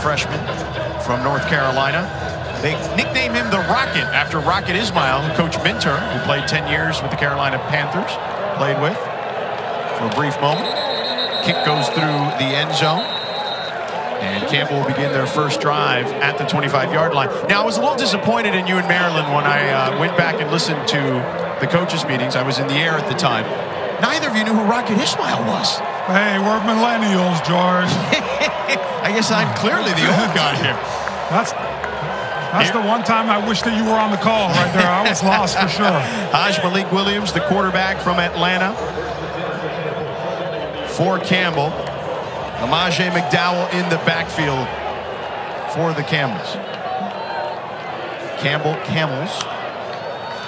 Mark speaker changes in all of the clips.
Speaker 1: freshman from North Carolina. They nicknamed him the Rocket after Rocket Ismail, who Coach Minter, who played 10 years with the Carolina Panthers, played with for a brief moment. Kick goes through the end zone. And Campbell will begin their first drive at the 25-yard line. Now, I was a little disappointed in you in Maryland when I went back and listened to the coaches' meetings. I was in the air at the time. Neither of you knew who Rocket Ismail was.
Speaker 2: Hey, we're millennials, George.
Speaker 1: I guess I'm clearly the old guy here.
Speaker 2: That's the one time I wish that you were on the call right there. I was lost for sure.
Speaker 1: Malik Williams, the quarterback from Atlanta. For Campbell. Amaje McDowell in the backfield for the Camels. Camels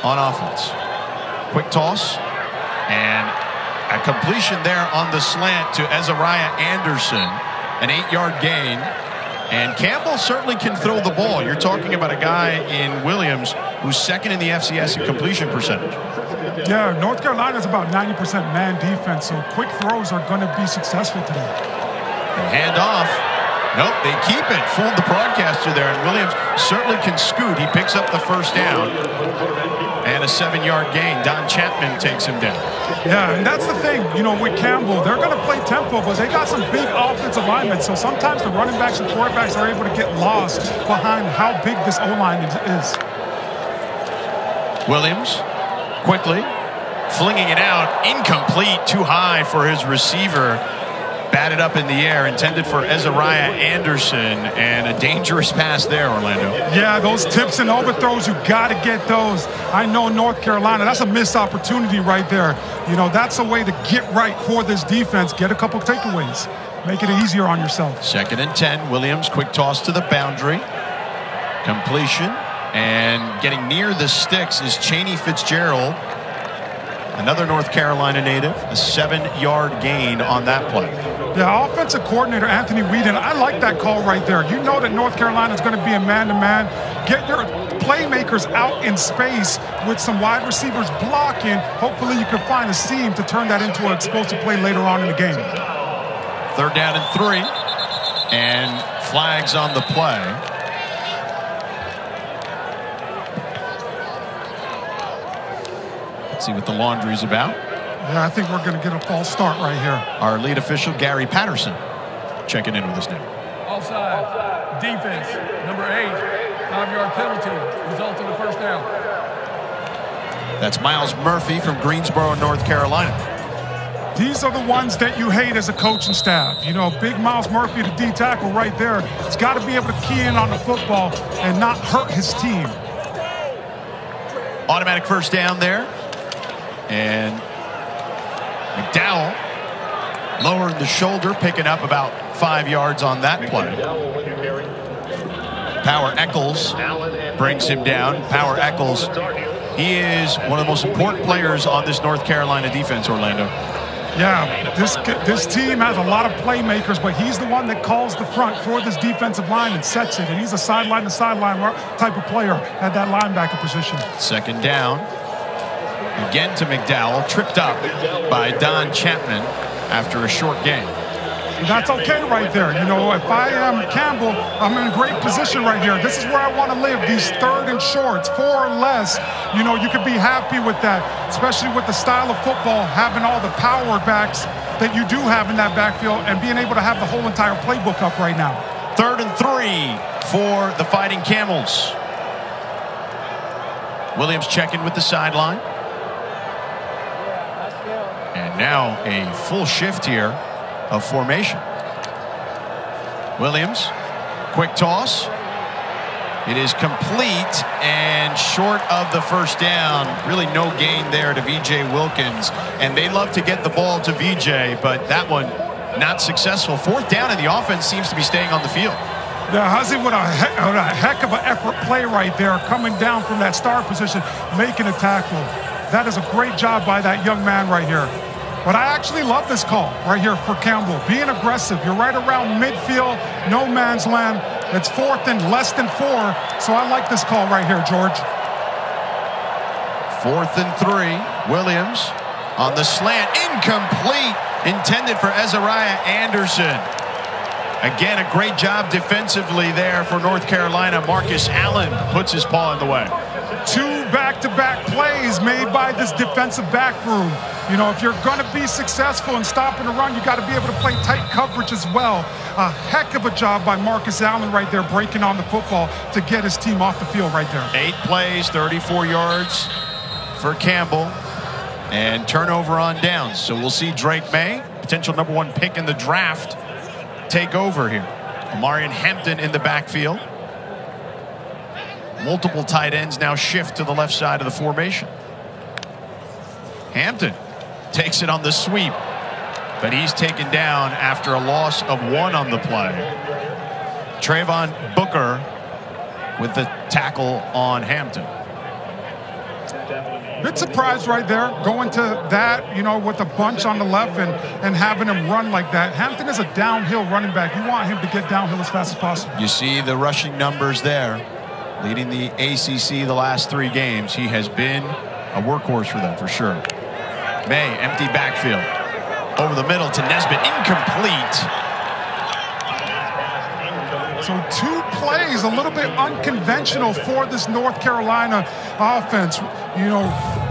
Speaker 1: on offense. Quick toss. And a completion there on the slant to Ezariah Anderson. An 8-yard gain. And Campbell certainly can throw the ball. You're talking about a guy in Williams who's second in the FCS in completion percentage.
Speaker 2: Yeah, North Carolina's about 90% man defense, so quick throws are going to be successful today.
Speaker 1: Hand off. Nope, they keep it. Fooled the broadcaster there, and Williams certainly can scoot. He picks up the first down. And a 7-yard gain. Don Chapman takes him down.
Speaker 2: Yeah, and that's the thing, you know, with Campbell, they're going to play tempo, but they got some big offensive linemen, so sometimes the running backs and quarterbacks are able to get lost behind how big this O-line is.
Speaker 1: Williams, quickly, flinging it out. Incomplete, too high for his receiver. Batted up in the air, intended for Ezariah Anderson, and a dangerous pass there, Orlando.
Speaker 2: Yeah, those tips and overthrows, you got to get those. I know North Carolina, that's a missed opportunity right there. You know, that's a way to get right for this defense. Get a couple takeaways. Make it easier on yourself. 2nd and 10,
Speaker 1: Williams, quick toss to the boundary. Completion, and getting near the sticks is Chaney Fitzgerald. Another North Carolina native, a 7-yard gain on that play.
Speaker 2: Yeah, offensive coordinator Anthony Whedon, I like that call right there. You know that North Carolina is going to be a man-to-man. Get your playmakers out in space with some wide receivers blocking. Hopefully you can find a seam to turn that into an explosive play later on in the game.
Speaker 1: 3rd down and 3. And flags on the play. See what the laundry's about.
Speaker 2: Yeah, I think we're going to get a false start right here.
Speaker 1: Our lead official, Gary Patterson, checking in with us now.
Speaker 3: Offside. Defense, number 8. 5-yard penalty. Result in the first down.
Speaker 1: That's Miles Murphy from Greensboro, North Carolina.
Speaker 2: These are the ones that you hate as a coaching staff. You know, big Miles Murphy, the D tackle right there. He's got to be able to key in on the football and not hurt his team.
Speaker 1: Automatic first down there. And McDowell lowering the shoulder, picking up about 5 yards on that play. Power Eccles brings him down. Power Eccles, he is one of the most important players on this North Carolina defense, Orlando.
Speaker 2: Yeah, this team has a lot of playmakers, but he's the one that calls the front for this defensive line and sets it. And he's a sideline-to-sideline type of player at that linebacker position.
Speaker 1: 2nd down. Again to McDowell, tripped up by Don Chapman after a short gain.
Speaker 2: That's okay right there. You know, if I am Campbell, I'm in a great position right here. This is where I want to live, these 3rd and shorts, 4 or less. You know, you could be happy with that, especially with the style of football, having all the power backs that you do have in that backfield and being able to have the whole entire playbook up right now.
Speaker 1: 3rd and 3 for the Fighting Camels. Williams checking with the sideline. And now a full shift here of formation. Williams, quick toss. It is complete and short of the first down. Really no gain there to V.J. Wilkins. And they love to get the ball to V.J., but that one not successful. 4th down, and the offense seems to be staying on the field.
Speaker 2: Yeah, Huzzy with a heck of an effort play right there, coming down from that star position, making a tackle. That is a great job by that young man right here. But I actually love this call right here for Campbell. Being aggressive. You're right around midfield, no man's land. It's 4th and less than 4. So I like this call right here, George.
Speaker 1: 4th and 3. Williams on the slant. Incomplete. Intended for Ezariah Anderson. Again, a great job defensively there for North Carolina. Marcus Allen puts his paw in the way.
Speaker 2: 2 back-to-back plays made by this defensive back room. You know, if you're going to be successful in stopping the run, you got to be able to play tight coverage as well. A heck of a job by Marcus Allen right there, breaking on the football to get his team off the field right there.
Speaker 1: 8 plays, 34 yards for Campbell, and turnover on downs. So we'll see Drake Maye, potential #1 pick in the draft, take over here. Omarion Hampton in the backfield. Multiple tight ends now shift to the left side of the formation. Hampton takes it on the sweep, but he's taken down after a loss of 1 on the play. Trayvon Booker with the tackle on Hampton.
Speaker 2: Bit surprised right there, going to that, you know, with a bunch on the left and having him run like that. Hampton is a downhill running back. You want him to get downhill as fast as possible.
Speaker 1: You see the rushing numbers there. Leading the ACC the last 3 games. He has been a workhorse for them, for sure. Maye, empty backfield. Over the middle to Nesbitt, incomplete.
Speaker 2: So 2 plays, a little bit unconventional for this North Carolina offense. You know,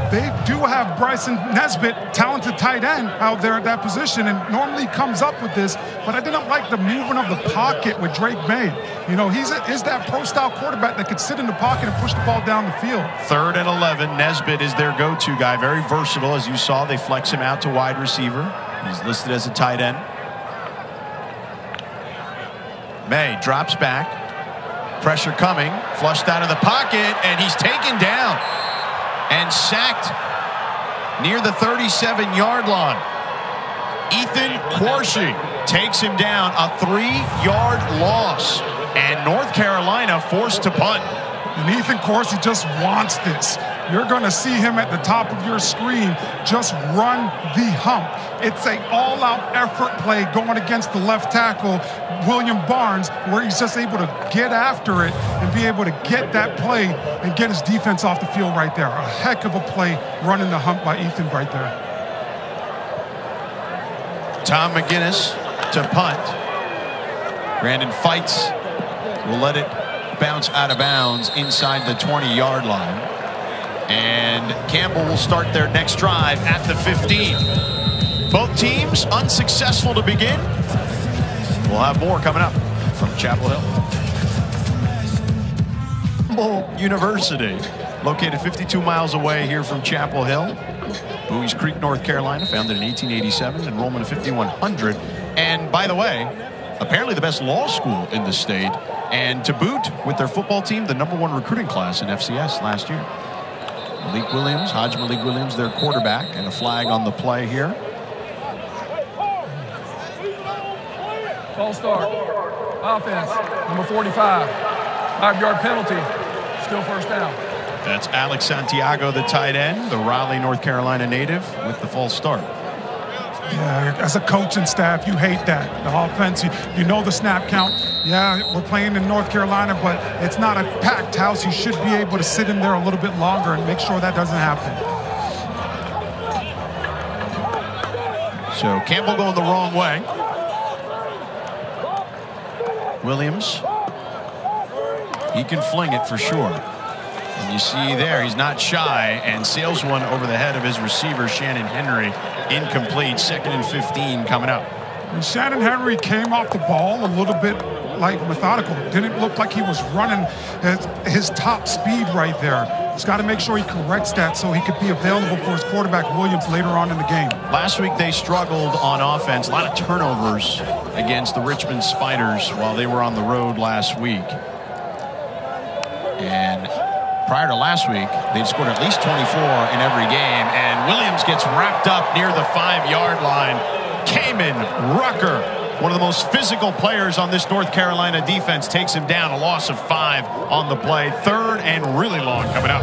Speaker 2: they do have Bryson Nesbitt, talented tight end, out there at that position, and normally comes up with this, but I didn't like the movement of the pocket with Drake Maye. You know, is that pro-style quarterback that could sit in the pocket and push the ball down the field.
Speaker 1: 3rd and 11, Nesbitt is their go-to guy, very versatile. As you saw, they flex him out to wide receiver. He's listed as a tight end. Maye drops back, pressure coming, flushed out of the pocket, and he's taken down and sacked near the 37-yard line. Ethan Corsi takes him down, a 3-yard loss, and North Carolina forced to punt.
Speaker 2: And Ethan Corsi just wants this. You're going to see him at the top of your screen just run the hump. It's an all-out effort play going against the left tackle, William Barnes, where he's just able to get after it and be able to get that play and get his defense off the field right there. A heck of a play running the hump by Ethan right there.
Speaker 1: Tom McGinnis to punt. Brandon fights. Will let it bounce out of bounds inside the 20-yard line. And Campbell will start their next drive at the 15. Both teams unsuccessful to begin. We'll have more coming up from Chapel Hill. Campbell University, located 52 miles away here from Chapel Hill. Bowie's Creek, North Carolina, founded in 1887, enrollment of 5,100. And by the way, apparently the best law school in the state. And to boot, with their football team, the #1 recruiting class in FCS last year. Malik Williams, Hodge Malik Williams, their quarterback, and a flag on the play here.
Speaker 3: False start. Offense, number 45. 5-yard penalty. Still first down.
Speaker 1: That's Alex Santiago, the tight end, the Raleigh, North Carolina native, with the false start.
Speaker 2: Yeah, as a coaching staff, you hate that. The offense, you know the snap count. Yeah, we're playing in North Carolina, but it's not a packed house. You should be able to sit in there a little bit longer and make sure that doesn't happen.
Speaker 1: So Campbell going the wrong way. Williams, he can fling it for sure. And you see there, he's not shy and sails one over the head of his receiver, Shannon Henry. Incomplete, 2nd and 15 coming up.
Speaker 2: And Shannon Henry came off the ball a little bit like methodical. Didn't look like he was running his top speed right there. He's got to make sure he corrects that so he could be available for his quarterback Williams later on in the game.
Speaker 1: Last week they struggled on offense. A lot of turnovers against the Richmond Spiders while they were on the road last week. And prior to last week, they'd scored at least 24 in every game. And Williams gets wrapped up near the 5-yard line. Kamen Rucker, one of the most physical players on this North Carolina defense, takes him down. A loss of 5 on the play. 3rd and really long coming up.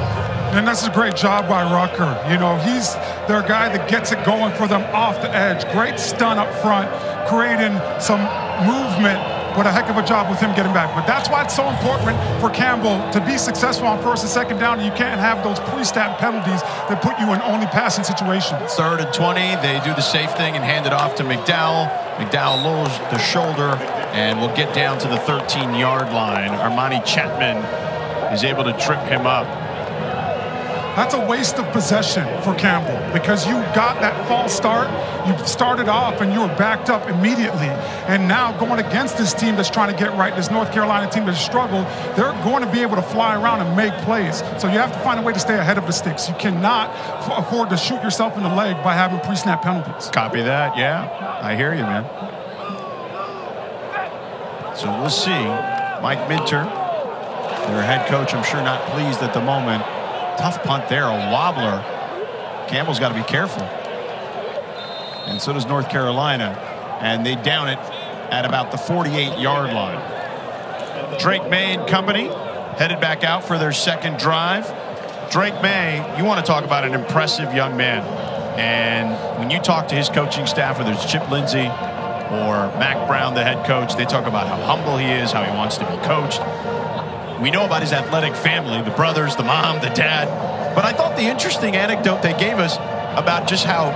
Speaker 2: And that's a great job by Rucker. You know, he's their guy that gets it going for them off the edge. Great stun up front, creating some movement, but a heck of a job with him getting back. But that's why it's so important for Campbell to be successful on 1st and 2nd down. You can't have those pre-snap penalties that put you in only passing situations.
Speaker 1: 3rd and 20, they do the safe thing and hand it off to McDowell. McDowell lowers the shoulder and will get down to the 13-yard line. Armani Chapman is able to trip him up.
Speaker 2: That's a waste of possession for Campbell because you got that false start. You started off and you were backed up immediately. And now going against this team that's trying to get right, this North Carolina team that's struggled, they're going to be able to fly around and make plays. So you have to find a way to stay ahead of the sticks. You cannot afford to shoot yourself in the leg by having pre-snap penalties.
Speaker 1: Copy that, yeah. I hear you, man. So we'll see. Mike Minter, their head coach, I'm sure not pleased at the moment. Tough punt there, a wobbler. Campbell's got to be careful. And so does North Carolina. And they down it at about the 48-yard line. Drake Maye and company headed back out for their second drive. Drake Maye, you want to talk about an impressive young man. And when you talk to his coaching staff, whether it's Chip Lindsey or Mac Brown, the head coach, they talk about how humble he is, how he wants to be coached. We know about his athletic family, the brothers, the mom, the dad. But I thought the interesting anecdote they gave us about just how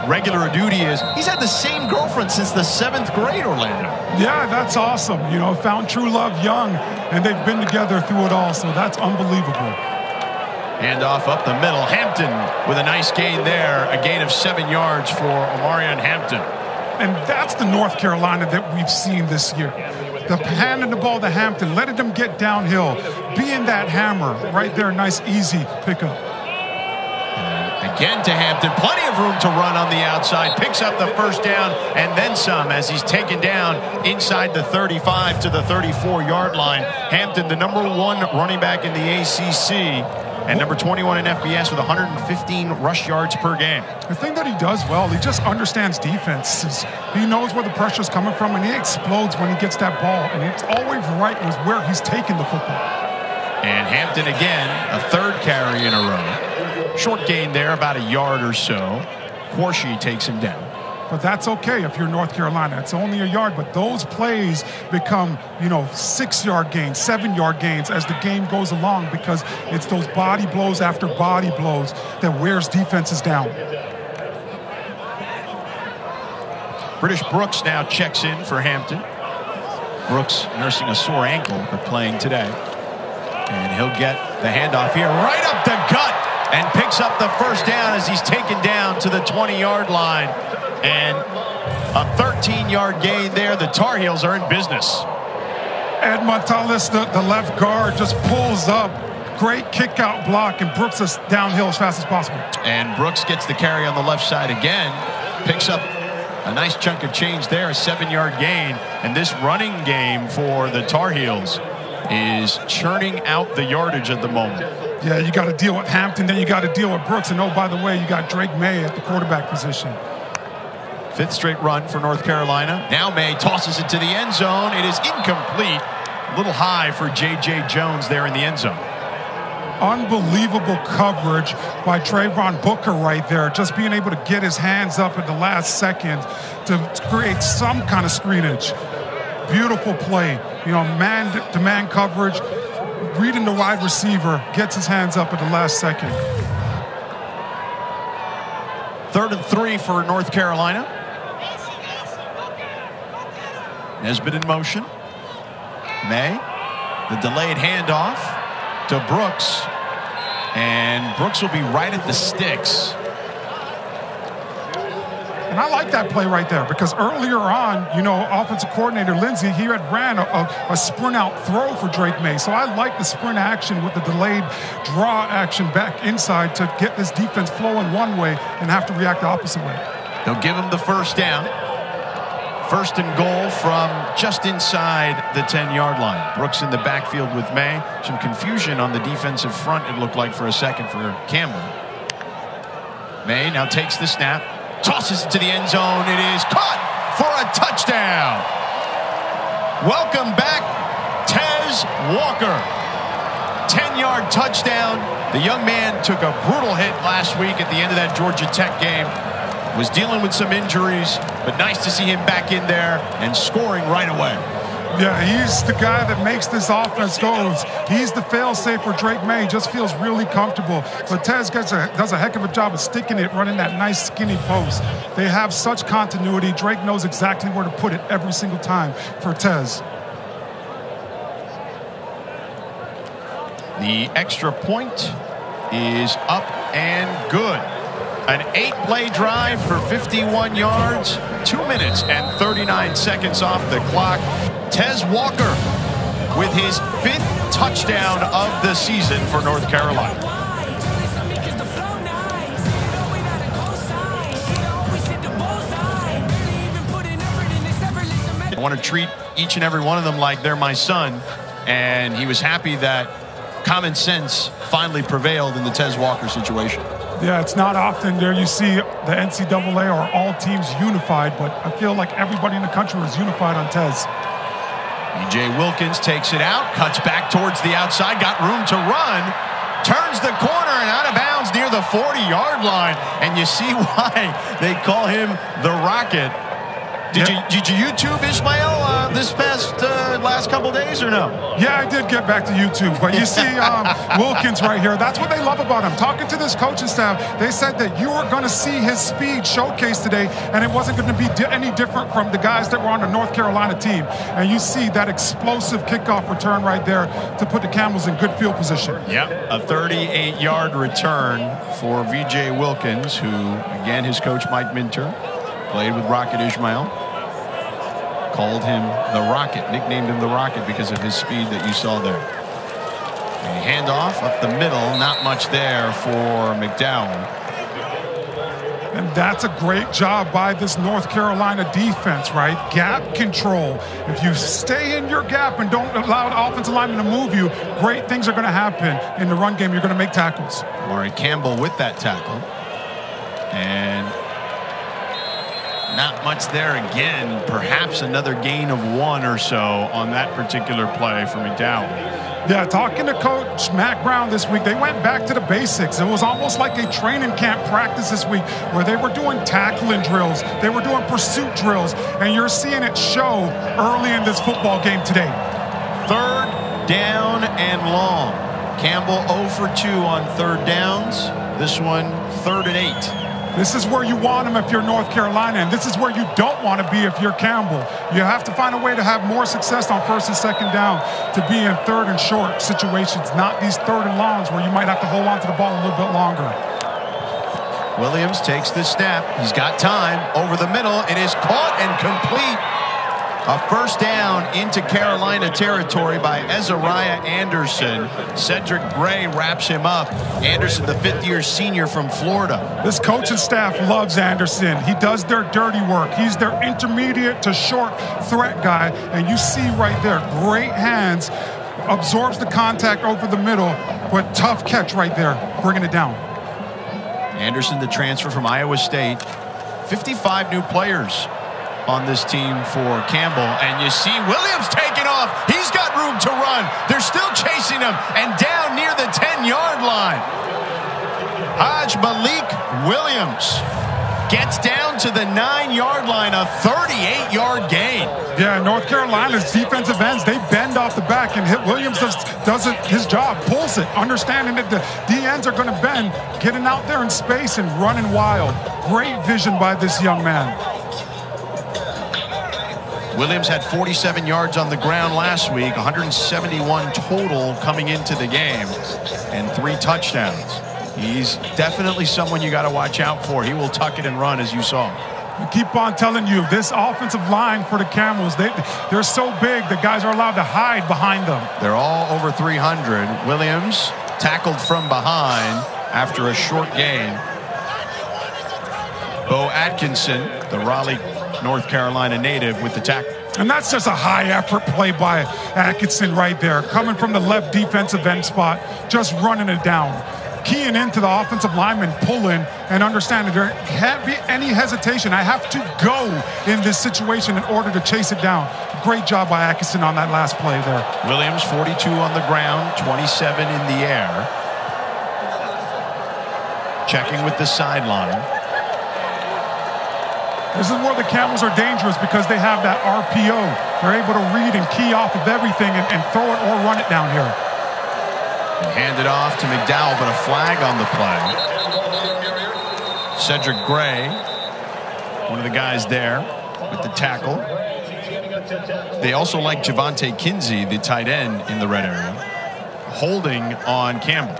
Speaker 1: regular a dude he is, he's had the same girlfriend since the 7th grade, Orlando.
Speaker 2: Yeah, that's awesome. You know, found true love young, and they've been together through it all, so that's unbelievable.
Speaker 1: Handoff up the middle. Hampton with a nice gain there, a gain of 7 yards for Omarion Hampton.
Speaker 2: And that's the North Carolina that we've seen this year. The handing the ball to Hampton, letting them get downhill, being that hammer right there, nice, easy pickup.
Speaker 1: Again to Hampton, plenty of room to run on the outside, picks up the first down and then some as he's taken down inside the 35 to the 34-yard line. Hampton, the #1 running back in the ACC, and number 21 in FBS with 115 rush yards per game.
Speaker 2: The thing that he does well, he just understands defenses. He knows where the pressure's coming from, and he explodes when he gets that ball, and it's always right with where he's taking the football.
Speaker 1: And Hampton again, a 3rd carry in a row. Short gain there, about a yard or so. Horsey takes him down.
Speaker 2: But that's okay if you're North Carolina. It's only a yard, but those plays become, 6-yard gains, 7-yard gains as the game goes along because it's those body blows after body blows that wears defenses down.
Speaker 1: British Brooks now checks in for Hampton. Brooks nursing a sore ankle but playing today. And he'll get the handoff here right up the gut and picks up the first down as he's taken down to the 20-yard line. And a 13-yard gain there. The Tar Heels are in business.
Speaker 2: Ed Montalis, the left guard, just pulls up. Great kick-out block, and Brooks is downhill as fast as possible.
Speaker 1: And Brooks gets the carry on the left side again. Picks up a nice chunk of change there, a 7-yard gain. And this running game for the Tar Heels is churning out the yardage at the moment.
Speaker 2: Yeah, you got to deal with Hampton, then you got to deal with Brooks. And, oh, by the way, you got Drake Maye at the quarterback position.
Speaker 1: 5th straight run for North Carolina. Now Maye tosses it to the end zone. It is incomplete. A little high for J.J. Jones there in the end zone.
Speaker 2: Unbelievable coverage by Trayvon Booker right there. Just being able to get his hands up at the last second to create some kind of screenage. Beautiful play. Man-to-man coverage. Reading the wide receiver. Gets his hands up at the last second.
Speaker 1: 3rd and 3 for North Carolina. Nesbitt in motion. Maye, the delayed handoff to Brooks. And Brooks will be right at the sticks.
Speaker 2: And I like that play right there because earlier on, offensive coordinator Lindsey, he had ran a sprint out throw for Drake Maye. So I like the sprint action with the delayed draw action back inside to get this defense flowing one way and have to react the opposite way.
Speaker 1: They'll give him the first down. 1st and goal from just inside the 10-yard line. Brooks in the backfield with Maye. Some confusion on the defensive front, it looked like, for a second for Campbell. Maye now takes the snap, tosses it to the end zone. It is caught for a touchdown. Welcome back, Tez Walker. 10-yard touchdown. The young man took a brutal hit last week at the end of that Georgia Tech game. Was dealing with some injuries, but nice to see him back in there and scoring right away.
Speaker 2: Yeah, he's the guy that makes this offense go. He's the fail-safe for Drake Maye. Just feels really comfortable. But Tez does a heck of a job of sticking it, running that nice skinny post. They have such continuity. Drake knows exactly where to put it every single time for Tez.
Speaker 1: The extra point is up and good. An 8-play drive for 51 yards, 2 minutes and 39 seconds off the clock. Tez Walker with his 5th touchdown of the season for North Carolina. I want to treat each and every one of them like they're my son, and he was happy that common sense finally prevailed in the Tez Walker situation.
Speaker 2: Yeah, it's not often there you see the NCAA or all teams unified, but I feel like everybody in the country was unified on Tez.
Speaker 1: B.J. Wilkins takes it out, cuts back towards the outside, got room to run, turns the corner and out of bounds near the 40-yard line. And you see why they call him the Rocket. Did you YouTube Ishmael this last couple days or no?
Speaker 2: Yeah, I did get back to YouTube. But you see Wilkins right here. That's what they love about him. Talking to this coaching staff, they said that you were going to see his speed showcased today, and it wasn't going to be any different from the guys that were on the North Carolina team. And you see that explosive kickoff return right there to put the Camels in good field position.
Speaker 1: Yep, a 38-yard return for V.J. Wilkins, who, again, his coach Mike Minter played with Rocket Ishmael. Called him the Rocket, nicknamed him the Rocket because of his speed that you saw there. A handoff up the middle, not much there for McDowell.
Speaker 2: And that's a great job by this North Carolina defense, right? Gap control. If you stay in your gap and don't allow the offensive lineman to move you, great things are going to happen in the run game. You're going to make tackles.
Speaker 1: Omarion Campbell with that tackle. And not much there again. Perhaps another gain of 1 or so on that particular play for McDowell.
Speaker 2: Yeah, talking to Coach Mack Brown this week, they went back to the basics. It was almost like a training camp practice this week where they were doing tackling drills. They were doing pursuit drills. And you're seeing it show early in this football game today.
Speaker 1: 3rd down and long. Campbell 0 for 2 on 3rd downs. This one, 3rd and 8.
Speaker 2: This is where you want them if you're North Carolina, and this is where you don't want to be if you're Campbell. You have to find a way to have more success on 1st and 2nd down to be in 3rd and short situations, not these 3rd and longs where you might have to hold on to the ball a little bit longer.
Speaker 1: Williams takes the snap. He's got time over the middle. It is caught and complete. A 1st down into Carolina territory by Ezariah Anderson. Cedric Gray wraps him up. Anderson, the 5th-year senior from Florida.
Speaker 2: This coaching staff loves Anderson. He does their dirty work. He's their intermediate to short threat guy. And you see right there, great hands, absorbs the contact over the middle, but tough catch right there, bringing it down.
Speaker 1: Anderson, the transfer from Iowa State. 55 new players on this team for Campbell, and you see Williams taking off. He's got room to run. They're still chasing him, and down near the 10-yard line. Hajj Malik Williams gets down to the 9-yard line, a 38-yard gain.
Speaker 2: Yeah, North Carolina's defensive ends, they bend off the back, and Williams does his job, pulls it, understanding that the D ends are going to bend, getting out there in space and running wild. Great vision by this young man.
Speaker 1: Williams had 47 yards on the ground last week, 171 total coming into the game, and 3 touchdowns. He's definitely someone you got to watch out for. He will tuck it and run, as you saw.
Speaker 2: I keep on telling you, this offensive line for the Camels, they're so big that guys are allowed to hide behind them.
Speaker 1: They're all over 300. Williams tackled from behind after a short gain. Bo Atkinson, the Raleigh, North Carolina native, with the tackle.
Speaker 2: And that's just a high-effort play by Atkinson right there, coming from the left defensive end spot, just running it down. Keying into the offensive lineman, pulling, and understanding there can't be any hesitation. I have to go in this situation in order to chase it down. Great job by Atkinson on that last play there.
Speaker 1: Williams, 42 on the ground, 27 in the air. Checking with the sideline.
Speaker 2: This is where the Camels are dangerous because they have that RPO. They're able to read and key off of everything and throw it or run it down here.
Speaker 1: And hand it off to McDowell, but a flag on the play. Cedric Gray, one of the guys there with the tackle. They also like Javonte Kinsey, the tight end, in the red area, holding on Campbell.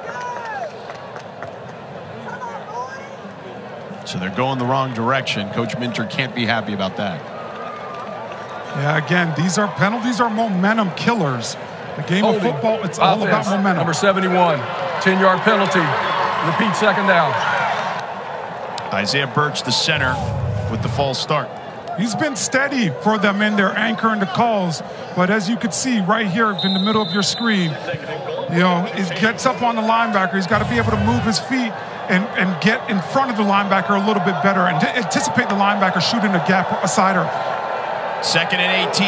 Speaker 1: So they're going the wrong direction. Coach Minter can't be happy about that.
Speaker 2: Yeah, again, these are penalties are momentum killers. The game of football, it's all about momentum.
Speaker 3: Number 71, 10-yard penalty. Repeat second down.
Speaker 1: Isaiah Birch, the center, with the false start.
Speaker 2: He's been steady for them in their anchor and the calls, but as you can see right here in the middle of your screen, you know, he gets up on the linebacker. He's got to be able to move his feet and get in front of the linebacker a little bit better and anticipate the linebacker shooting a gap, a sider. 2nd and 18,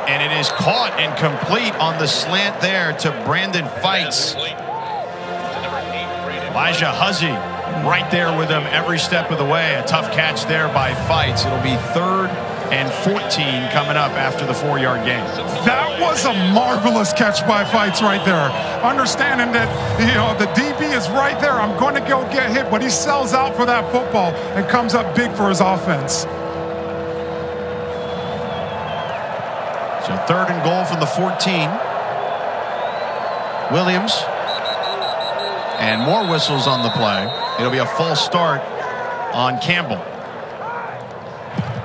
Speaker 2: and it is caught and complete on the slant there to Brandon Fights. Elijah Huzzy right there with him every step of the way. A tough catch there by Fights. It'll be 3rd and 14 coming up after the 4-yard gain. That was a marvelous catch by Fights right there. Understanding that, you know, the DB is right there. I'm going to go get hit, but he sells out for that football and comes up big for his offense. So 3rd and goal from the 14. Williams. And more whistles on the play. It'll be a false start on Campbell.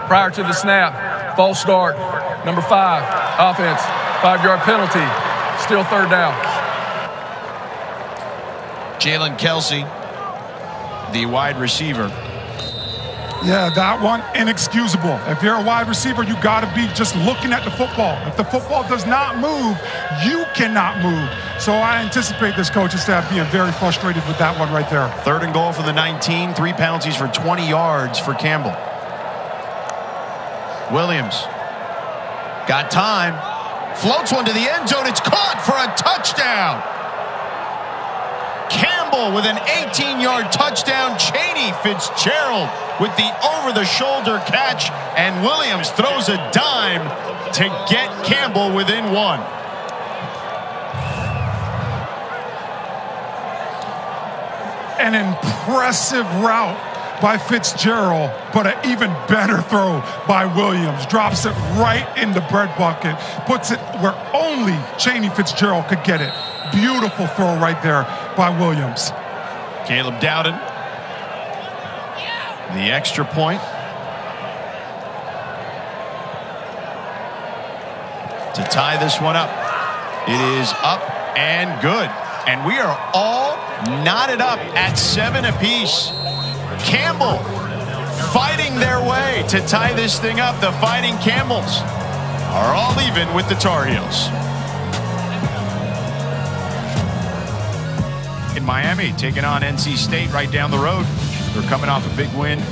Speaker 3: Prior to the snap, false start. Number 5, offense, 5-yard penalty. Still 3rd down.
Speaker 1: Jalen Kelsey, the wide receiver.
Speaker 2: Yeah, that one, inexcusable. If you're a wide receiver, you got to be just looking at the football. If the football does not move, you cannot move. So I anticipate this coaching staff being very frustrated with that one right there. 3rd and goal from the 19, 3 penalties for 20 yards for Campbell. Williams got time, floats one to the end zone. It's caught for a touchdown. Campbell with an 18-yard touchdown. Chaney Fitzgerald with the over-the-shoulder catch, and Williams throws a dime to get Campbell within 1. An impressive route by Fitzgerald, but an even better throw by Williams. Drops it right in the bread bucket, puts it where only Chaney Fitzgerald could get it. Beautiful throw right there by Williams. Caleb Dowden, the extra point. To tie this one up. It is up and good. And we are all knotted up at 7 apiece. Campbell fighting their way to tie this thing up. The Fighting Campbells are all even with the Tar Heels. In Miami, taking on NC State right down the road. They're coming off a big win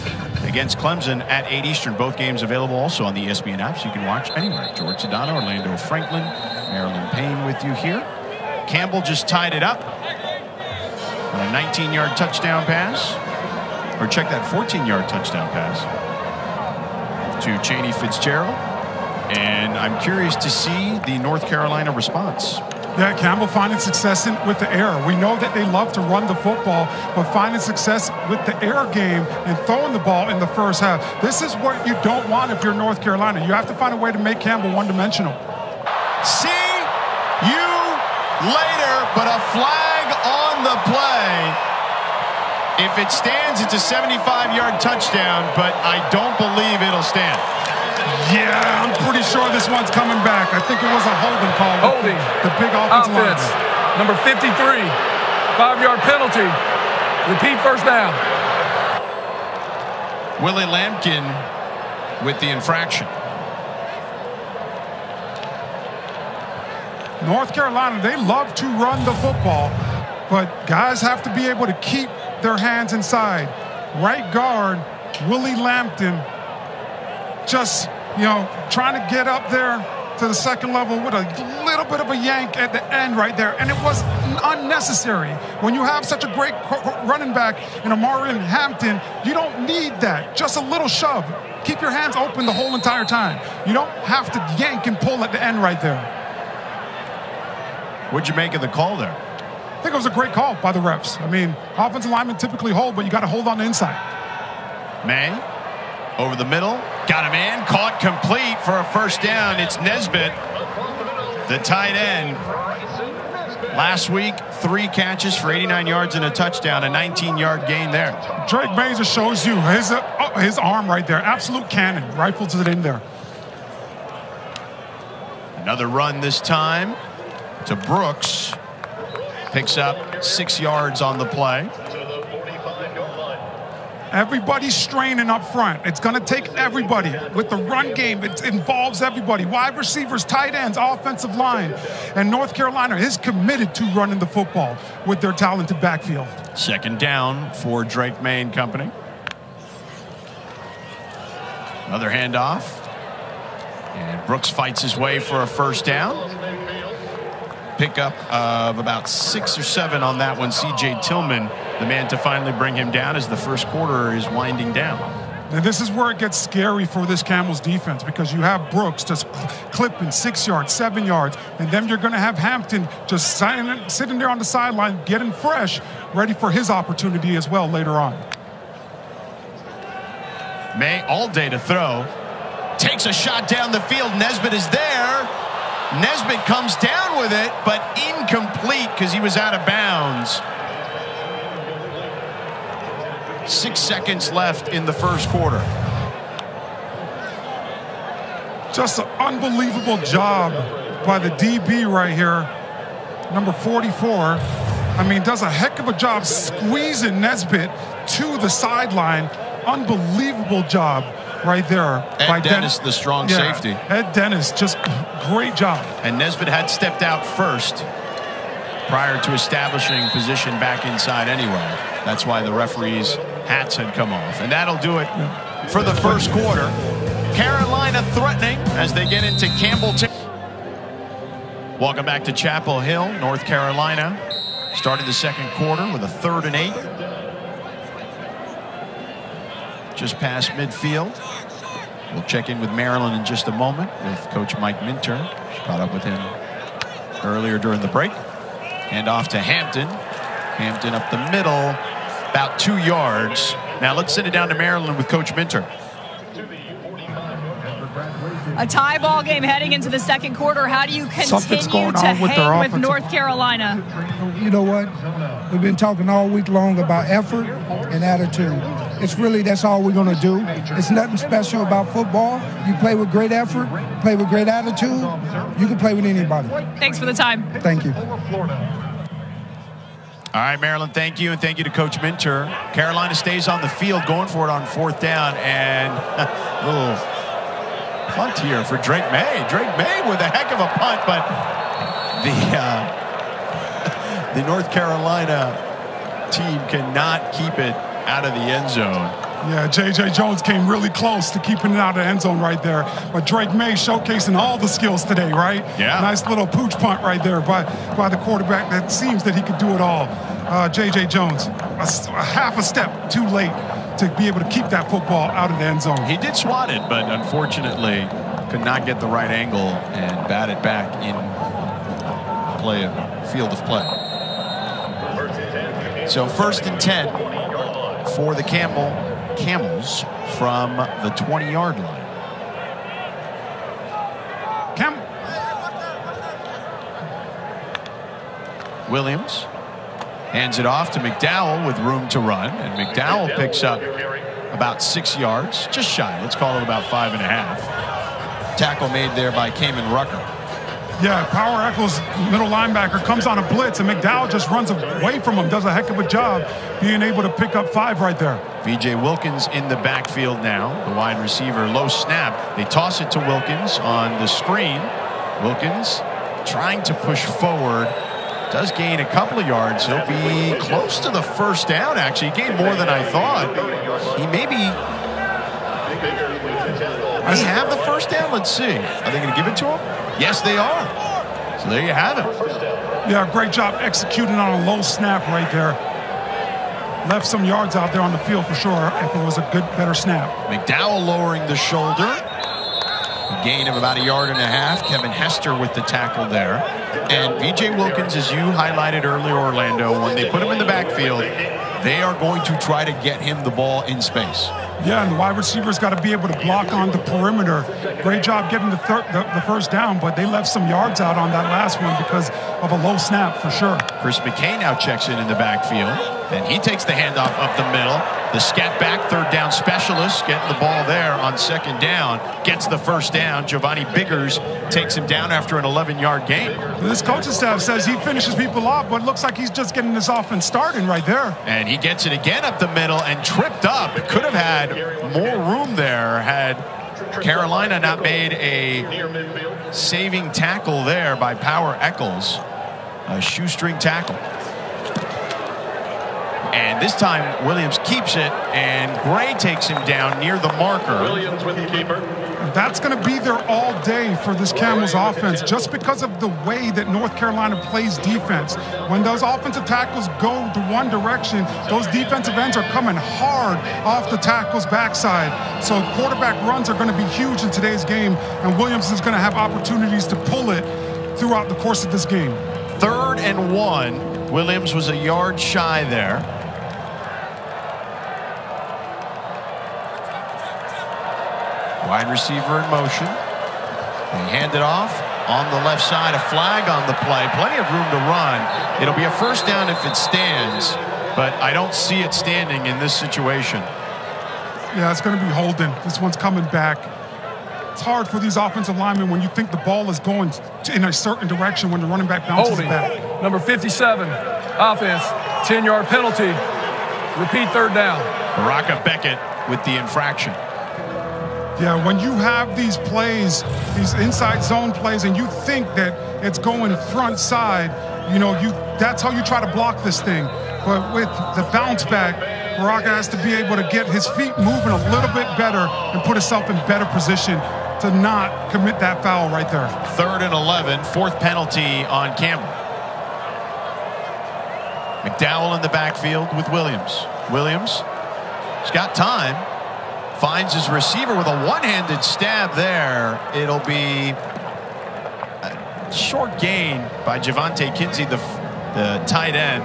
Speaker 2: against Clemson at 8 Eastern. Both games available also on the ESPN app, so you can watch anywhere. George Sedano, Orlando Franklin, Marilyn Payne with you here. Campbell just tied it up on a 19-yard touchdown pass. Or check that 14-yard touchdown pass to Chaney Fitzgerald. And I'm curious to see the North Carolina response. Yeah, Campbell finding success with the air. We know that they love to run the football, but finding success with the air game and throwing the ball in the first half. This is what you don't want if you're North Carolina. You have to find a way to make Campbell one-dimensional. See you later, but a flag on the play. If it stands, it's a 75-yard touchdown, but I don't believe it'll stand. Yeah, I'm pretty sure this one's coming back. I think it was a holding call.
Speaker 3: Holding.
Speaker 2: The big offensive line.
Speaker 3: Number 53, 5-yard penalty. Repeat first down.
Speaker 1: Willie Lampkin with the infraction.
Speaker 2: North Carolina, they love to run the football, but guys have to be able to keep their hands inside. Right guard, Willie Lampton, just, you know, trying to get up there to the second level with a little bit of a yank at the end right there, and it was unnecessary. When you have such a great running back in Omarion Hampton, you don't need that. Just a little shove. Keep your hands open the whole entire time. You don't have to yank and pull at the end right there.
Speaker 1: What'd you make of the call there?
Speaker 2: I think it was a great call by the refs. I mean, offensive linemen typically hold, but you got to hold on the inside.
Speaker 1: Maye over the middle, got a man, caught complete for a first down. It's Nesbitt, the tight end. Last week, 3 catches for 89 yards and a touchdown, a 19-yard gain there.
Speaker 2: Drake Maye just shows you his arm right there. Absolute cannon, rifles it in there.
Speaker 1: Another run this time to Brooks. Picks up 6 yards on the play.
Speaker 2: Everybody's straining up front. It's going to take everybody. With the run game, it involves everybody. Wide receivers, tight ends, offensive line. And North Carolina is committed to running the football with their talented backfield.
Speaker 1: Second down for Drake Maye and company. Another handoff. And Brooks fights his way for a first down. Pickup of about 6 or 7 on that one. C.J. Tillman, the man to finally bring him down as the first quarter is winding down.
Speaker 2: And this is where it gets scary for this Campbell's defense, because you have Brooks just clipping 6 yards, 7 yards, and then you're going to have Hampton just sitting there on the sideline, getting fresh, ready for his opportunity as well later on.
Speaker 1: Maye all day to throw. Takes a shot down the field. Nesbitt is there. Nesbitt comes down with it, but incomplete because he was out of bounds. 6 seconds left in the first quarter.
Speaker 2: Just an unbelievable job by the DB right here, number 44. I mean, does a heck of a job squeezing Nesbitt to the sideline. Unbelievable job right there.
Speaker 1: Ed Dennis, the strong safety.
Speaker 2: Ed Dennis, just great job.
Speaker 1: And Nesbitt had stepped out first prior to establishing position back inside anyway. That's why the referees' hats had come off. And that'll do it for the first quarter. Carolina threatening as they get into Campbell. Welcome back to Chapel Hill, North Carolina. Started the second quarter with a 3rd and 8. Just past midfield. We'll check in with Maryland in just a moment with Coach Mike Minter. Caught up with him earlier during the break. And off to Hampton. Hampton up the middle, about 2 yards. Now let's send it down to Maryland with Coach Minter.
Speaker 4: A tie ball game heading into the second quarter. How do you continue to hang with North Carolina?
Speaker 5: You know what? We've been talking all week long about effort and attitude. It's really, that's all we're going to do. It's nothing special about football. You play with great effort, play with great attitude, you can play with anybody.
Speaker 4: Thanks for the time.
Speaker 5: Thank you.
Speaker 1: All right, Maryland, thank you, and thank you to Coach Minter. Carolina stays on the field, going for it on 4th down, and a little punt here for Drake Maye. Drake Maye with a heck of a punt, but the North Carolina team cannot keep it out of the end zone.
Speaker 2: Yeah, J.J. Jones came really close to keeping it out of the end zone right there. But Drake Maye showcasing all the skills today, right?
Speaker 1: Yeah.
Speaker 2: Nice little pooch punt right there by the quarterback that seems that he could do it all. J.J. Jones, a half a step too late to be able to keep that football out of the end zone.
Speaker 1: He did swat it, but unfortunately could not get the right angle and bat it back in field of play. So 1st and 10 for the Camels from the 20-yard line. Williams hands it off to McDowell with room to run, and McDowell picks up about 6 yards, just shy. Let's call it about 5.5. Tackle made there by Kamen Rucker.
Speaker 2: Yeah, Power Echols, middle linebacker, comes on a blitz, and McDowell just runs away from him, does a heck of a job being able to pick up 5 right there.
Speaker 1: V.J. Wilkins in the backfield now, the wide receiver, low snap. They toss it to Wilkins on the screen. Wilkins trying to push forward. Does gain a couple of yards. He'll be close to the first down, actually. He gained more than I thought. He maybe They have the first down. Let's see. Are they going to give it to him? Yes, they are. So there you have it.
Speaker 2: Yeah, great job executing on a low snap right there. Left some yards out there on the field for sure if it was a better snap.
Speaker 1: McDowell lowering the shoulder. A gain of about 1.5 yards. Kevin Hester with the tackle there. And V.J. Wilkins, as you highlighted earlier, Orlando, when they put him in the backfield, they are going to try to get him the ball in space.
Speaker 2: Yeah, and the wide receiver's got to be able to block on the perimeter. Great job getting the first down, but they left some yards out on that last one because of a low snap for sure.
Speaker 1: Chris McKay now checks in the backfield, and he takes the handoff up the middle. The scat back, third down specialist, getting the ball there on second down, gets the first down. Giovanni Biggers takes him down after an 11-yard gain.
Speaker 2: This coaching staff says he finishes people off, but it looks like he's just getting this offense starting right there.
Speaker 1: And he gets it again up the middle and tripped up. Could have had more room there had Carolina not made a saving tackle there by Power Eccles. A shoestring tackle. And this time, Williams keeps it, and Gray takes him down near the marker.
Speaker 2: Williams with the keeper. That's going to be there all day for this Camels offense, just because of the way that North Carolina plays defense. When those offensive tackles go the one direction, those defensive ends are coming hard off the tackle's backside. So quarterback runs are going to be huge in today's game, and Williams is going to have opportunities to pull it throughout the course of this game.
Speaker 1: 3rd and 1. Williams was a yard shy there. Wide receiver in motion. They hand it off on the left side. A flag on the play. Plenty of room to run. It'll be a first down if it stands, but I don't see it standing in this situation.
Speaker 2: Yeah, it's going to be holding. This one's coming back. It's hard for these offensive linemen when you think the ball is going in a certain direction when the running back bounces back.
Speaker 3: Number 57, offense, 10-yard penalty. Repeat third down.
Speaker 1: Baraka Beckett with the infraction.
Speaker 2: Yeah, when you have these plays, these inside zone plays, and you think that it's going front side, that's how you try to block this thing. But with the bounce back, Baraka has to be able to get his feet moving a little bit better and put himself in better position to not commit that foul right there.
Speaker 1: 3rd and 11, 4th penalty on Campbell. McDowell in the backfield with Williams. Williams, he's got time. Finds his receiver with a one-handed stab there. It'll be a short gain by Javonte Kinsey, the tight end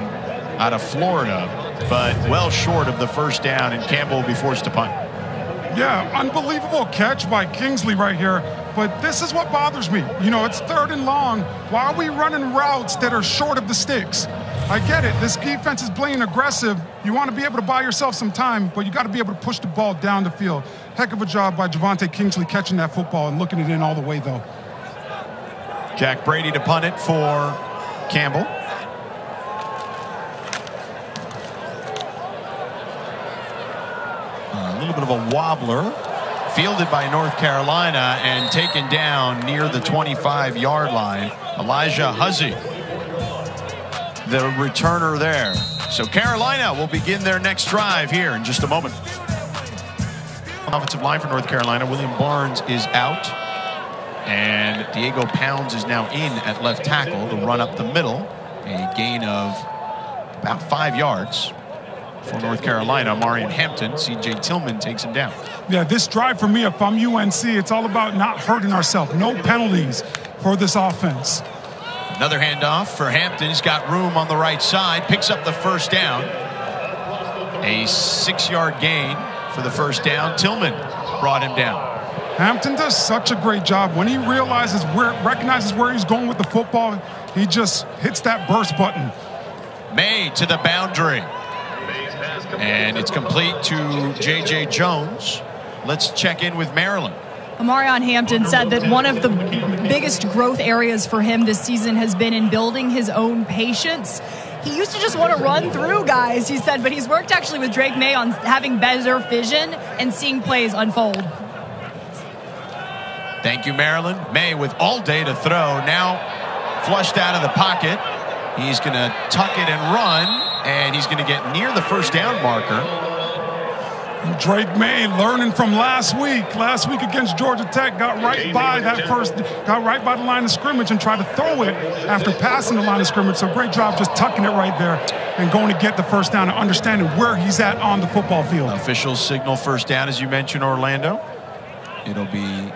Speaker 1: out of Florida, but well short of the first down, and Campbell will be forced to punt.
Speaker 2: Yeah, unbelievable catch by Kingsley right here, but this is what bothers me. It's 3rd and long. Why are we running routes that are short of the sticks? I get it. This defense is playing aggressive. You want to be able to buy yourself some time, but you got to be able to push the ball down the field. Heck of a job by Javonte Kingsley catching that football and looking it in all the way, though.
Speaker 1: Jack Brady to punt it for Campbell. A little bit of a wobbler. Fielded by North Carolina and taken down near the 25-yard line. Elijah Huzzy, the returner there. So Carolina will begin their next drive here in just a moment. Offensive line for North Carolina. William Barnes is out. And Diego Pounds is now in at left tackle to run up the middle. A gain of about 5 yards for North Carolina. Omarion Hampton, C.J. Tillman takes him down.
Speaker 2: Yeah, this drive for me, if I'm UNC, it's all about not hurting ourselves. No penalties for this offense.
Speaker 1: Another handoff for Hampton. He's got room on the right side. Picks up the first down. A 6-yard gain for the first down. Tillman brought him down.
Speaker 2: Hampton does such a great job. When he recognizes where he's going with the football, he just hits that burst button.
Speaker 1: Maye to the boundary. And it's complete to J.J. Jones. Let's check in with Maryland.
Speaker 4: Omarion Hampton said that one of the biggest growth areas for him this season has been in building his own patience. He used to just want to run through guys, he said, but he's worked actually with Drake Maye on having better vision and seeing plays unfold.
Speaker 1: Thank you, Maryland. Maye with all day to throw. Now flushed out of the pocket. He's going to tuck it and run, and he's going to get near the first down marker.
Speaker 2: Drake Maye learning from last week. Last week against Georgia Tech, got right by the line of scrimmage and tried to throw it after passing the line of scrimmage. So great job just tucking it right there and going to get the first down and understanding where he's at on the football field.
Speaker 1: Officials signal first down, as you mentioned, Orlando. It'll be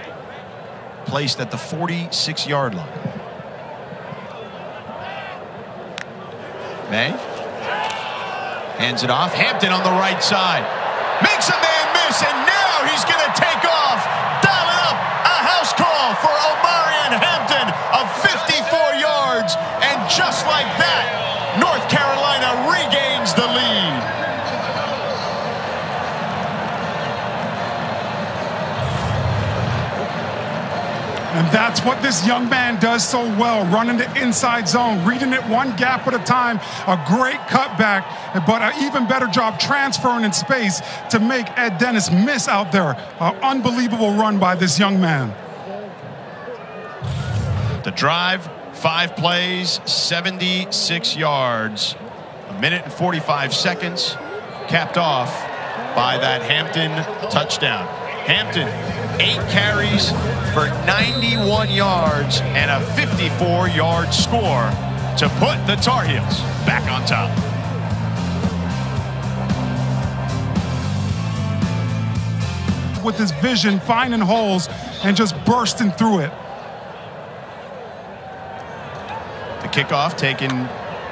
Speaker 1: placed at the 46-yard line. Maye hands it off. Hampton on the right side. Makes a man miss, and now he's going to take off. Dialing up a house call for Omarion Hampton of 54 yards. And just like that, North Carolina regains the lead.
Speaker 2: And that's what this young man does so well, running the inside zone, reading it one gap at a time, a great cutback, but an even better job transferring in space to make Ed Dennis miss out there. An unbelievable run by this young man.
Speaker 1: The drive, 5 plays, 76 yards, 1 minute and 45 seconds, capped off by that Hampton touchdown. Hampton, 8 carries for 91 yards and a 54-yard score to put the Tar Heels back on top.
Speaker 2: With his vision, finding holes and just bursting through it.
Speaker 1: The kickoff taken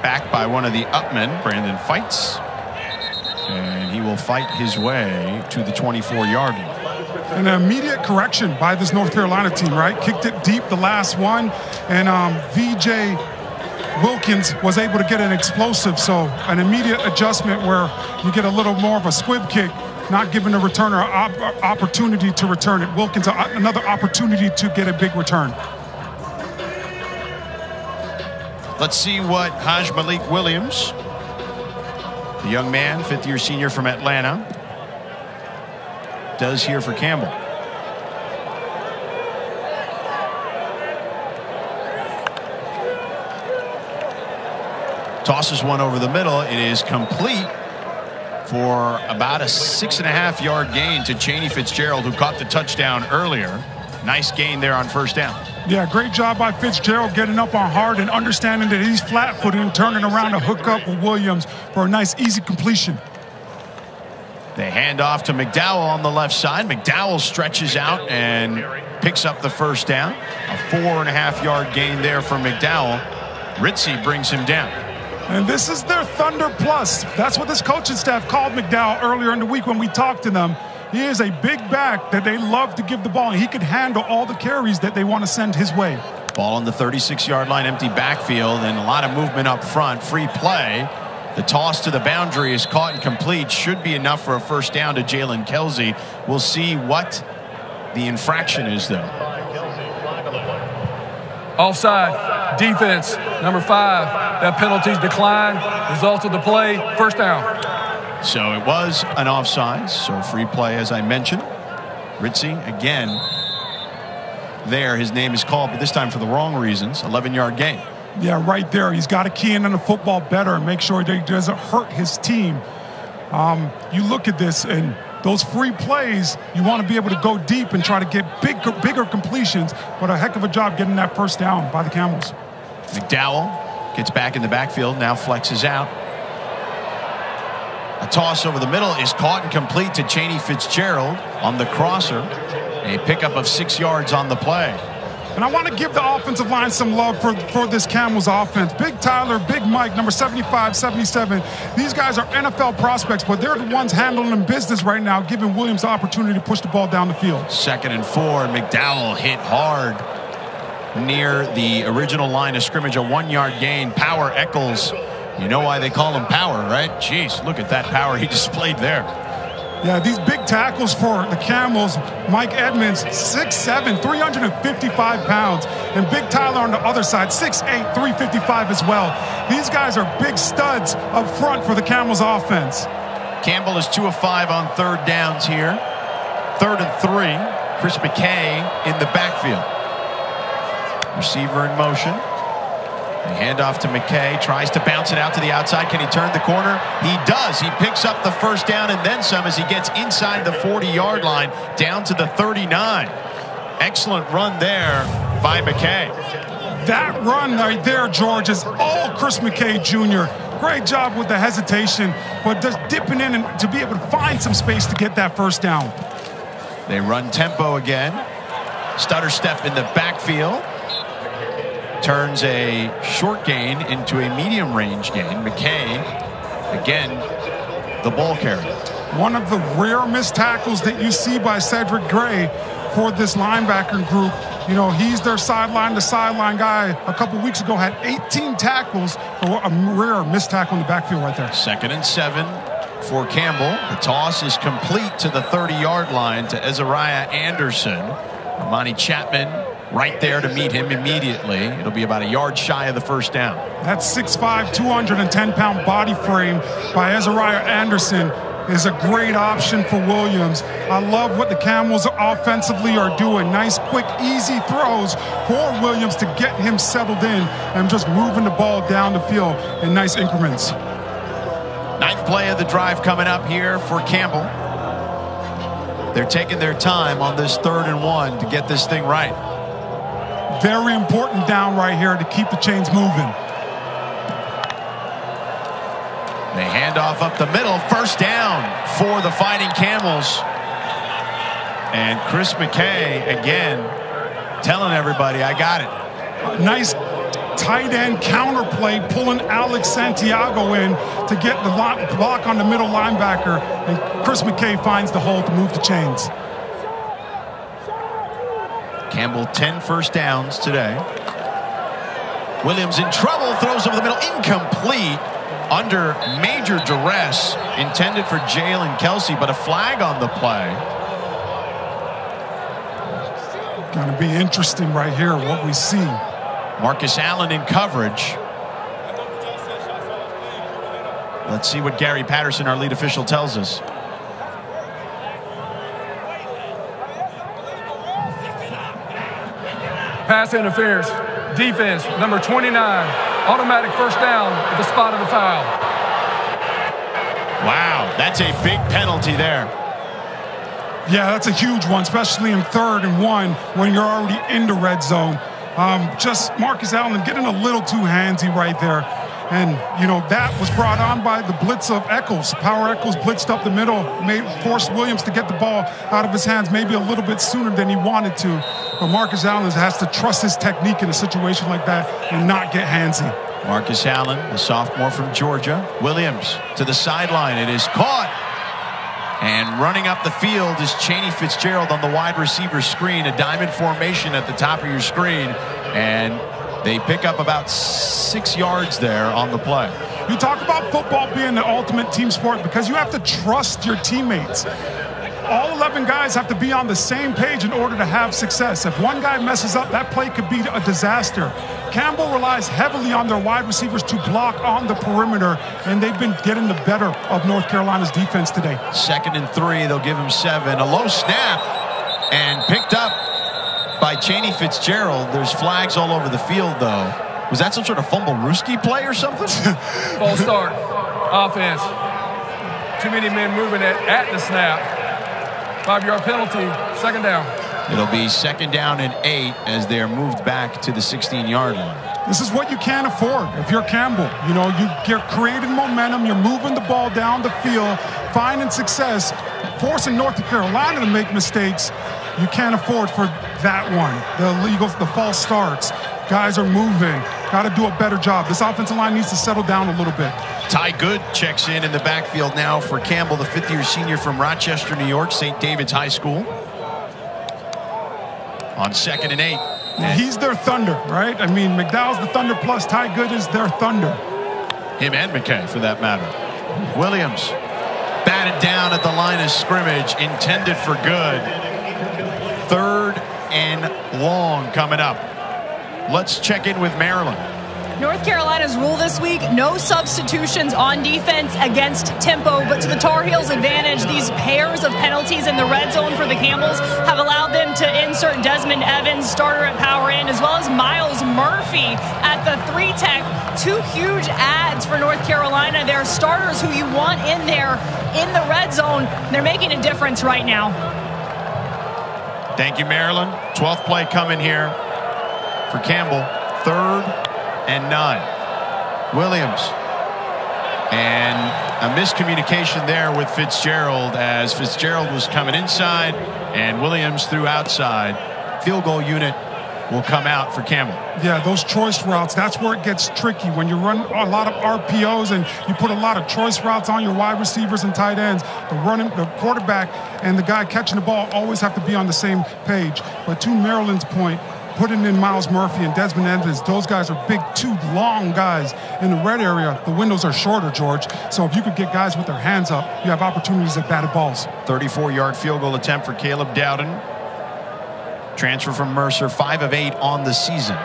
Speaker 1: back by one of the upmen, Brandon Fights. And he will fight his way to the 24-yard line.
Speaker 2: An immediate correction by this North Carolina team, right? Kicked it deep the last one, and VJ Wilkins was able to get an explosive, so an immediate adjustment where you get a little more of a squib kick, not giving the returner an opportunity to return it. Wilkins, another opportunity to get a big return.
Speaker 1: Let's see what Haj Malik Williams, the young man, 5th-year senior from Atlanta, does here for Campbell. Tosses one over the middle. It is complete for about a 6.5-yard gain to Chaney Fitzgerald, who caught the touchdown earlier. Nice gain there on first down.
Speaker 2: Yeah, great job by Fitzgerald getting up on hard and understanding that he's flat-footed and turning around to hook up with Williams for a nice, easy completion.
Speaker 1: They hand off to McDowell on the left side. McDowell stretches out and picks up the first down. A 4.5-yard gain there for McDowell. Ritzy brings him down.
Speaker 2: And this is their Thunder Plus. That's what this coaching staff called McDowell earlier in the week when we talked to them. He is a big back that they love to give the ball, and he can handle all the carries that they want to send his way.
Speaker 1: Ball on the 36-yard line, empty backfield, and a lot of movement up front. Free play. The toss to the boundary is caught and complete. Should be enough for a first down to Jalen Kelsey. We'll see what the infraction is, though.
Speaker 3: Offside, defense, number 5. That penalty's declined. Result of the play, first down.
Speaker 1: So it was an offside, so free play, as I mentioned. Ritzy, again, there, his name is called, but this time for the wrong reasons. 11-yard gain.
Speaker 2: Yeah, right there. He's got to key in on the football better and make sure that he doesn't hurt his team. You look at this, and those free plays, you want to be able to go deep and try to get bigger completions, but a heck of a job getting that first down by the Camels.
Speaker 1: McDowell gets back in the backfield, now flexes out. A toss over the middle is caught and complete to Chaney Fitzgerald on the crosser. A pickup of 6 yards on the play.
Speaker 2: And I want to give the offensive line some love for this Camels offense. Big Tyler, Big Mike, number 75, 77. These guys are NFL prospects, but they're the ones handling business right now, giving Williams the opportunity to push the ball down the field. 2nd
Speaker 1: and 4. McDowell hit hard near the original line of scrimmage. A 1-yard gain. Power Eccles. You know why they call him Power, right? Jeez, look at that power he displayed there.
Speaker 2: Yeah, these big tackles for the Camels. Mike Edmonds, 6'7", 355 pounds. And Big Tyler on the other side, 6'8", 355 as well. These guys are big studs up front for the Camels offense.
Speaker 1: Campbell is 2 of 5 on third downs here. 3rd and 3. Chris McKay in the backfield. Receiver in motion. The handoff to McKay, tries to bounce it out to the outside. Can he turn the corner? He does. He picks up the first down and then some as he gets inside the 40-yard line down to the 39. Excellent run there by McKay.
Speaker 2: That run right there, George, is all Chris McKay Jr. Great job with the hesitation, but just dipping in and to be able to find some space to get that first down.
Speaker 1: They run tempo again. Stutter step in the backfield. Turns a short gain into a medium range gain. McKay, again, the ball carrier.
Speaker 2: One of the rare missed tackles that you see by Cedric Gray for this linebacker group. You know, he's their sideline-to-sideline guy. A couple weeks ago had 18 tackles, or a rare missed tackle in the backfield right there.
Speaker 1: 2nd and 7 for Campbell. The toss is complete to the 30-yard line to Azariah Anderson. Amani Chapman right there to meet him immediately. It'll be about a yard shy of the first down.
Speaker 2: That 6'5", 210-pound body frame by Azariah Anderson is a great option for Williams. I love what the Camels offensively are doing. Nice, quick, easy throws for Williams to get him settled in and just moving the ball down the field in nice increments.
Speaker 1: 9th play of the drive coming up here for Campbell. They're taking their time on this 3rd and 1 to get this thing right.
Speaker 2: Very important down right here to keep the chains moving.
Speaker 1: They hand off up the middle. First down for the Fighting Camels. And Chris McKay, again, telling everybody, I got it.
Speaker 2: Nice tight end counter play, pulling Alex Santiago in to get the block on the middle linebacker. And Chris McKay finds the hole to move the chains.
Speaker 1: Campbell, 10 first downs today. Williams in trouble, throws over the middle, incomplete. Under major duress, intended for Jalen Kelsey, but a flag on the play.
Speaker 2: Going to be interesting right here what we see.
Speaker 1: Marcus Allen in coverage. Let's see what Gary Patterson, our lead official, tells us.
Speaker 3: Pass interference. Defense, number 29. Automatic first down at the spot of the foul.
Speaker 1: Wow, that's a big penalty there.
Speaker 2: Yeah, that's a huge one, especially in 3rd and 1 when you're already in the red zone. Just Marcus Allen getting a little too handsy right there. And, you know, that was brought on by the blitz of Eccles. Power Eccles blitzed up the middle, forced Williams to get the ball out of his hands maybe a little bit sooner than he wanted to. But Marcus Allen has to trust his technique in a situation like that and not get handsy.
Speaker 1: Marcus Allen, the sophomore from Georgia. Williams to the sideline. It is caught. And running up the field is Chaney Fitzgerald on the wide receiver screen. A diamond formation at the top of your screen. And they pick up about 6 yards there on the play.
Speaker 2: You talk about football being the ultimate team sport because you have to trust your teammates. All 11 guys have to be on the same page in order to have success. If one guy messes up, that play could be a disaster. Campbell relies heavily on their wide receivers to block on the perimeter, and they've been getting the better of North Carolina's defense today.
Speaker 1: 2nd and 3, they'll give him 7. A low snap and picked up by Chaney Fitzgerald. There's flags all over the field, though. Was that some sort of fumble-rooski play or something?
Speaker 3: False start. Offense. Too many men moving at the snap. 5-yard penalty. 2nd down.
Speaker 1: It'll be 2nd down and 8 as they're moved back to the 16-yard line.
Speaker 2: This is what you can't afford if you're Campbell. You know, you're creating momentum. You're moving the ball down the field, finding success, forcing North Carolina to make mistakes. You can't afford for that one. The illegals, the false starts. Guys are moving. Got to do a better job. This offensive line needs to settle down a little bit.
Speaker 1: Ty Good checks in the backfield now for Campbell, the 5th-year senior from Rochester, New York, St. David's High School. On 2nd and 8.
Speaker 2: And he's their thunder, right? I mean, McDowell's the thunder plus Ty Good is their thunder.
Speaker 1: Him and McKay, for that matter. Williams batted down at the line of scrimmage, intended for good. 3rd and long coming up. Let's check in with Maryland.
Speaker 4: North Carolina's rule this week, no substitutions on defense against tempo, but to the Tar Heels' advantage, these pairs of penalties in the red zone for the Campbells have allowed them to insert Desmond Evans, starter at power end, as well as Miles Murphy at the 3-tech. Two huge adds for North Carolina. They're starters who you want in there in the red zone. They're making a difference right now.
Speaker 1: Thank you, Maryland. 12th play coming here for Campbell. 3rd and 9. Williams. And a miscommunication there with Fitzgerald as Fitzgerald was coming inside and Williams threw outside. Field goal unit will come out for Campbell.
Speaker 2: Yeah, those choice routes, that's where it gets tricky. When you run a lot of RPOs and you put a lot of choice routes on your wide receivers and tight ends, the quarterback and the guy catching the ball always have to be on the same page. But to Maryland's point, putting in Miles Murphy and Desmond Evans, those guys are big, two long guys. In the red area, the windows are shorter, George. So if you could get guys with their hands up, you have opportunities at batted balls.
Speaker 1: 34-yard field goal attempt for Caleb Dowden. Transfer from Mercer, 5 of 8 on the season.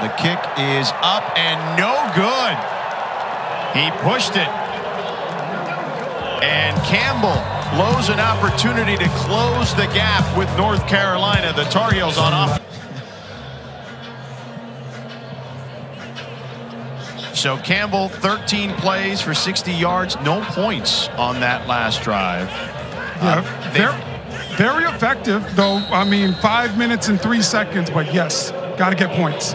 Speaker 1: The kick is up and no good. He pushed it. And Campbell blows an opportunity to close the gap with North Carolina. The Tar Heels on offense. So Campbell, 13 plays for 60 yards, no points on that last drive.
Speaker 2: Very effective, though. I mean, 5 minutes and 3 seconds, but yes, got to get points.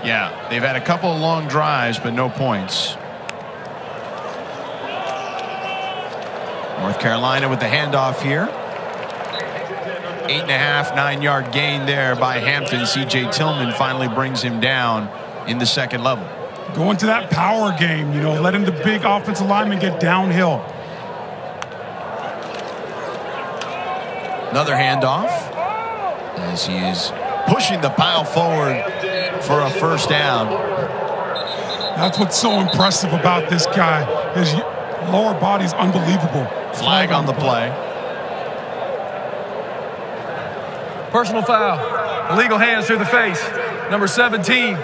Speaker 1: Yeah, they've had a couple of long drives, but no points. North Carolina with the handoff here. 8.5, 9-yard gain there by Hampton. C.J. Tillman finally brings him down in the second level.
Speaker 2: Going to that power game, you know, letting the big offensive lineman get downhill.
Speaker 1: Another handoff as he is pushing the pile forward for a first down.
Speaker 2: That's what's so impressive about this guy. His lower body's unbelievable.
Speaker 1: Flag on the play.
Speaker 3: Personal foul. Illegal hands through the face. Number 17,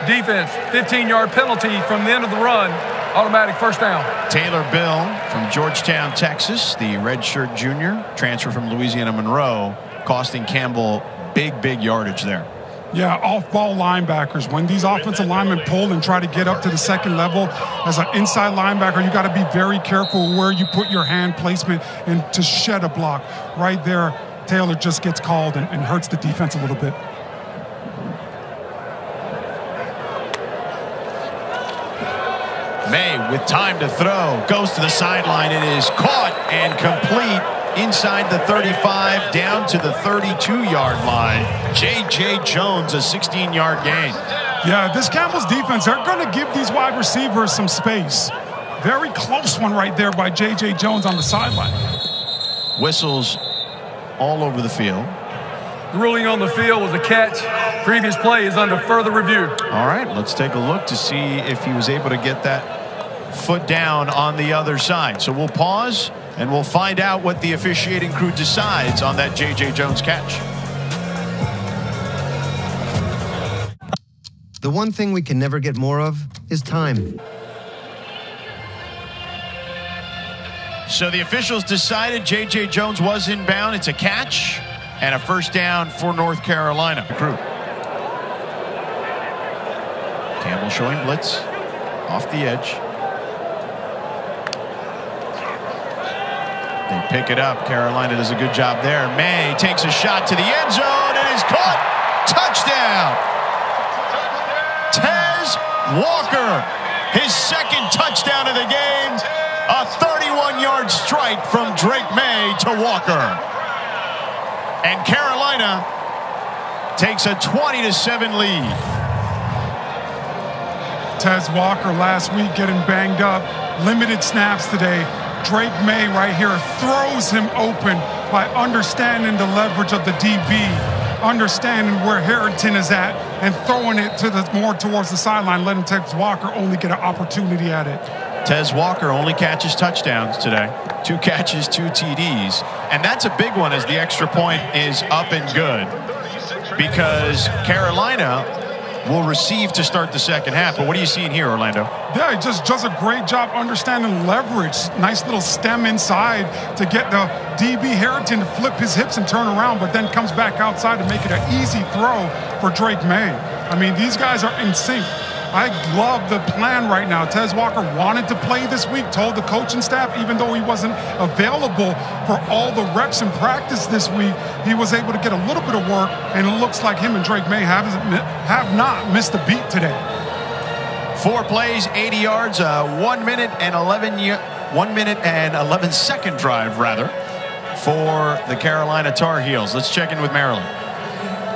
Speaker 3: defense. 15-yard penalty from the end of the run. Automatic first down.
Speaker 1: Taylor Bill from Georgetown, Texas, the redshirt junior, transfer from Louisiana Monroe, costing Campbell big yardage there.
Speaker 2: Yeah, off-ball linebackers. When these offensive linemen pull and try to get up to the second level, as an inside linebacker, you got to be very careful where you put your hand placement and to shed a block. Right there, Taylor just gets called and hurts the defense a little bit.
Speaker 1: Maye with time to throw, goes to the sideline. It is caught and complete inside the 35, down to the 32-yard line. J.J. Jones, a 16-yard gain.
Speaker 2: Yeah, this Campbell's defense, they're going to give these wide receivers some space. Very close one right there by J.J. Jones on the sideline.
Speaker 1: Whistles all over the field.
Speaker 3: The ruling on the field was a catch. Previous play is under further review.
Speaker 1: All right, let's take a look to see if he was able to get that foot down on the other side. So we'll pause and we'll find out what the officiating crew decides on that J.J. Jones catch.
Speaker 6: The one thing we can never get more of is time.
Speaker 1: So the officials decided J.J. Jones was inbound. It's a catch and a first down for North Carolina. The crew. Campbell showing blitz off the edge. They pick it up. Carolina does a good job there. Maye takes a shot to the end zone and is caught. Touchdown. Tez Walker, his second touchdown of the game. A 31-yard strike from Drake Maye to Walker. And Carolina takes a 20-7 lead.
Speaker 2: Tez Walker last week getting banged up. Limited snaps today. Drake Maye right here throws him open by understanding the leverage of the DB, understanding where Harrington is at, and throwing it to the more towards the sideline, letting Tez Walker only get an opportunity at it.
Speaker 1: Tez Walker only catches touchdowns today. 2 catches, 2 TDs. And that's a big one as the extra point is up and good. Because Carolina will receive to start the second half. But what are you seeing here, Orlando?
Speaker 2: Yeah, he just does a great job understanding leverage. Nice little stem inside to get the DB Harrington to flip his hips and turn around, but then comes back outside to make it an easy throw for Drake Maye. I mean, these guys are in sync. I love the plan right now. Tez Walker wanted to play this week, told the coaching staff, even though he wasn't available for all the reps in practice this week, he was able to get a little bit of work, and it looks like him and Drake Maye have not missed a beat today.
Speaker 1: 4 plays, 80 yards, 1 minute and 11 second drive, rather, for the Carolina Tar Heels. Let's check in with Maryland.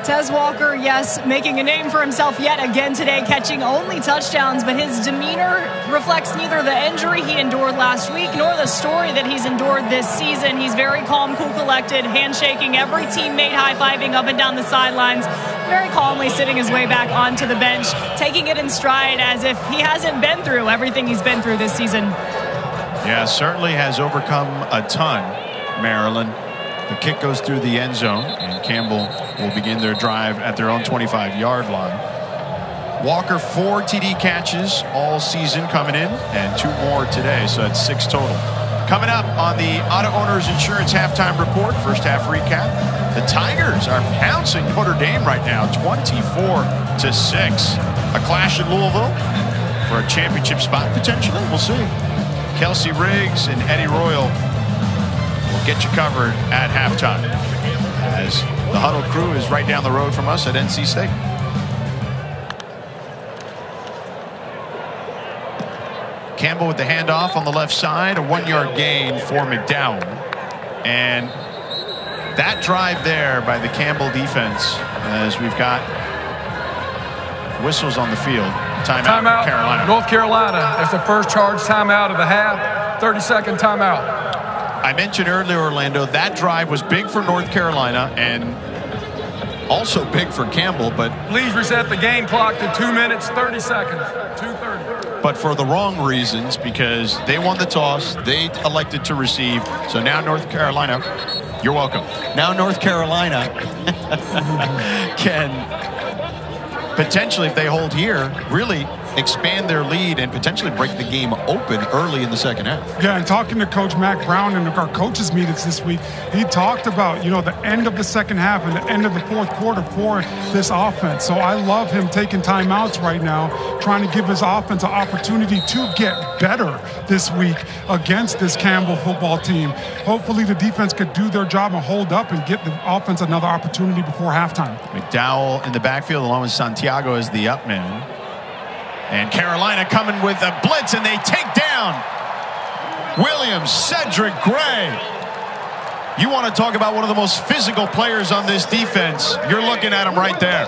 Speaker 4: Tez Walker, yes, making a name for himself yet again today, catching only touchdowns, but his demeanor reflects neither the injury he endured last week nor the story that he's endured this season. He's very calm, cool, collected, handshaking every teammate, high-fiving up and down the sidelines, very calmly sitting his way back onto the bench, taking it in stride as if he hasn't been through everything he's been through this season.
Speaker 1: Yeah, certainly has overcome a ton, Maryland. The kick goes through the end zone, and Campbell will begin their drive at their own 25-yard line. Walker, 4 TD catches all season coming in, and 2 more today, so that's 6 total. Coming up on the Auto Owners Insurance Halftime Report, first half recap, the Tigers are pouncing Notre Dame right now, 24-6. A clash in Louisville for a championship spot, potentially. We'll see. Kelsey Riggs and Eddie Royal will get you covered at halftime, as the Huddle crew is right down the road from us at NC State. Campbell with the handoff on the left side, a 1-yard gain for McDowell. And that drive there by the Campbell defense, as we've got whistles on the field. Timeout, Carolina.
Speaker 3: North Carolina. That's the first charge timeout of the half. 30-second timeout.
Speaker 1: I mentioned earlier, Orlando, that drive was big for North Carolina and also big for Campbell, but
Speaker 3: please reset the game clock to 2 minutes, 30 seconds, 2:30.
Speaker 1: But for the wrong reasons, because they won the toss, they elected to receive. So now North Carolina, you're welcome. Now North Carolina can potentially, if they hold here, really expand their lead and potentially break the game open early in the second half.
Speaker 2: Yeah, and talking to Coach Mack Brown in our coaches meetings this week, he talked about, the end of the second half and the end of the fourth quarter for this offense. So I love him taking timeouts right now, trying to give his offense an opportunity to get better this week against this Campbell football team. Hopefully the defense could do their job and hold up and get the offense another opportunity before halftime.
Speaker 1: McDowell in the backfield along with Santiago as the up man. And Carolina coming with a blitz, and they take down Williams, Cedric Gray. You want to talk about one of the most physical players on this defense. You're looking at him right there.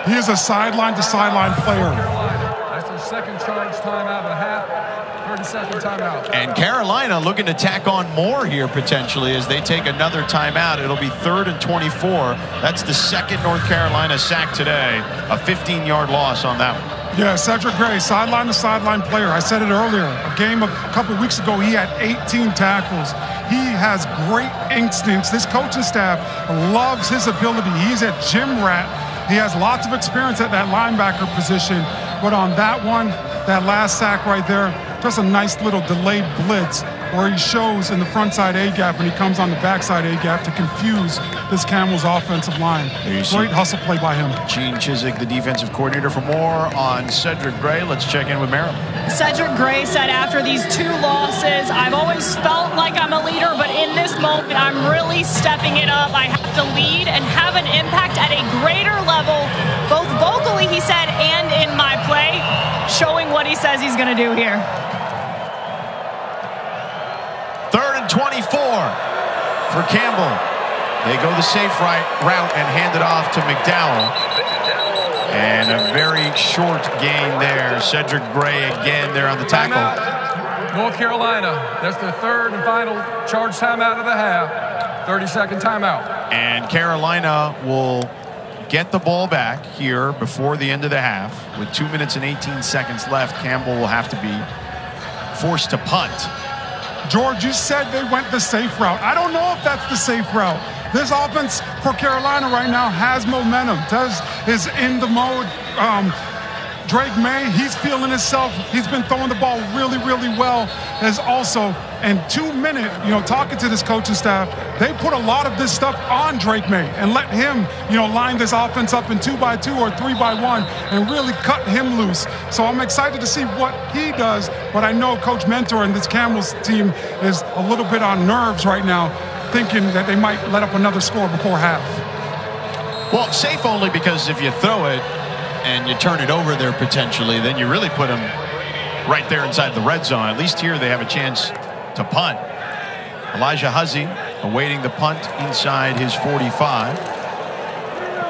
Speaker 2: He is a sideline-to-sideline player.
Speaker 3: That's their second charge timeout of the half. 30-second timeout.
Speaker 1: And Carolina looking to tack on more here potentially as they take another timeout. It'll be 3rd and 24. That's the second North Carolina sack today. A 15-yard loss on that one.
Speaker 2: Yeah, Cedric Gray, sideline-to-sideline player. I said it earlier. A game a couple weeks ago, he had 18 tackles. He has great instincts. This coaching staff loves his ability. He's a gym rat. He has lots of experience at that linebacker position. But on that one, that last sack right there, just a nice little delayed blitz where he shows in the front side A-gap and he comes on the backside A-gap to confuse this Campbell's offensive line. Great hustle play by him.
Speaker 1: Gene Chizik, the defensive coordinator. For more on Cedric Gray, let's check in with Maryland.
Speaker 4: Cedric Gray said after these 2 losses, I've always felt like I'm a leader, but in this moment, I'm really stepping it up. I have to lead and have an impact at a greater level, both vocally, he said, and in my play, showing what he says he's going to do here.
Speaker 1: 3rd and 24 for Campbell. They go the safe route and hand it off to McDowell. And a very short gain there. Cedric Gray again there on the tackle.
Speaker 3: Timeout. North Carolina. That's the 3rd and final charge timeout of the half. 30-second timeout.
Speaker 1: And Carolina will get the ball back here before the end of the half. With 2 minutes and 18 seconds left, Campbell will have to be forced to punt.
Speaker 2: George, you said they went the safe route. I don't know if that's the safe route. This offense for Carolina right now has momentum. Tez is in the mode Drake Maye, he's feeling himself. He's been throwing the ball really, really well. As also, in 2 minutes, talking to this coaching staff, they put a lot of this stuff on Drake Maye and let him, line this offense up in 2x2 or 3x1 and really cut him loose. So I'm excited to see what he does, but I know Coach Mentor and this Campbell's team is a little bit on nerves right now, thinking that they might let up another score before half.
Speaker 1: Well, safe only because if you throw it and you turn it over there potentially, then you really put them right there inside the red zone. At least here they have a chance to punt. Elijah Huzzy awaiting the punt inside his 45.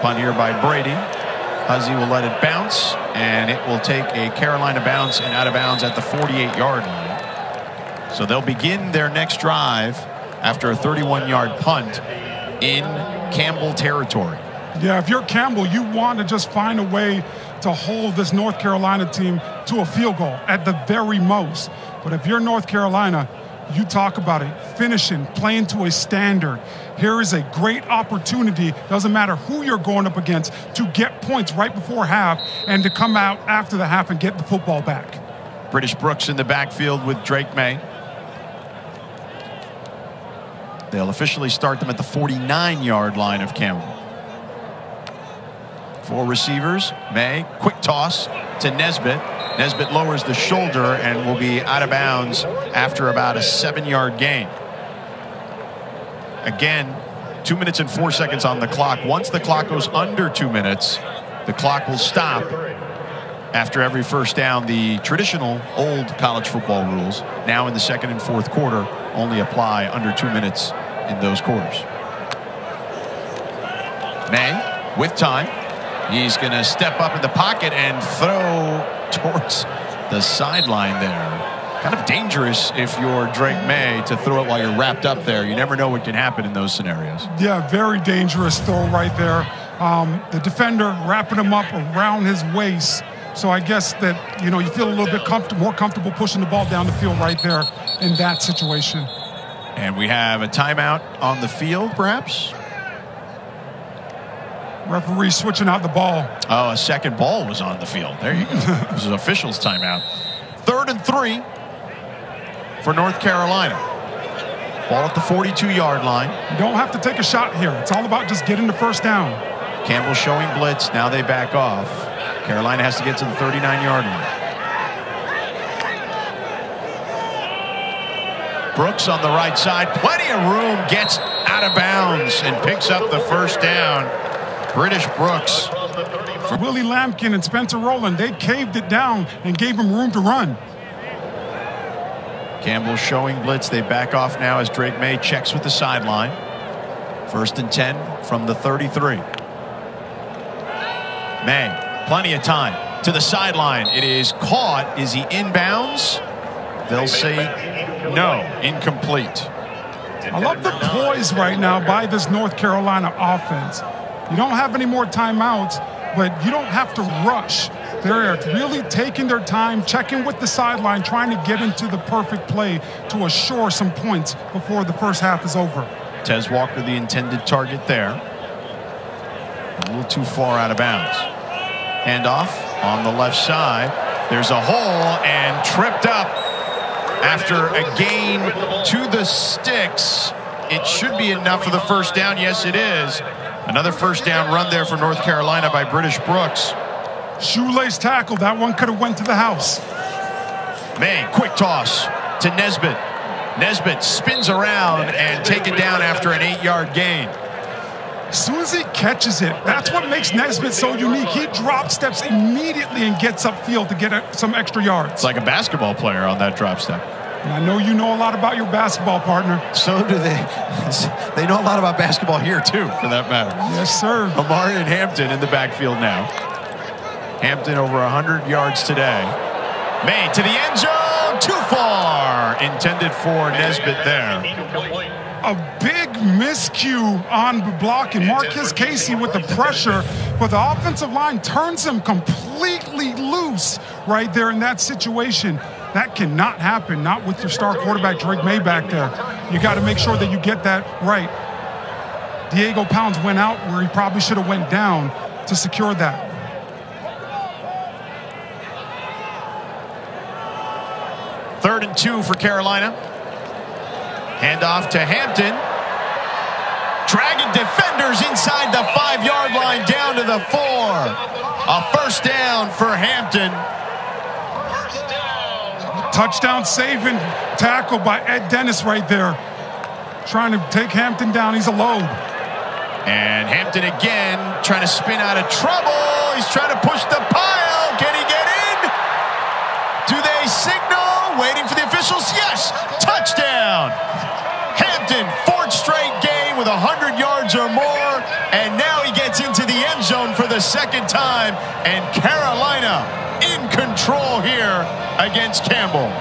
Speaker 1: Punt here by Brady. Huzzy will let it bounce, and it will take a Carolina bounce and out of bounds at the 48-yard line. So they'll begin their next drive after a 31-yard punt in Campbell territory.
Speaker 2: Yeah, if you're Campbell, you want to just find a way to hold this North Carolina team to a field goal at the very most. But if you're North Carolina, you talk about it, finishing, playing to a standard. Here is a great opportunity, doesn't matter who you're going up against, to get points right before half and to come out after the half and get the football back.
Speaker 1: British Brooks in the backfield with Drake Maye. They'll officially start them at the 49-yard line of Campbell. 4 receivers. Maye, quick toss to Nesbitt. Nesbitt lowers the shoulder and will be out of bounds after about a 7-yard gain. Again, 2 minutes and 4 seconds on the clock. Once the clock goes under 2 minutes, the clock will stop after every first down. The traditional old college football rules, now in the second and fourth quarter, only apply under 2 minutes in those quarters. Maye with time. He's going to step up in the pocket and throw towards the sideline there. Kind of dangerous if you're Drake Maye to throw it while you're wrapped up there. You never know what can happen in those scenarios.
Speaker 2: Yeah, very dangerous throw right there. The defender wrapping him up around his waist. So I guess that, you feel a little bit more comfortable pushing the ball down the field right there in that situation.
Speaker 1: And we have a timeout on the field, perhaps?
Speaker 2: Referee switching out the ball.
Speaker 1: Oh, a second ball was on the field. There you go. This is an official's timeout. 3rd and 3 for North Carolina. Ball at the 42-yard line.
Speaker 2: You don't have to take a shot here. It's all about just getting the first down.
Speaker 1: Campbell showing blitz. Now they back off. Carolina has to get to the 39-yard line. Brooks on the right side. Plenty of room. Gets out of bounds and picks up the first down. British Brooks.
Speaker 2: Willie Lampkin and Spencer Rowland, they caved it down and gave him room to run.
Speaker 1: Campbell showing blitz. They back off now as Drake Maye checks with the sideline. 1st and 10 from the 33. Maye, plenty of time to the sideline. It is caught. Is he inbounds? They'll say no, incomplete.
Speaker 2: I love the poise right now by this North Carolina offense. You don't have any more timeouts, but you don't have to rush. They're really taking their time, checking with the sideline, trying to get into the perfect play to assure some points before the first half is over.
Speaker 1: Tez Walker, the intended target there. A little too far out of bounds. Handoff on the left side. There's a hole and tripped up after a gain to the sticks. It should be enough for the first down. Yes, it is. Another first down run there for North Carolina by British Brooks.
Speaker 2: Shoelace tackle. That one could have went to the house.
Speaker 1: Maye, quick toss to Nesbitt. Nesbitt spins around and taken down after an 8-yard gain.
Speaker 2: As soon as he catches it, that's what makes Nesbitt so unique. He drop steps immediately and gets upfield to get some extra yards.
Speaker 1: It's like a basketball player on that drop step.
Speaker 2: And I know you know a lot about your basketball partner.
Speaker 1: So do they. They know a lot about basketball here, too, for that matter.
Speaker 2: Yes, sir.
Speaker 1: Omarion Hampton in the backfield now. Hampton over 100 yards today. Maye to the end zone. Too far. Intended for Nesbitt there.
Speaker 2: A big miscue on the block, and Marquez Casey with the pressure, but the offensive line turns him completely loose right there in that situation. That cannot happen, not with your star quarterback Drake Maye back there. You got to make sure that you get that right. Diego Pounds went out where he probably should have went down to secure that.
Speaker 1: 3rd and 2 for Carolina. Handoff to Hampton. Dragging defenders inside the 5-yard line down to the 4. A first down for Hampton.
Speaker 2: Touchdown saving tackle by Ed Dennis right there. Trying to take Hampton down. He's a load.
Speaker 1: And Hampton again trying to spin out of trouble. He's trying to push the pile. Can he get in? Do they signal? Waiting for the officials. Yes! Touchdown! Hampton, 4th straight game with 100 yards or more. And now he gets into the end zone for the 2nd time. And Carolina in control here against Campbell.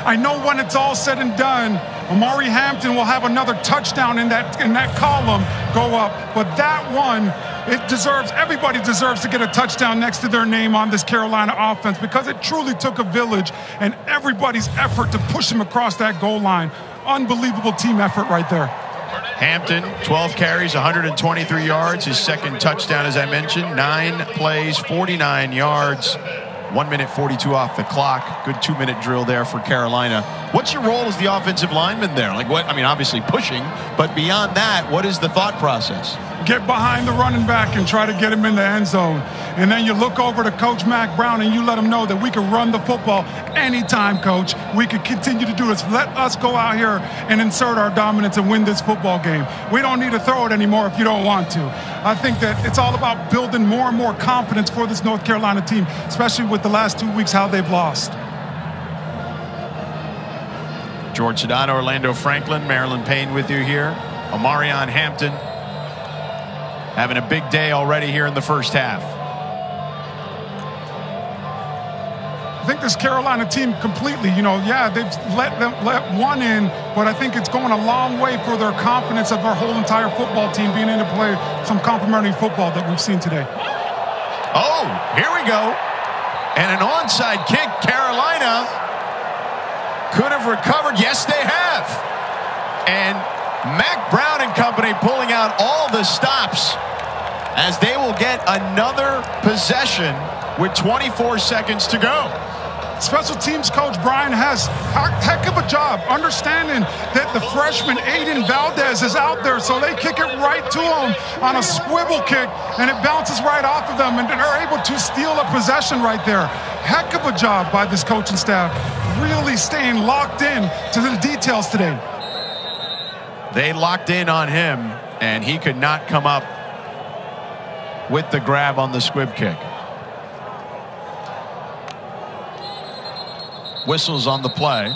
Speaker 2: I know when it's all said and done, Omarion Hampton will have another touchdown in that column go up. But that one, everybody deserves to get a touchdown next to their name on this Carolina offense, because it truly took a village and everybody's effort to push him across that goal line. Unbelievable team effort right there.
Speaker 1: Hampton, 12 carries, 123 yards. His 2nd touchdown, as I mentioned. 9 plays, 49 yards. 1 minute 42 off the clock. Good 2-minute drill there for Carolina. What's your role as the offensive lineman there? Like what? I mean, obviously pushing, but beyond that, what is the thought process?
Speaker 2: Get behind the running back and try to get him in the end zone. And then you look over to Coach Mack Brown and you let him know that we can run the football anytime, Coach. We can continue to do this. Let us go out here and insert our dominance and win this football game. We don't need to throw it anymore if you don't want to. I think that it's all about building more and more confidence for this North Carolina team, especially with the last 2 weeks, how they've lost.
Speaker 1: George Sedano, Orlando Franklin, Marilyn Payne with you here. Omarion Hampton having a big day already here in the first half.
Speaker 2: I think this Carolina team completely, they've let one in, but I think it's going a long way for their confidence of their whole entire football team being able to play some complimentary football that we've seen today.
Speaker 1: Oh, here we go. And an onside kick. Carolina could have recovered. Yes, they have. And Mack Brown and company pulling out all the stops as they will get another possession with 24 seconds to go.
Speaker 2: Special teams coach Brian has a heck of a job understanding that the freshman Aiden Valdez is out there, so they kick it right to him on a swivel kick, and it bounces right off of them, and they're able to steal a possession right there. Heck of a job by this coaching staff, really staying locked in to the details today.
Speaker 1: They locked in on him, and he could not come up with the grab on the squib kick. Whistles on the play.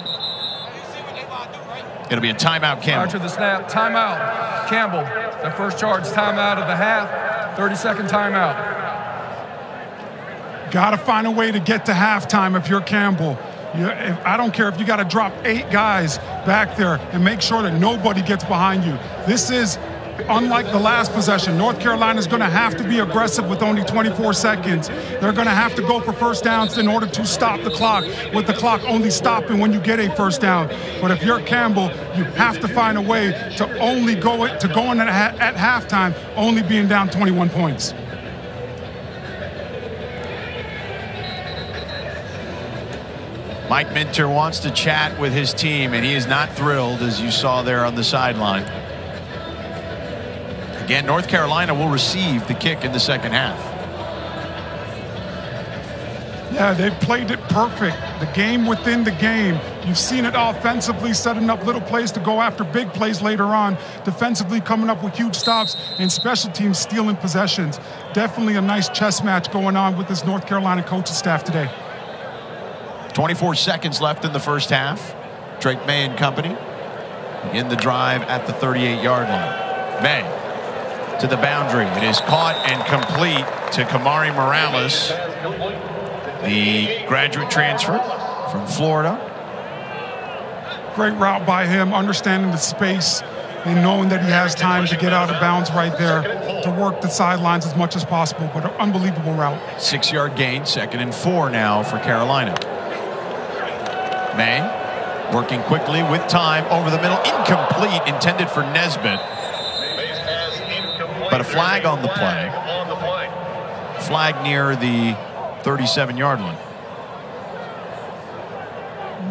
Speaker 1: It'll be a timeout, Campbell.
Speaker 3: After the snap, timeout. Campbell, the first charge timeout of the half, 30-second timeout.
Speaker 2: Got to find a way to get to halftime if you're Campbell. I don't care if you got to drop 8 guys back there and make sure that nobody gets behind you. This is unlike the last possession. North Carolina is going to have to be aggressive with only 24 seconds. They're going to have to go for first downs in order to stop the clock, with the clock only stopping when you get a first down. But if you're Campbell, you have to find a way to only go in at halftime, only being down 21 points.
Speaker 1: Mike Minter wants to chat with his team, and he is not thrilled, as you saw there on the sideline. Again, North Carolina will receive the kick in the second half.
Speaker 2: Yeah, they've played it perfect. The game within the game. You've seen it offensively, setting up little plays to go after big plays later on. Defensively coming up with huge stops, and special teams stealing possessions. Definitely a nice chess match going on with this North Carolina coaching staff today.
Speaker 1: 24 seconds left in the first half. Drake Maye and company in the drive at the 38-yard line. Maye to the boundary. It is caught and complete to Kamari Morales, the graduate transfer from Florida.
Speaker 2: Great route by him, understanding the space and knowing that he has time to get out of bounds right there to work the sidelines as much as possible, but an unbelievable route.
Speaker 1: 6-yard gain, 2nd and 4 now for Carolina. Maye working quickly with time over the middle. Incomplete, intended for Nesbitt. But a flag on the play. flag near the 37-yard line.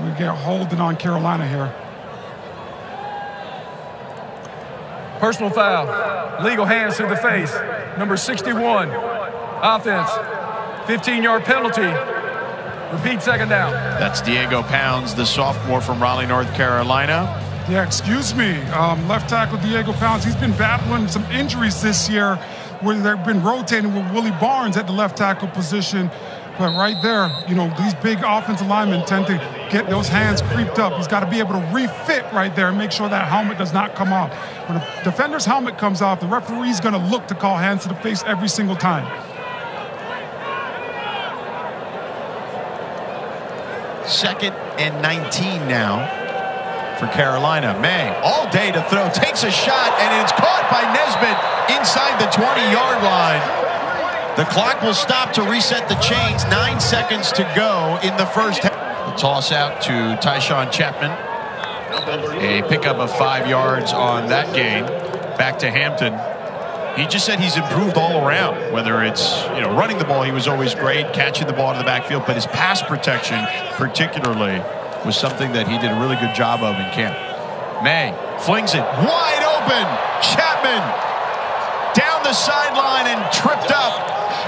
Speaker 2: We get holding on Carolina here.
Speaker 3: Personal foul. Legal hands to the face. Number 61. Offense. 15-yard penalty. Repeat, second down.
Speaker 1: That's Diego Pounds, the sophomore from Raleigh, North Carolina.
Speaker 2: Yeah, excuse me. Left tackle Diego Pounds. He's been battling some injuries this year where they've been rotating with Willie Barnes at the left tackle position. But right there, you know, these big offensive linemen tend to get those hands creeped up. He's got to be able to refit right there and make sure that helmet does not come off. When a defender's helmet comes off, the referee's going to look to call hands to the face every single time.
Speaker 1: Second and 19 now for Carolina. Maye all day to throw, takes a shot, and it's caught by Nesbitt inside the 20-yard line. The clock will stop to reset the chains. 9 seconds to go in the first half. The toss out to Tyshawn Chapman. A pickup of 5 yards on that gain. Back to Hampton. He just said he's improved all around. Whether it's, you know, running the ball, he was always great, catching the ball in the backfield, but his pass protection particularly was something that he did a really good job of in camp. Maye flings it wide open. Chapman down the sideline and tripped up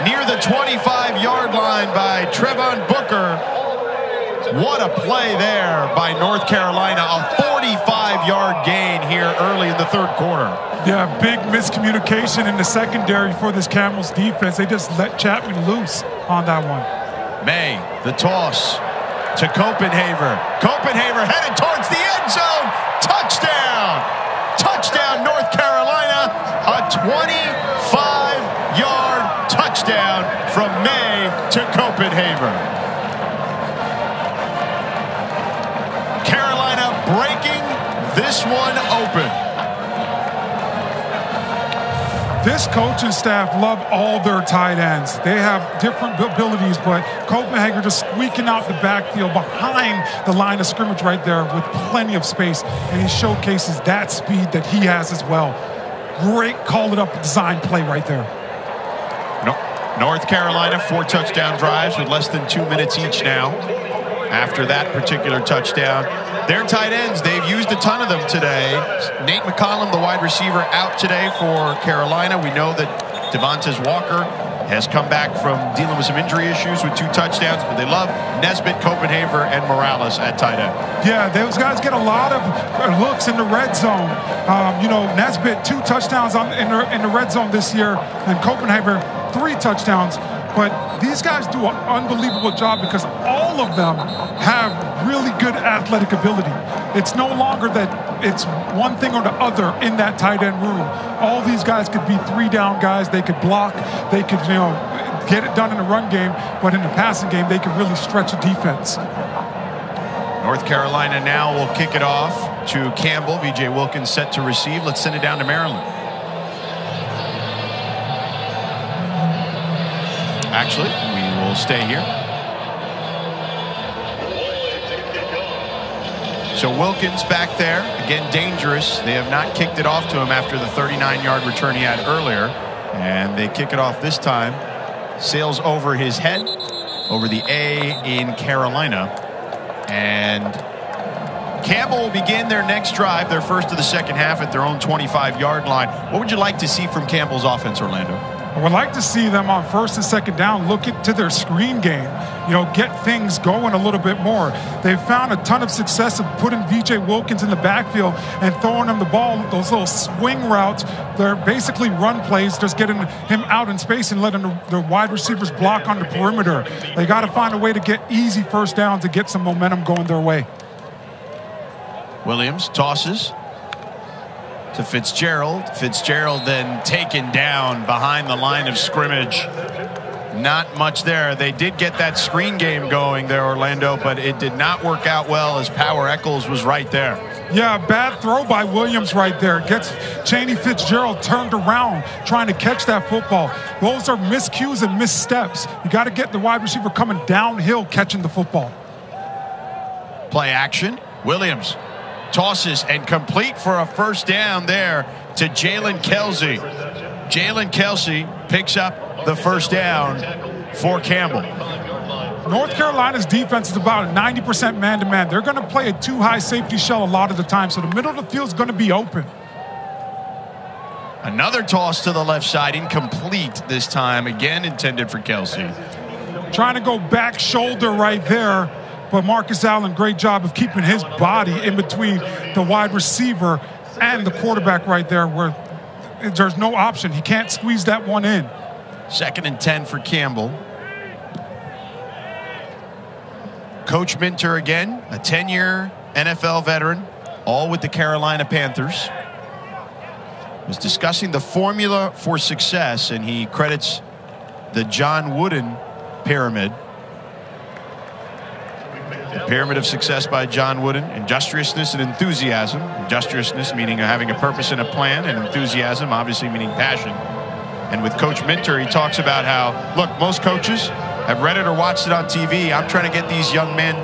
Speaker 1: near the 25-yard line by Trevon Booker. What a play there by North Carolina. A 45-yard gain here early in the third quarter.
Speaker 2: Yeah, big miscommunication in the secondary for this Camels defense. They just let Chapman loose on that one.
Speaker 1: Maye, the toss to Copenhaver. Copenhaver headed towards the end zone. Touchdown! Touchdown, North Carolina. A 25-yard touchdown from Maye to Copenhaver. Carolina breaking this one open.
Speaker 2: This coaching staff love all their tight ends. They have different abilities, but Copenhagen just squeaking out the backfield behind the line of scrimmage right there with plenty of space, and he showcases that speed that he has as well. Great call it up design play right there.
Speaker 1: North Carolina, 4 touchdown drives with less than 2 minutes each now. After that particular touchdown, their tight ends, they've used a ton of them today. Nate McCollum, the wide receiver, out today for Carolina. We know that Tez Walker has come back from dealing with some injury issues with 2 touchdowns, but they love Nesbitt, Copenhaver, and Morales at tight end.
Speaker 2: Yeah, those guys get a lot of looks in the red zone. You know, Nesbitt, 2 touchdowns in the red zone this year, and Copenhaver, 3 touchdowns. But these guys do an unbelievable job because all of them have really good athletic ability. It's no longer that it's one thing or the other in that tight end room. All these guys could be 3-down guys. They could block. They could, you know, get it done in the run game. But in the passing game, they could really stretch a defense.
Speaker 1: North Carolina now will kick it off to Campbell. VJ Wilkins set to receive. Let's send it down to Maryland. Actually, we will stay here. So Wilkins back there, again dangerous. They have not kicked it off to him after the 39-yard return he had earlier. And they kick it off this time. Sails over his head, over the A in Carolina. And Campbell will begin their next drive, their first of the second half at their own 25-yard line. What would you like to see from Campbell's offense, Orlando?
Speaker 2: I would like to see them on first and second down look into their screen game, you know, get things going a little bit more. They've found a ton of success of putting VJ Wilkins in the backfield and throwing him the ball, those little swing routes. They're basically run plays, just getting him out in space and letting the wide receivers block on the perimeter. They got to find a way to get easy first downs to get some momentum going their way.
Speaker 1: Williams tosses to Fitzgerald. Fitzgerald then taken down behind the line of scrimmage. Not much there. They did get that screen game going there, Orlando, but it did not work out well as Power Echols was right there.
Speaker 2: Yeah, bad throw by Williams right there. Gets Chaney Fitzgerald turned around trying to catch that football. Those are miscues and missteps. You got to get the wide receiver coming downhill catching the football.
Speaker 1: Play action. Williams tosses and complete for a first down there to Jalen Kelsey. Jalen Kelsey picks up the first down for Campbell.
Speaker 2: North Carolina's defense is about 90% man-to-man. They're going to play a too-high safety shell a lot of the time, so the middle of the field is going to be open.
Speaker 1: Another toss to the left side, incomplete this time, again intended for Kelsey.
Speaker 2: Trying to go back shoulder right there, but Marcus Allen, great job of keeping his body in between the wide receiver and the quarterback right there, where there's no option. He can't squeeze that one in.
Speaker 1: 2nd and 10 for Campbell. Coach Minter again, a 10-year NFL veteran, all with the Carolina Panthers, was discussing the formula for success, and he credits the John Wooden pyramid. The pyramid of success by John Wooden: industriousness and enthusiasm. Industriousness meaning having a purpose and a plan, and enthusiasm obviously meaning passion. And with Coach Minter, he talks about how, look, most coaches have read it or watched it on TV. I'm trying to get these young men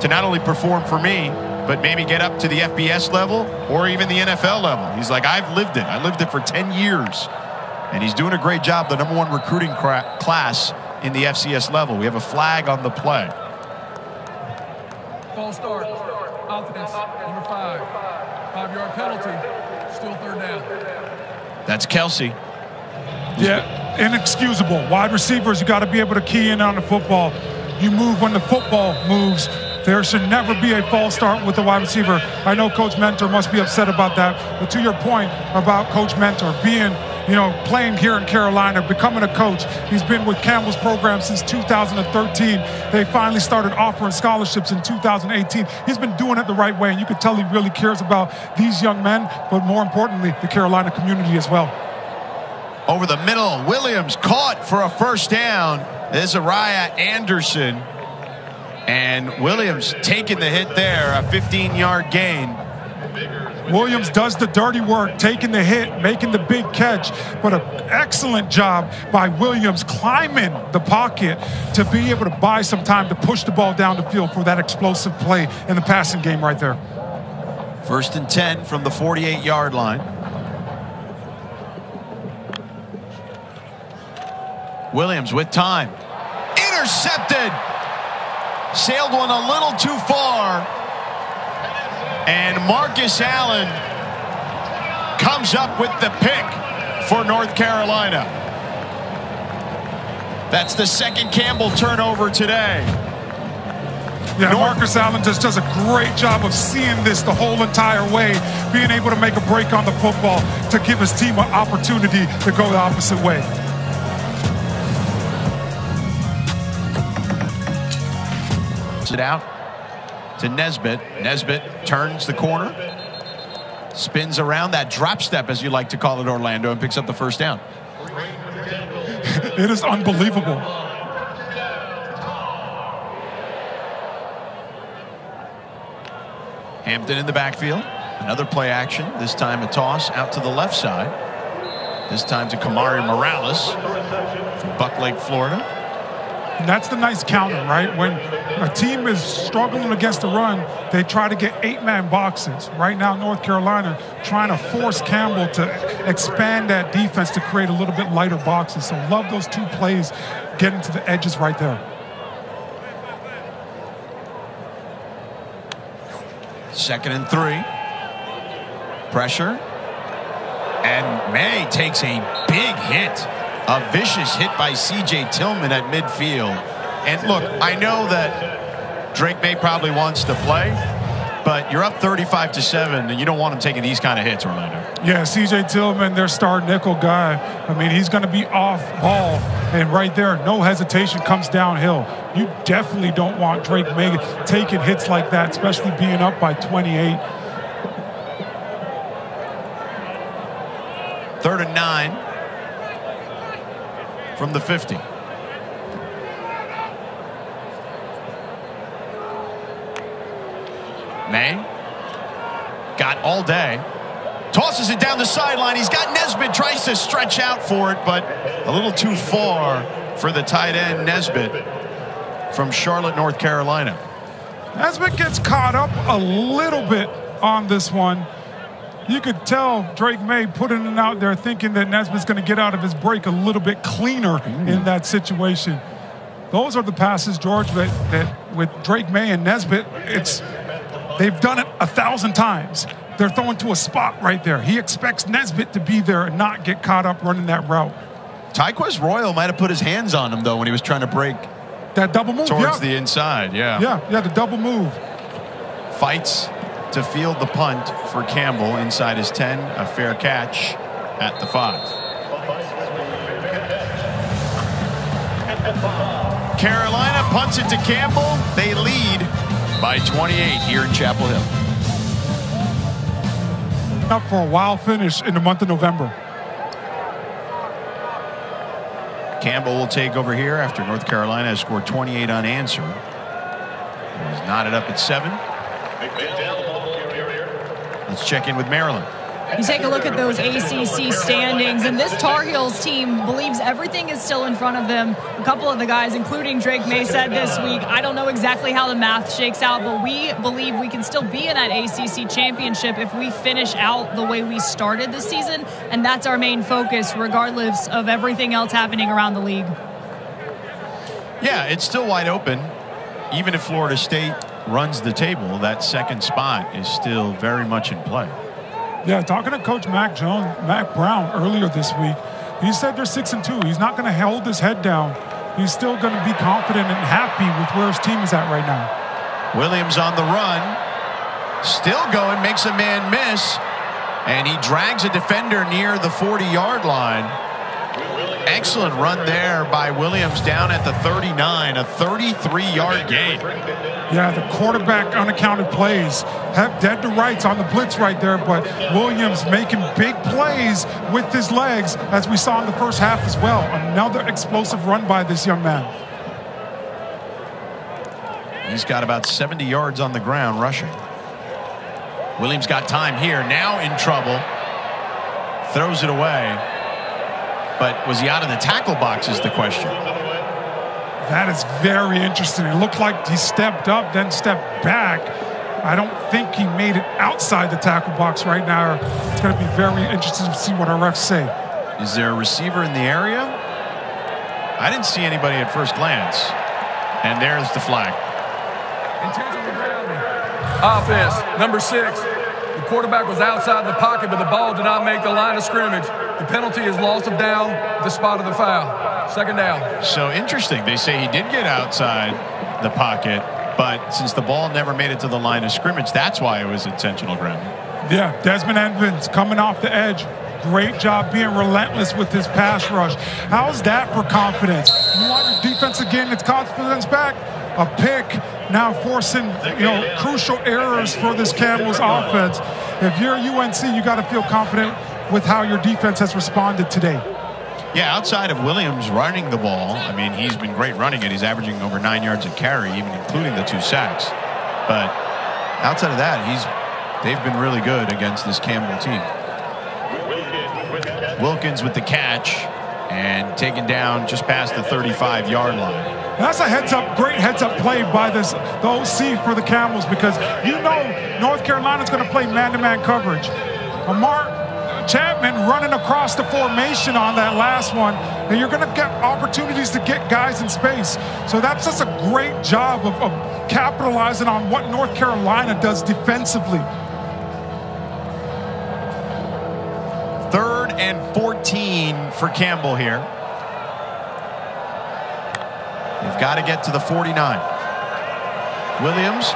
Speaker 1: to not only perform for me, but maybe get up to the FBS level or even the NFL level. He's like, I've lived it. I lived it for 10 years. And he's doing a great job, the #1 recruiting class in the FCS level. We have a flag on the play.
Speaker 3: False start. Offense, number 5. 5-yard penalty. Still 3rd down.
Speaker 1: That's Kelsey.
Speaker 2: Yeah, inexcusable. Wide receivers, you got to be able to key in on the football. You move when the football moves. There should never be a false start with the wide receiver. I know Coach Mentor must be upset about that. But to your point about Coach Mentor being, playing here in Carolina, becoming a coach, he's been with Campbell's program since 2013. They finally started offering scholarships in 2018. He's been doing it the right way, and you can tell he really cares about these young men, but more importantly, the Carolina community as well.
Speaker 1: Over the middle, Williams caught for a first down. Isaiah Anderson. And Williams taking the hit there, a 15-yard gain.
Speaker 2: Williams does the dirty work, taking the hit, making the big catch, but an excellent job by Williams climbing the pocket to be able to buy some time to push the ball down the field for that explosive play in the passing game right there.
Speaker 1: 1st and 10 from the 48-yard line. Williams with time. Intercepted. Sailed one a little too far. And Marcus Allen comes up with the pick for North Carolina. That's the 2nd Campbell turnover today.
Speaker 2: Yeah, Marcus Allen just does a great job of seeing this the whole entire way, being able to make a break on the football to give his team an opportunity to go the opposite way.
Speaker 1: It out to Nesbitt. Nesbitt turns the corner, spins around that drop step, as you like to call it, Orlando, and picks up the first down.
Speaker 2: It is unbelievable.
Speaker 1: Hampton in the backfield. Another play action. This time a toss out to the left side. This time to Kamari Morales from Buck Lake, Florida.
Speaker 2: And that's the nice counter, right? When a team is struggling against the run, they try to get 8-man boxes. Right now, North Carolina trying to force Campbell to expand that defense to create a little bit lighter boxes. So love those 2 plays getting to the edges right there.
Speaker 1: Second and 3. Pressure. And Maye takes a big hit. A vicious hit by C.J. Tillman at midfield. And look, I know that Drake Maye probably wants to play, but you're up 35-7, and you don't want him taking these kind of hits, Orlando.
Speaker 2: Yeah, C.J. Tillman, their star nickel guy. I mean, he's going to be off ball. And right there, no hesitation, comes downhill. You definitely don't want Drake Maye taking hits like that, especially being up by 28.
Speaker 1: 3rd and 9. From the 50. Maye got all day. Tosses it down the sideline. He's got Nesbitt, tries to stretch out for it, but a little too far for the tight end, Nesbitt, from Charlotte, North Carolina.
Speaker 2: Nesbitt gets caught up a little bit on this one. You could tell Drake Maye putting it out there thinking that Nesbitt's going to get out of his break a little bit cleaner in that situation. Those are the passes, George, that with Drake Maye and Nesbitt, they've done it 1,000 times. They're throwing to a spot right there. He expects Nesbitt to be there and not get caught up running that route.
Speaker 1: Tyquez Royal might have put his hands on him, though, when he was trying to break
Speaker 2: that double move
Speaker 1: towards the inside.
Speaker 2: Yeah, the double move.
Speaker 1: Fights to field the punt for Campbell inside his 10. A fair catch at the 5. Carolina punts it to Campbell. They lead by 28 here in Chapel Hill.
Speaker 2: Up for a wild finish in the month of November.
Speaker 1: Campbell will take over here after North Carolina has scored 28 unanswered. He's knotted up at 7. Let's check in with Maryland.
Speaker 4: You take a look at those ACC standings, and this Tar Heels team believes everything is still in front of them. A couple of the guys, including Drake Maye, said this week, I don't know exactly how the math shakes out, but we believe we can still be in that ACC championship if we finish out the way we started the season, and that's our main focus, regardless of everything else happening around the league.
Speaker 1: Yeah, it's still wide open. Even if Florida State runs the table, that second spot is still very much in play.
Speaker 2: Yeah, talking to Coach Mac Brown earlier this week, he said they're 6-2. He's not going to hold his head down. He's still going to be confident and happy with where his team is at right now.
Speaker 1: Williams on the run, still going, makes a man miss, and he drags a defender near the 40-yard line. Excellent run there by Williams down at the 39, a 33-yard gain.
Speaker 2: Yeah, the quarterback unaccounted plays. Dead to rights on the blitz right there, but Williams making big plays with his legs, as we saw in the first half as well. Another explosive run by this young man.
Speaker 1: He's got about 70 yards on the ground rushing. Williams got time here, now in trouble. Throws it away. But was he out of the tackle box is the question.
Speaker 2: That is very interesting. It looked like he stepped up, then stepped back. I don't think he made it outside the tackle box right now. It's going to be very interesting to see what our refs say.
Speaker 1: Is there a receiver in the area? I didn't see anybody at first glance. And there's the flag.
Speaker 3: Intentional grounding. Offense, number 6. The quarterback was outside the pocket, but the ball did not make the line of scrimmage. The penalty is loss of down, the spot of the foul. Second down.
Speaker 1: So interesting. They say he did get outside the pocket, but since the ball never made it to the line of scrimmage, that's why it was intentional grounding.
Speaker 2: Yeah, Desmond Evans coming off the edge. Great job being relentless with his pass rush. How's that for confidence? You want your defense to gain its confidence back? A pick now forcing, crucial errors for this Campbell's offense. If you're UNC, you got to feel confident with how your defense has responded today.
Speaker 1: Yeah, outside of Williams running the ball, I mean, he's been great running it. He's averaging over 9 yards a carry, even including the 2 sacks. But outside of that, they've been really good against this Campbell team. Wilkins with the catch and taken down just past the 35-yard line.
Speaker 2: That's a great heads-up play by the OC for the Camels, because North Carolina's going to play man-to-man coverage. Chapman running across the formation on that last one, and you're going to get opportunities to get guys in space. So that's just a great job of capitalizing on what North Carolina does defensively.
Speaker 1: 3rd and 14 for Campbell here. They've got to get to the 49. Williams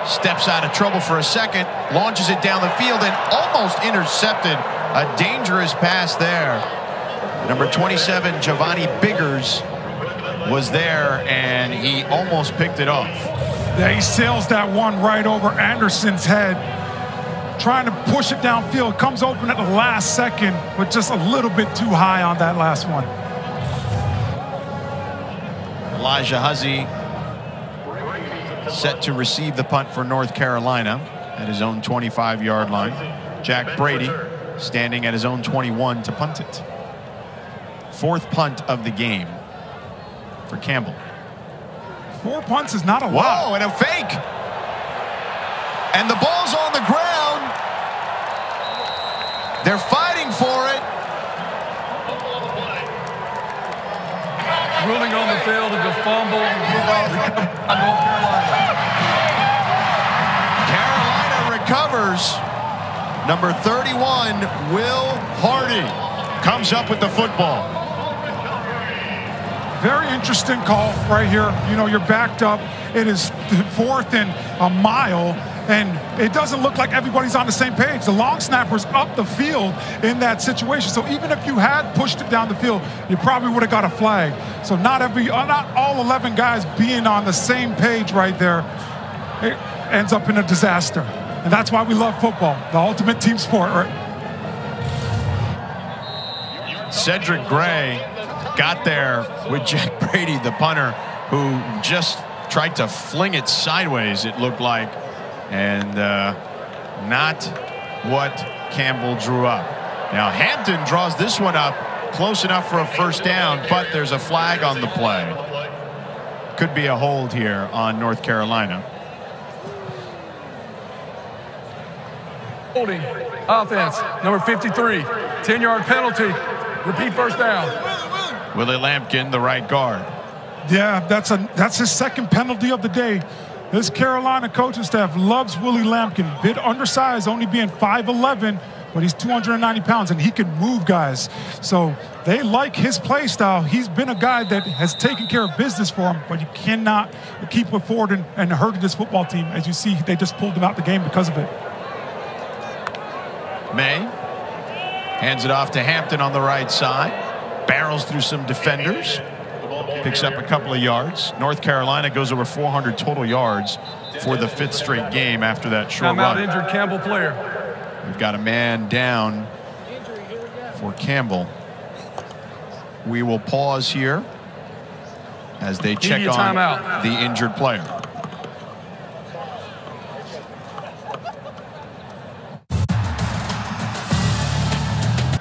Speaker 1: steps out of trouble for a second, launches it down the field, and almost intercepted a dangerous pass there. Number 27, Giovanni Biggers, was there, and he almost picked it off.
Speaker 2: Yeah, he sails that one right over Anderson's head, trying to push it downfield. Comes open at the last second, but just a little bit too high on that last one.
Speaker 1: Elijah Huzzy set to receive the punt for North Carolina at his own 25-yard line. Jack Brady standing at his own 21 to punt it. 4th punt of the game for Campbell.
Speaker 2: 4 punts is not a lot.
Speaker 1: Whoa, and a fake. And the ball's on the ground. They're fighting for it.
Speaker 3: Ruling on the field is a fumble. North
Speaker 1: Carolina recovers. Number 31, Will Hardy, comes up with the football.
Speaker 2: Very interesting call right here. You know, you're backed up. It is 4th and a mile, and it doesn't look like everybody's on the same page. The long snapper's up the field in that situation. So even if you had pushed it down the field, you probably would have got a flag. So not all 11 guys being on the same page right there, it ends up in a disaster. And that's why we love football, the ultimate team sport, right?
Speaker 1: Cedric Gray got there with Jack Brady, the punter, who just tried to fling it sideways, it looked like, and not what Campbell drew up. Now Hampton draws this one up close enough for a first down, but there's a flag on the play. Could be a hold here on North Carolina.
Speaker 3: Holding offense, number 53, 10-yard penalty. Repeat first down.
Speaker 1: Willie Lampkin, the right guard.
Speaker 2: Yeah, that's his second penalty of the day. This Carolina coaching staff loves Willie Lampkin. Bit undersized, only being 5'11", but he's 290 pounds, and he can move guys. So they like his play style. He's been a guy that has taken care of business for him, but you cannot keep it forward and hurting this football team. As you see, they just pulled him out the game because of it.
Speaker 1: Maye hands it off to Hampton on the right side. Barrels through some defenders. Picks up a couple of yards. North Carolina goes over 400 total yards for the 5th straight game after that short run.
Speaker 3: Injured Campbell player.
Speaker 1: We've got a man down for Campbell. We will pause here as they check on the injured player.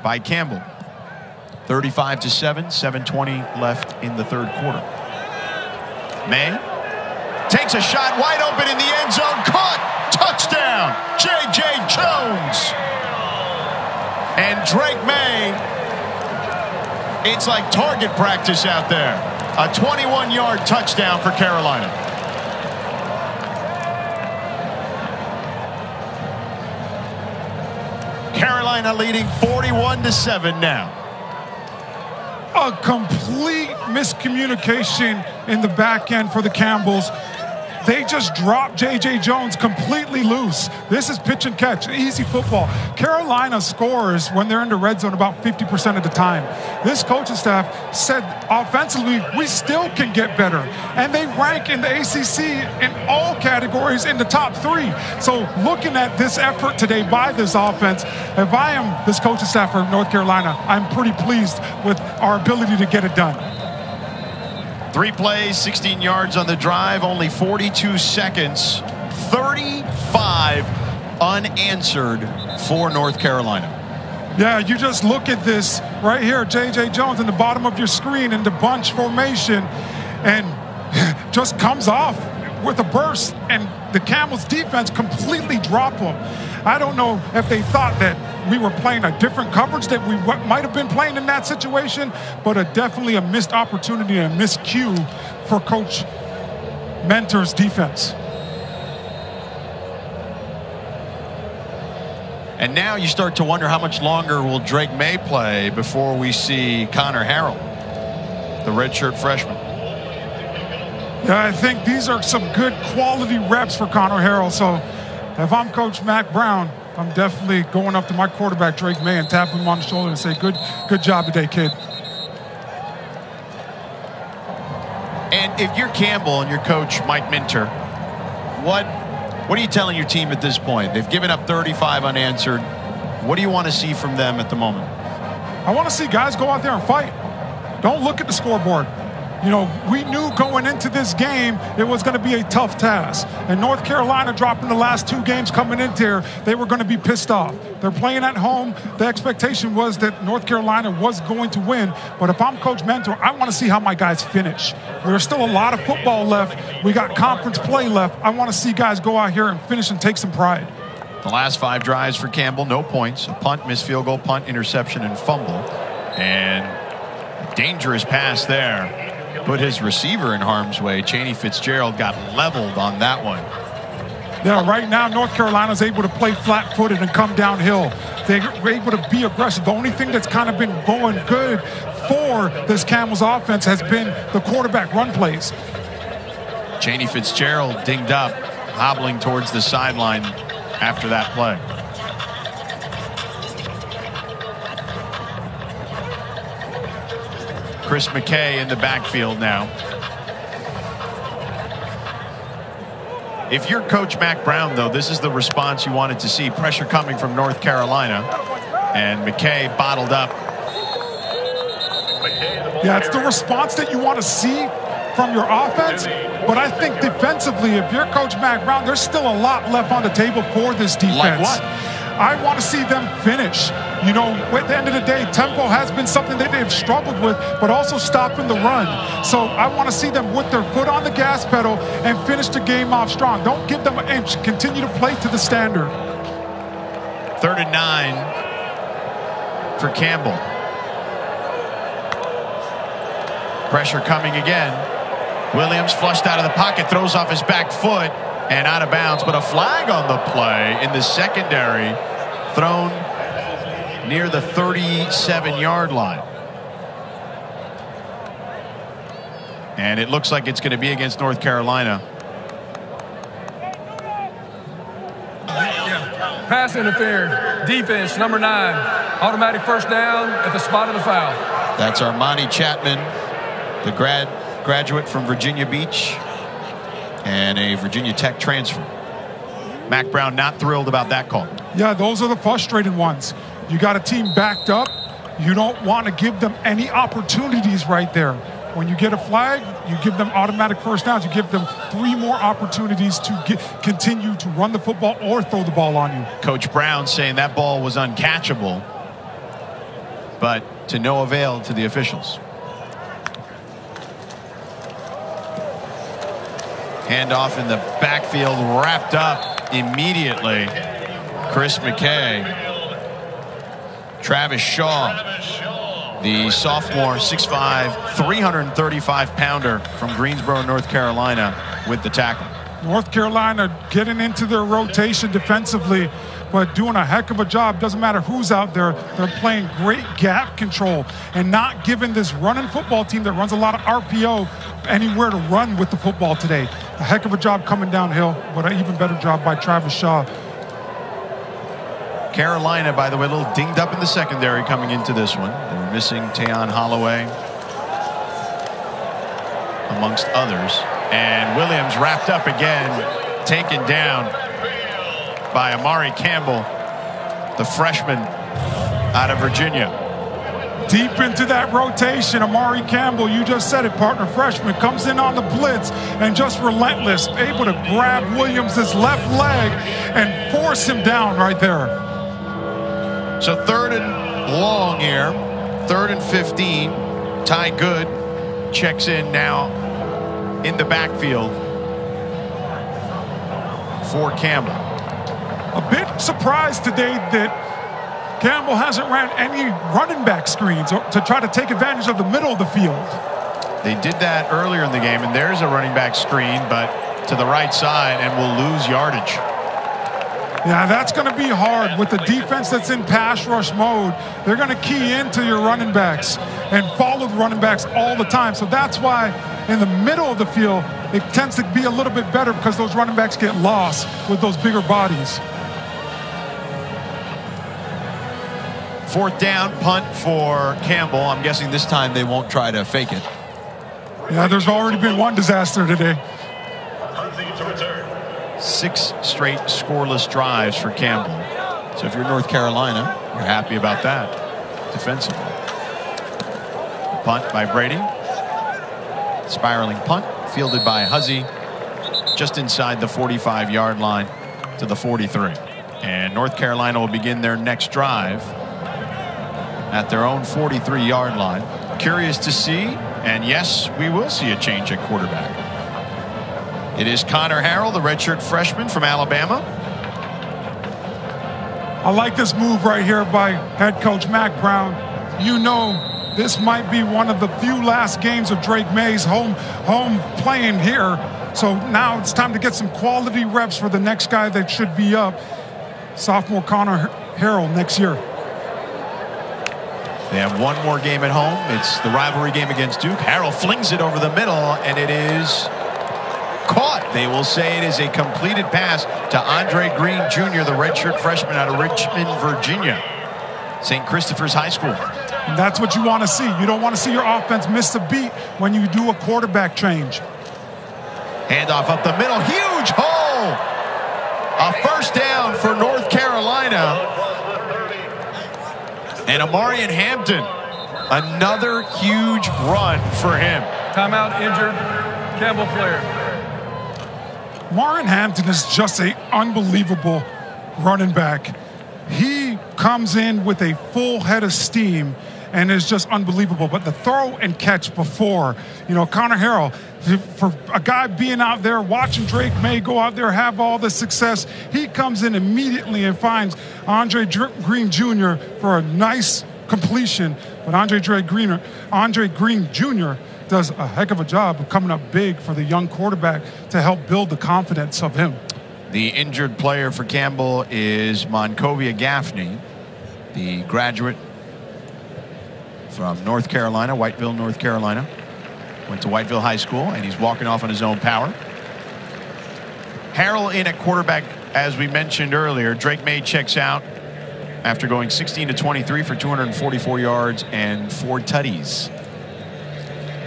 Speaker 1: By Campbell. 35-7, 7:20 left in the 3rd quarter. Maye takes a shot wide open in the end zone. Caught. Touchdown. J.J. Jones. And Drake Maye. It's like target practice out there. A 21-yard touchdown for Carolina. Carolina leading 41-7 now.
Speaker 2: A complete miscommunication in the back end for the Campbells. They just dropped J.J. Jones completely loose. This is pitch and catch, easy football. Carolina scores when they're in the red zone about 50% of the time. This coaching staff said offensively, we still can get better. And they rank in the ACC in all categories in the top 3. So looking at this effort today by this offense, if I am this coaching staff for North Carolina, I'm pretty pleased with our ability to get it done.
Speaker 1: 3 plays, 16 yards on the drive, only 42 seconds, 35 unanswered for North Carolina.
Speaker 2: Yeah, you just look at this right here, J.J. Jones in the bottom of your screen in the bunch formation, and just comes off with a burst, and the Camels defense completely dropped him. I don't know if they thought that we were playing a different coverage that we might have been playing in that situation, but definitely a missed opportunity and a missed cue for Coach Mentor's defense.
Speaker 1: And now you start to wonder how much longer will Drake Maye play before we see Conner Harrell, the redshirt freshman.
Speaker 2: Yeah, I think these are some good quality reps for Conner Harrell. So if I'm Coach Mack Brown, I'm definitely going up to my quarterback, Drake Maye, and tapping him on the shoulder and say, good job today, kid.
Speaker 1: And if you're Campbell and your coach, Mike Minter, what are you telling your team at this point? They've given up 35 unanswered. What do you want to see from them at the moment?
Speaker 2: I want to see guys go out there and fight. Don't look at the scoreboard. You know, we knew going into this game it was going to be a tough task. And North Carolina dropping the last 2 games coming into here, they were going to be pissed off. They're playing at home. The expectation was that North Carolina was going to win. But if I'm Coach Mentor, I want to see how my guys finish. There's still a lot of football left. We got conference play left. I want to see guys go out here and finish and take some pride.
Speaker 1: The last 5 drives for Campbell, no points. A punt, missed field goal, punt, interception, and fumble. And a dangerous pass there. Put his receiver in harm's way. Chaney Fitzgerald got leveled on that one.
Speaker 2: Yeah, right now North Carolina's able to play flat-footed and come downhill. They're able to be aggressive. The only thing that's kind of been going good for this Campbell's offense has been the quarterback run plays.
Speaker 1: Chaney Fitzgerald dinged up, hobbling towards the sideline after that play. Chris McKay in the backfield now. If you're Coach Mack Brown, though, this is the response you wanted to see. Pressure coming from North Carolina. And McKay bottled up.
Speaker 2: Yeah, it's the response that you want to see from your offense. But I think defensively, if you're Coach Mack Brown, there's still a lot left on the table for this defense.
Speaker 1: Like what?
Speaker 2: I want to see them finish. You know, at the end of the day, tempo has been something that they've struggled with, but also stopping the run. So I want to see them with their foot on the gas pedal and finish the game off strong. Don't give them an inch. Continue to play to the standard.
Speaker 1: 3rd and 9 for Campbell. Pressure coming again. Williams flushed out of the pocket, throws off his back foot and out of bounds, but a flag on the play in the secondary, thrown near the 37-yard line. And it looks like it's going to be against North Carolina.
Speaker 3: Pass interfered. Defense, number 9. Automatic first down at the spot of the foul.
Speaker 1: That's Armani Chapman, the graduate from Virginia Beach and a Virginia Tech transfer. Mack Brown not thrilled about that call.
Speaker 2: Yeah, those are the frustrating ones. You got a team backed up. You don't want to give them any opportunities right there. When you get a flag, you give them automatic first downs. You give them 3 more opportunities to continue to run the football or throw the ball on you.
Speaker 1: Coach Brown saying that ball was uncatchable, but to no avail to the officials. Handoff in the backfield, wrapped up immediately. Chris McKay. Travis Shaw, the sophomore, 6'5", 335-pounder from Greensboro, North Carolina, with the tackle.
Speaker 2: North Carolina getting into their rotation defensively, but doing a heck of a job. Doesn't matter who's out there. They're playing great gap control and not giving this running football team that runs a lot of RPO anywhere to run with the football today. A heck of a job coming downhill, but an even better job by Travis Shaw.
Speaker 1: Carolina, by the way, a little dinged up in the secondary coming into this one. They were missing Tayon Holloway, amongst others. And Williams wrapped up again, taken down by Amari Campbell, the freshman out of Virginia.
Speaker 2: Deep into that rotation, Amari Campbell, you just said it, partner, freshman, comes in on the blitz and just relentless, able to grab Williams' left leg and force him down right there.
Speaker 1: So 3rd and long here, 3rd and 15. Ty Good checks in now in the backfield for Campbell.
Speaker 2: A bit surprised today that Campbell hasn't ran any running back screens to try to take advantage of the middle of the field.
Speaker 1: They did that earlier in the game, and there's a running back screen, but to the right side, and will lose yardage.
Speaker 2: Yeah, that's going to be hard with the defense that's in pass rush mode. They're going to key into your running backs and follow the running backs all the time. So that's why in the middle of the field, it tends to be a little bit better because those running backs get lost with those bigger bodies.
Speaker 1: 4th down, punt for Campbell. I'm guessing this time they won't try to fake it.
Speaker 2: Yeah, there's already been one disaster today.
Speaker 1: 6 straight scoreless drives for Campbell. So if you're North Carolina, you're happy about that defensively. Punt by Brady. Spiraling punt, fielded by Huzzy, just inside the 45-yard line to the 43. And North Carolina will begin their next drive at their own 43-yard line. Curious to see, and yes, we will see a change at quarterback. It is Conner Harrell, the redshirt freshman from Alabama.
Speaker 2: I like this move right here by head coach Mack Brown. You know, this might be one of the few last games of Drake Maye's home playing here. So now it's time to get some quality reps for the next guy that should be up, sophomore Conner Harrell next year.
Speaker 1: They have one more game at home. It's the rivalry game against Duke. Harrell flings it over the middle, and it is caught. They will say it is a completed pass to Andre Green Jr., the redshirt freshman out of Richmond, Virginia, St. Christopher's High School.
Speaker 2: And that's what you want to see. You don't want to see your offense miss a beat when you do a quarterback change.
Speaker 1: Handoff up the middle, huge hole. A first down for North Carolina. And Omarion Hampton, another huge run for him.
Speaker 3: Timeout, injured Campbell player.
Speaker 2: Omarion Hampton is just an unbelievable running back. He comes in with a full head of steam and is just unbelievable. But the throw and catch before, Conner Harrell, for a guy being out there watching Drake Maye go out there, have all this success, he comes in immediately and finds Andre Green Jr. for a nice completion. But Andre Green Jr. does a heck of a job of coming up big for the young quarterback to help build the confidence of him.
Speaker 1: The injured player for Campbell is Moncovia Gaffney, the graduate from North Carolina, Whiteville, North Carolina. Went to Whiteville High School, and he's walking off on his own power. Harrell in at quarterback, as we mentioned earlier. Drake Maye checks out after going 16 to 23 for 244 yards and 4 tutties.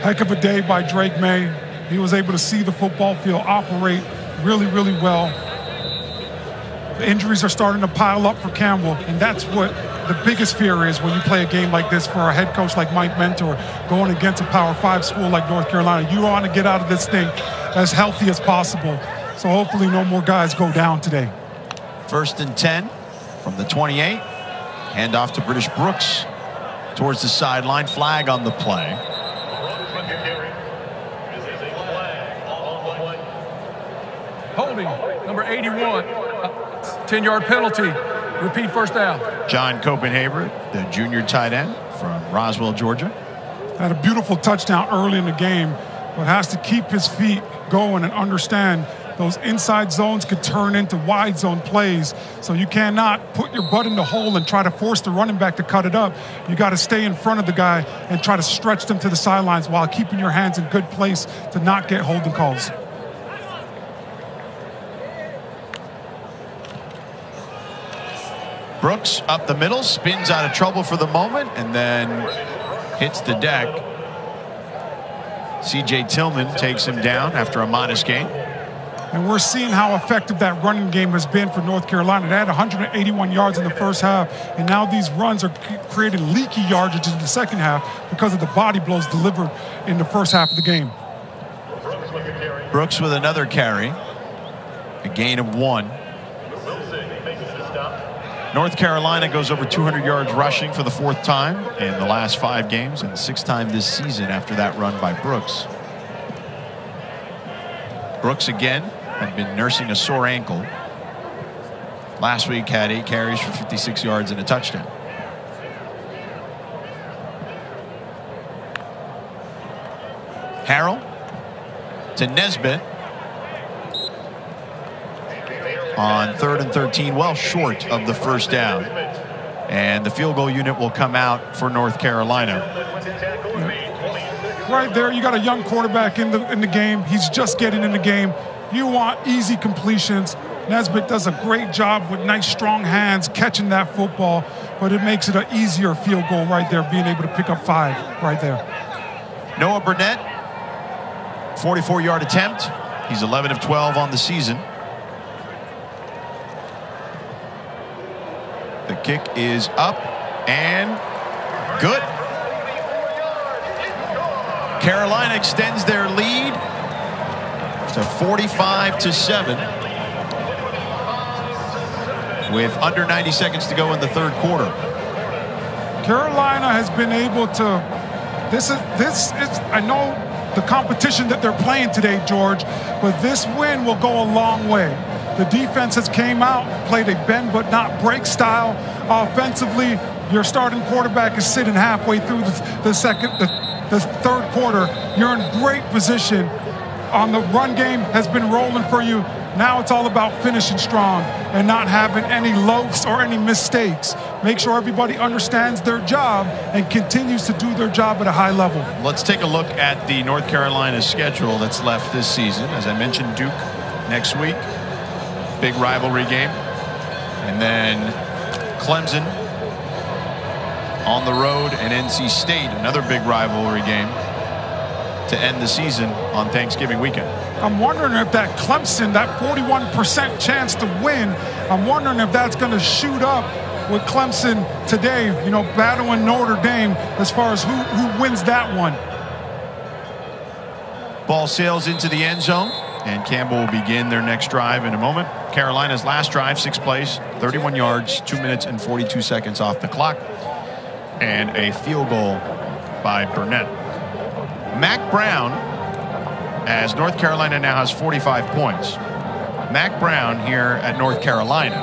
Speaker 2: Heck of a day by Drake Maye. He was able to see the football field operate really, really well. The injuries are starting to pile up for Campbell, and that's what the biggest fear is when you play a game like this for a head coach like Mike Mentor going against a Power 5 school like North Carolina. You want to get out of this thing as healthy as possible. So hopefully no more guys go down today.
Speaker 1: 1st and 10 from the 28. Hand off to British Brooks towards the sideline. Flag on the play.
Speaker 3: Holding, number 81. 10-yard penalty. Repeat first down.
Speaker 1: John Copenhaver, the junior tight end from Roswell, Georgia.
Speaker 2: Had a beautiful touchdown early in the game, but has to keep his feet going and understand those inside zones could turn into wide zone plays. So you cannot put your butt in the hole and try to force the running back to cut it up. You got to stay in front of the guy and try to stretch them to the sidelines while keeping your hands in good place to not get holding calls.
Speaker 1: Brooks up the middle, spins out of trouble for the moment, and then hits the deck. C.J. Tillman takes him down after a modest gain.
Speaker 2: And we're seeing how effective that running game has been for North Carolina. They had 181 yards in the first half, and now these runs are creating leaky yardage in the second half because of the body blows delivered in the first half of the game.
Speaker 1: Brooks with another carry, a gain of 1. North Carolina goes over 200 yards rushing for the 4th time in the last 5 games and the 6th time this season after that run by Brooks. Brooks again had been nursing a sore ankle. Last week had 8 carries for 56 yards and a touchdown. Harrell to Nesbitt. On 3rd and 13, well short of the first down. And the field goal unit will come out for North Carolina.
Speaker 2: Right there, you got a young quarterback in the game. He's just getting in the game. You want easy completions. Nesbitt does a great job with nice, strong hands catching that football, but it makes it an easier field goal right there, being able to pick up 5 right there.
Speaker 1: Noah Burnett, 44-yard attempt. He's 11 of 12 on the season. The kick is up and good. Carolina extends their lead to 45-7 with under 90 seconds to go in the 3rd quarter.
Speaker 2: Carolina has been able to, I know the competition that they're playing today, George, but this win will go a long way. The defenses came out, played a bend but not break style. Offensively, your starting quarterback is sitting halfway through the third quarter. You're in great position. On the run game has been rolling for you. Now it's all about finishing strong and not having any loafs or any mistakes. Make sure everybody understands their job and continues to do their job at a high level.
Speaker 1: Let's take a look at the North Carolina schedule that's left this season. As I mentioned, Duke next week, big rivalry game. And then Clemson on the road, and NC State, another big rivalry game to end the season on Thanksgiving weekend.
Speaker 2: I'm wondering if that Clemson, that 41% chance to win, I'm wondering if that's going to shoot up with Clemson today, you know, battling Notre Dame as far as who wins that one.
Speaker 1: Ball sails into the end zone, and Campbell will begin their next drive in a moment. Carolina's last drive, 6 plays, 31 yards, 2 minutes and 42 seconds off the clock, and a field goal by Burnett. Mack Brown, as North Carolina now has 45 points. Mack Brown here at North Carolina,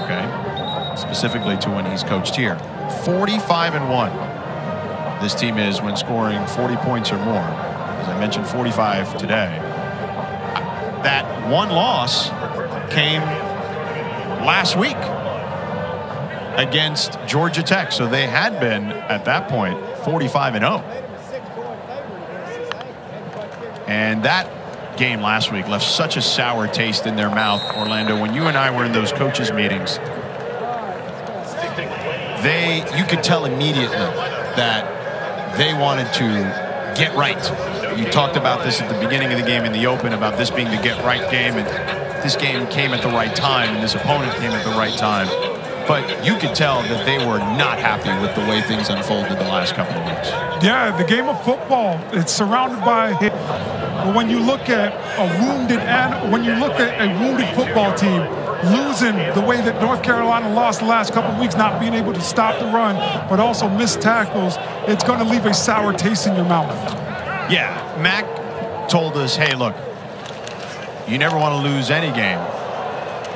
Speaker 1: okay, specifically to when he's coached here, 45-1. This team is when scoring 40 points or more. As I mentioned, 45 today. That one loss came last week against Georgia Tech, so they had been at that point 45-0. And that game last week left such a sour taste in their mouth, Orlando. When you and I were in those coaches meetings, you could tell immediately that they wanted to get right. You talked about this at the beginning of the game in the open, about this being the get right game, and this game came at the right time, and this opponent came at the right time. But you could tell that they were not happy with the way things unfolded the last couple of weeks. Yeah,
Speaker 2: the game of football, it's surrounded by. But when you look at a wounded football team losing the way that North Carolina lost the last couple of weeks, not being able to stop the run, but also miss tackles, it's going to leave a sour taste in your mouth.
Speaker 1: Yeah, Mack told us, hey, look, you never want to lose any game.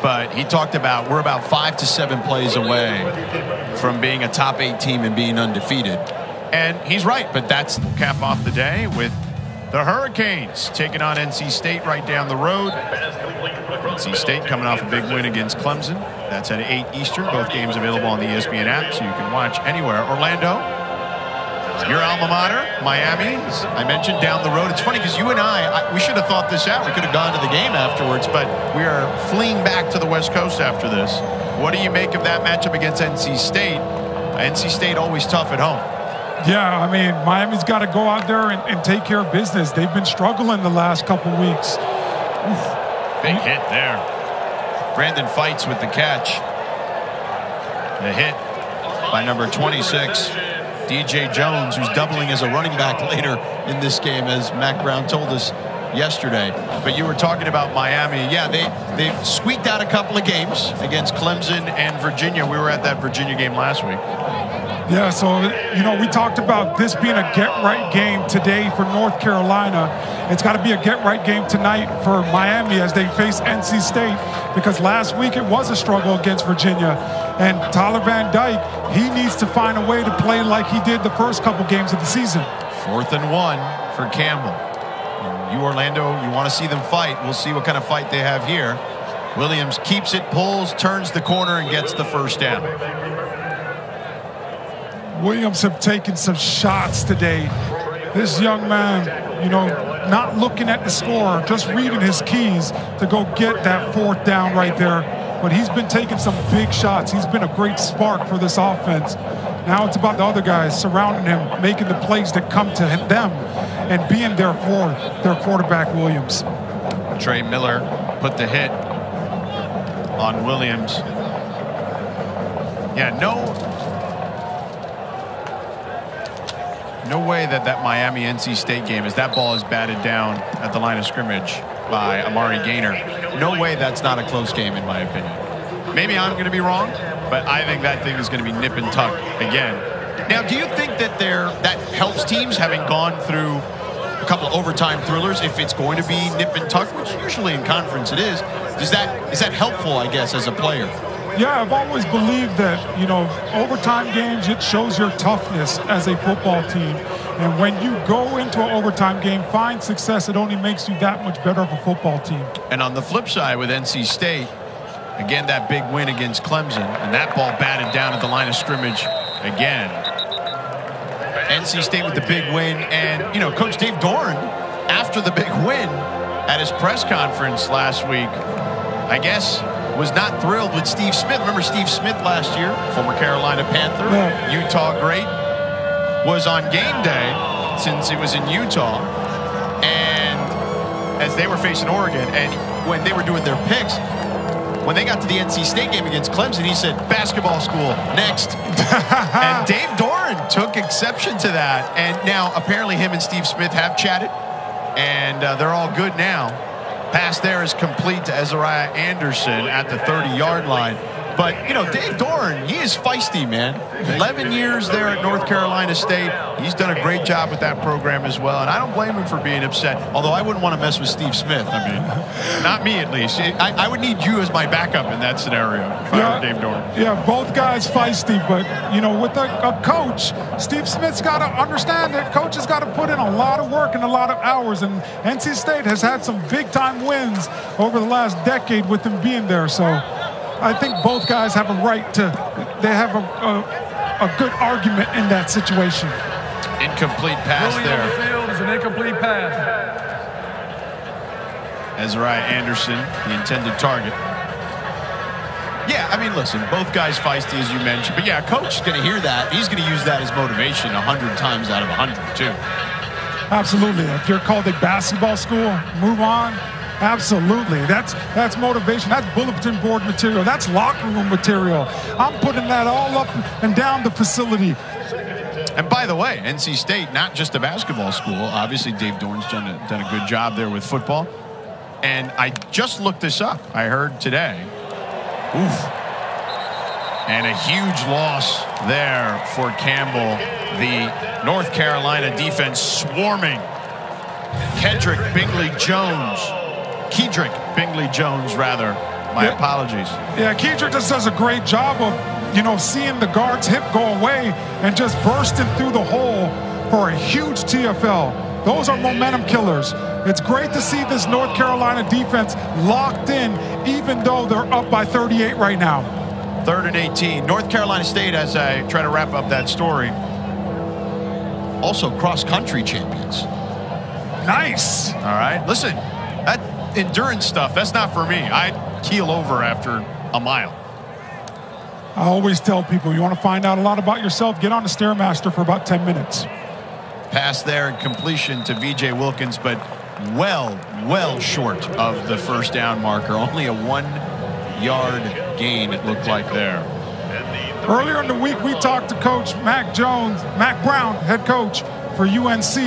Speaker 1: But he talked about we're about 5 to 7 plays away from being a top 8 team and being undefeated. And he's right, but that's cap off the day with the Hurricanes taking on NC State right down the road. NC State coming off a big win against Clemson. That's at 8 Eastern. Both games available on the ESPN app, so you can watch anywhere. Orlando, your alma mater, Miami, I mentioned down the road. It's funny because you and we should have thought this out. We could have gone to the game afterwards, but we are fleeing back to the West Coast after this. What do you make of that matchup against NC State? NC State always tough at home.
Speaker 2: Yeah, I mean, Miami's got to go out there and take care of business. They've been struggling the last couple weeks. Oof.
Speaker 1: Big hit there. Brandon Fights with the catch. The hit by number 26. DJ Jones, who's doubling as a running back later in this game, as Mack Brown told us yesterday. But you were talking about Miami. Yeah, they've squeaked out a couple of games against Clemson and Virginia. We were at that Virginia game last week.
Speaker 2: Yeah, so, you know, we talked about this being a get-right game today for North Carolina. It's got to be a get-right game tonight for Miami as they face NC State, because last week it was a struggle against Virginia. And Tyler Van Dyke, he needs to find a way to play like he did the first couple games of the season.
Speaker 1: 4th and 1 for Campbell. And you, Orlando, you want to see them fight. We'll see what kind of fight they have here. Williams keeps it, pulls, turns the corner, and gets the first down.
Speaker 2: Williams have taken some shots today. This young man, you know, not looking at the score, just reading his keys to go get that 4th down right there. But he's been taking some big shots. He's been a great spark for this offense. Now it's about the other guys surrounding him, making the plays that come to them and being there for their quarterback, Williams.
Speaker 1: Trey Miller put the hit on Williams. Yeah, no way that Miami-NC State game, as that ball is batted down at the line of scrimmage by Amari Gaynor, no way that's not a close game in my opinion. Maybe I'm going to be wrong, but I think that thing is going to be nip and tuck again. Now, do you think that that helps teams, having gone through couple of overtime thrillers. If it's going to be nip and tuck, which usually in conference it is that helpful, I guess, as a player?
Speaker 2: Yeah, I've always believed that, overtime games, it shows your toughness as a football team. And when you go into an overtime game, find success, it only makes you that much better of a football team.
Speaker 1: And on the flip side with NC State, again, that big win against Clemson, and that ball batted down at the line of scrimmage again. NC State with the big win, and, Coach Dave Doran, after the big win at his press conference last week, I guess, was not thrilled with Steve Smith. Remember Steve Smith last year, former Carolina Panther, Utah great, was on game day since it was in Utah, and as they were facing Oregon, and when they were doing their picks, when they got to the NC State game against Clemson, he said, basketball school, next. And Dave Doran took exception to that, and now apparently him and Steve Smith have chatted, and they're all good now. Pass there is complete to Ezariah Anderson at the 30-yard line. But, Dave Doran, he is feisty, man. 11 years there at North Carolina State. He's done a great job with that program as well, and I don't blame him for being upset, although I wouldn't want to mess with Steve Smith. I mean, not me at least. I would need you as my backup in that scenario if I were Dave Doran.
Speaker 2: Yeah, both guys feisty, but, with a coach, Steve Smith's got to understand that coach has got to put in a lot of work and a lot of hours, and NC State has had some big-time wins over the last decade with him being there, so I think both guys have a right to, they have a good argument in that situation.
Speaker 1: Incomplete pass there.
Speaker 3: On the field is an incomplete pass.
Speaker 1: Ezariah Anderson, the intended target. Yeah, I mean, listen, both guys feisty, as you mentioned. But, yeah, coach is going to hear that. He's going to use that as motivation 100 times out of 100, too.
Speaker 2: Absolutely. If you're called a basketball school, move on. Absolutely. That's motivation. That's bulletin board material. That's locker room material. I'm putting that all up and down the facility.
Speaker 1: And by the way, NC State, not just a basketball school. Obviously, Dave Doran's done a good job there with football. And I just looked this up. I heard today. Oof. And a huge loss there for Campbell. The North Carolina defense swarming. Kedrick Bingley-Jones. Kedrick Bingley-Jones, rather. My apologies.
Speaker 2: Yeah, Kedrick just does a great job of, seeing the guard's hip go away and just bursting through the hole for a huge TFL. Those are momentum killers. It's great to see this North Carolina defense locked in, even though they're up by 38 right now.
Speaker 1: 3rd and 18. North Carolina State, as I try to wrap up that story, also cross-country champions.
Speaker 2: Nice.
Speaker 1: All right. Listen, that endurance stuff, that's not for me. I'd keel over after a mile.
Speaker 2: I always tell people, you want to find out a lot about yourself, get on the Stairmaster for about 10 minutes.
Speaker 1: Pass there and completion to V.J. Wilkins, but well short of the first down marker. Only a 1-yard gain, it looked like there.
Speaker 2: Earlier in the week, we talked to Coach Mac Brown, head coach for UNC,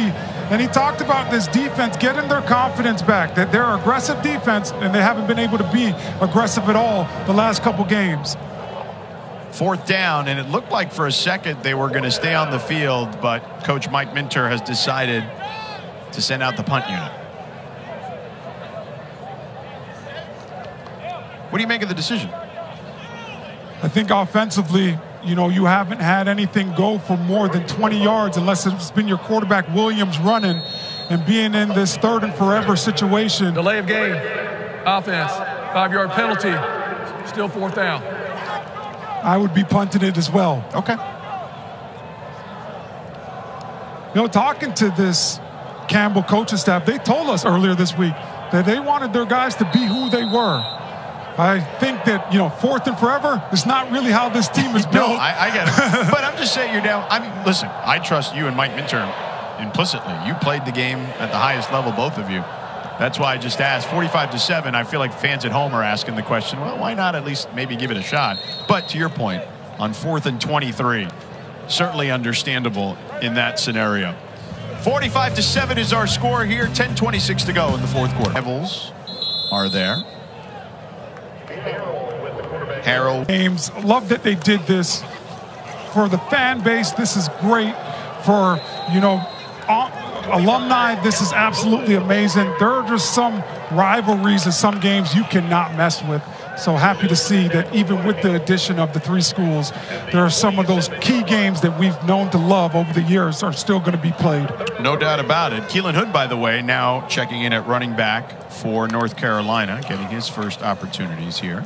Speaker 2: and he talked about this defense getting their confidence back, that they're an aggressive defense, and they haven't been able to be aggressive at all the last couple games.
Speaker 1: 4th down, and it looked like for a second they were going to stay on the field, but Coach Mike Minter has decided to send out the punt unit. What do you make of the decision?
Speaker 2: I think offensively, you haven't had anything go for more than 20 yards unless it's been your quarterback Williams running and being in this 3rd and forever situation.
Speaker 3: Delay of game, offense, 5-yard penalty, still 4th down.
Speaker 2: I would be punting it as well.
Speaker 1: Okay.
Speaker 2: Talking to this Campbell coaching staff, they told us earlier this week that they wanted their guys to be who they were. I think that, 4th and forever is not really how this team is built.
Speaker 1: No, I get it. But I'm just saying you're down. Listen, I trust you and Mike Minter implicitly. You played the game at the highest level, both of you. That's why I just asked. 45-7, I feel like fans at home are asking the question, well, why not at least maybe give it a shot? But to your point, on 4th and 23, certainly understandable in that scenario. 45-7 is our score here. 10:26 to go in the 4th quarter. Devils are there. Harrell.
Speaker 2: Games. Love that they did this for the fan base. This is great for, alumni, this is absolutely amazing. There are just some rivalries in some games you cannot mess with. So happy to see that even with the addition of the 3 schools, there are some of those key games that we've known to love over the years are still going to be played.
Speaker 1: No doubt about it. Keelan Hood, by the way, now checking in at running back for North Carolina, getting his first opportunities here.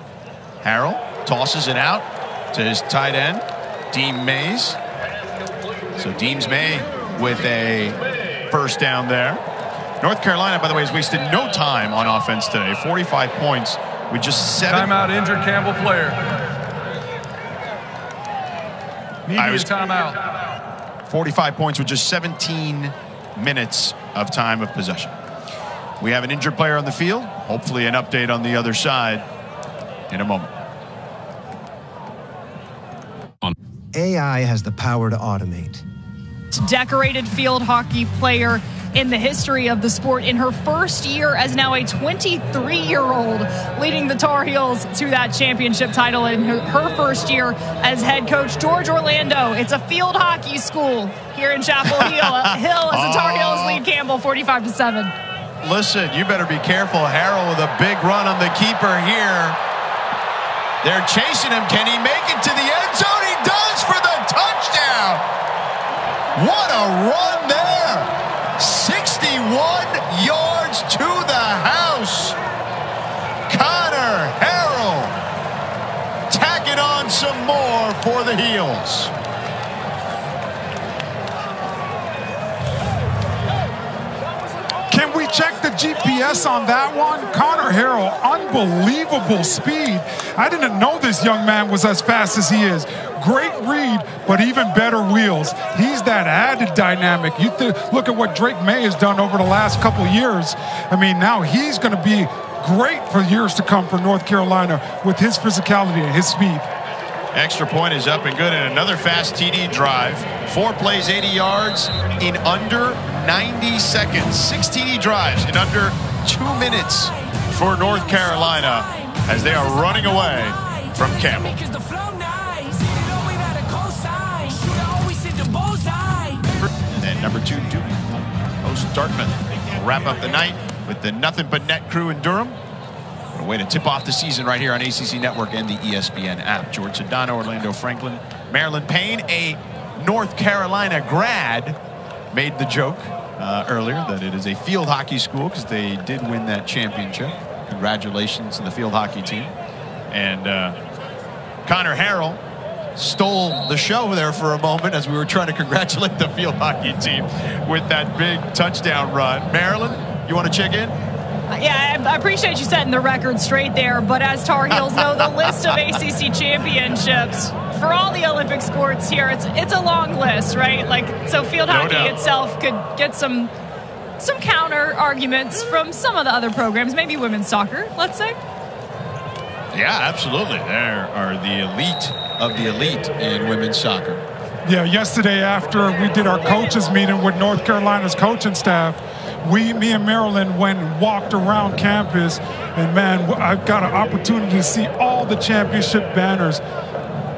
Speaker 1: Harrell tosses it out to his tight end, Deem Mays. So Deems May with a first down there. North Carolina, by the way, has wasted no time on offense today. 45 points with just 7.
Speaker 3: Timeout, injured Campbell player. Media timeout.
Speaker 1: 45 points with just 17 minutes of time of possession. We have an injured player on the field. Hopefully an update on the other side in a moment.
Speaker 6: AI has the power to automate.
Speaker 4: Decorated field hockey player in the history of the sport in her first year as now a 23-year-old, leading the Tar Heels to that championship title in her first year as head coach. George Orlando, it's a field hockey school here in Chapel Hill as the Tar Heels lead Campbell 45-7.
Speaker 1: Listen, you better be careful. Harrell with a big run on the keeper here. They're chasing him. Can he make it to the end zone? He does for the touchdown. What a run there. 61 yards to the house. Conner Harrell tacking on some more for the Heels.
Speaker 2: Can we check the GPS on that one? Conner Harrell, unbelievable speed. I didn't know this young man was as fast as he is. Great read, but even better wheels. He's that added dynamic. You look at what Drake Maye has done over the last couple of years. I mean, now he's going to be great for years to come for North Carolina with his physicality and his speed.
Speaker 1: Extra point is up and good, and another fast TD drive. 4 plays, 80 yards in under 90 seconds. 6 TD drives in under 2 minutes for North Carolina as they are running away from Campbell. And then number 2, Duke hosts Dartmouth. We'll wrap up the night with the Nothing But Net crew in Durham. What a way to tip off the season right here on ACC Network and the ESPN app. George Sedano, Orlando Franklin, Marilyn Payne, a North Carolina grad, made the joke earlier that it is a field hockey school because they did win that championship. Congratulations to the field hockey team. And Conner Harrell stole the show there for a moment as we were trying to congratulate the field hockey team with that big touchdown run. Marilyn, you want to check in?
Speaker 4: Yeah, I appreciate you setting the record straight there, but as Tar Heels know, the list of ACC championships for all the Olympic sports here, it's a long list, right? Like, so field hockey itself could get some counter arguments from some of the other programs, maybe women's soccer, let's say.
Speaker 1: Yeah, absolutely. There are the elite of the elite in women's soccer.
Speaker 2: Yeah, yesterday after we did our coaches meeting with North Carolina's coaching staff, me and Marilyn went and walked around campus, and man, I've got an opportunity to see all the championship banners.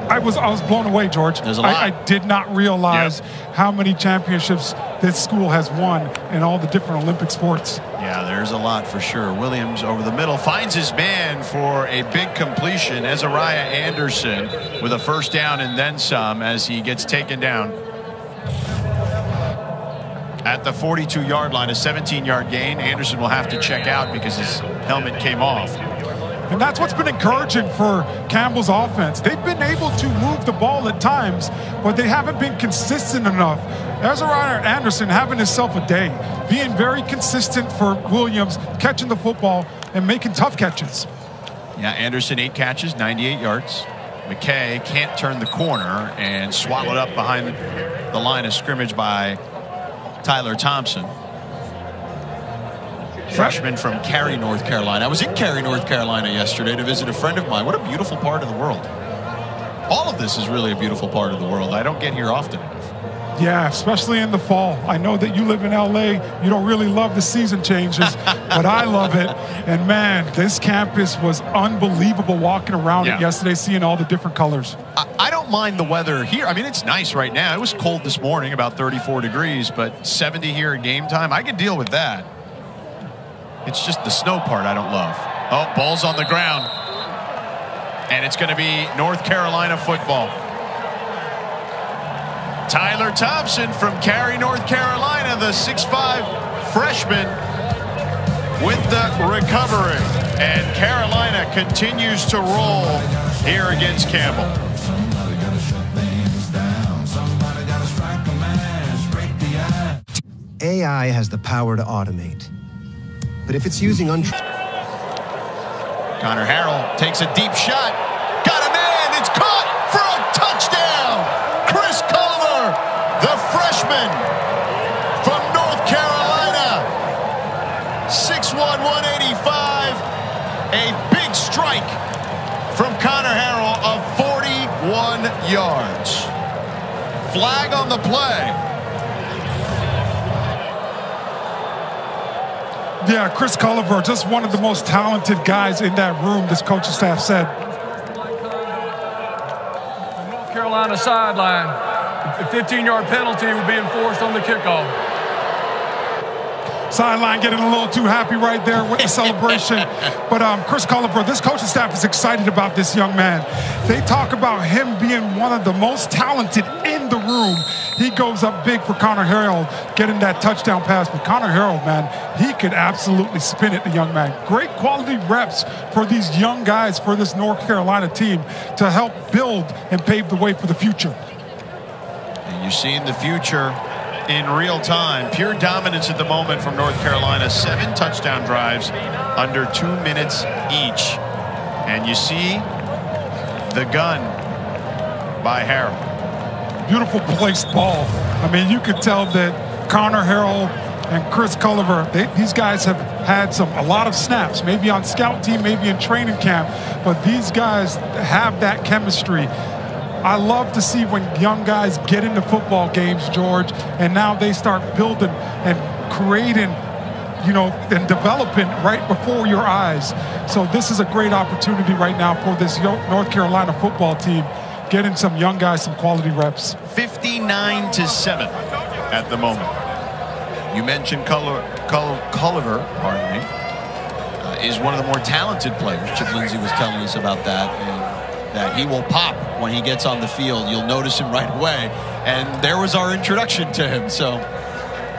Speaker 2: I was blown away, George.
Speaker 1: There's a lot.
Speaker 2: I did not realize how many championships this school has won in all the different Olympic sports.
Speaker 1: Yeah, there's a lot for sure. Williams over the middle finds his man for a big completion. Ezariah Anderson with a first down and then some as he gets taken down at the 42-yard line, a 17-yard gain. Anderson will have to check out because his helmet came off.
Speaker 2: And that's what's been encouraging for Campbell's offense. They've been able to move the ball at times, but they haven't been consistent enough. Ezariah Anderson having himself a day, being very consistent for Williams, catching the football and making tough catches.
Speaker 1: Yeah, Anderson 8 catches, 98 yards. McKay can't turn the corner and swallowed up behind the line of scrimmage by Tyler Thompson. Freshman from Cary, North Carolina. I was in Cary, North Carolina yesterday to visit a friend of mine. What a beautiful part of the world. All of this is really a beautiful part of the world. I don't get here often enough.
Speaker 2: Yeah, especially in the fall. I know that you live in LA. You don't really love the season changes, but I love it. And man, this campus was unbelievable walking around it yesterday, seeing all the different colors.
Speaker 1: I don't don't mind the weather here. I mean, it's nice right now. It was cold this morning, about 34 degrees, but 70 here at game time, I could deal with that. It's just the snow part I don't love. Oh, ball's on the ground. And it's going to be North Carolina football. Tyler Thompson from Cary, North Carolina, the 6'5" freshman with the recovery. And Carolina continues to roll here against Campbell.
Speaker 6: AI has the power to automate. But if it's using
Speaker 1: Conner Harrell takes a deep shot. Got a man. It's caught for a touchdown. Chris Culliver, the freshman from North Carolina. 6'1", 185. A big strike from Conner Harrell of 41 yards. Flag on the play.
Speaker 2: Yeah, Chris Culliver, just one of the most talented guys in that room, this coaching staff said.
Speaker 3: North Carolina sideline. The 15-yard penalty will be enforced on the kickoff.
Speaker 2: Sideline getting a little too happy right there with the celebration. But Chris Culliver, this coaching staff is excited about this young man. They talk about him being one of the most talented in the room. He goes up big for Conner Harrell, getting that touchdown pass. But Conner Harrell, man, he could absolutely spin it, the young man. Great quality reps for these young guys, for this North Carolina team to help build and pave the way for the future.
Speaker 1: And you're seeing the future in real time. Pure dominance at the moment from North Carolina. 7 touchdown drives under 2 minutes each. And you see the gun by Harrell.
Speaker 2: Beautiful placed ball. I mean, you could tell that Conner Harrell and Chris Culliver, these guys have had a lot of snaps, maybe on scout team, maybe in training camp, but these guys have that chemistry. I love to see when young guys get into football games, George, and now they start building and creating, you know, and developing right before your eyes. So this is a great opportunity right now for this North Carolina football team, getting some young guys some quality reps.
Speaker 1: 59-7 at the moment. You mentioned Culliver, pardon me, is one of the more talented players. Chip Lindsey was telling us about that, and that he will pop when he gets on the field. You'll notice him right away. And there was our introduction to him. So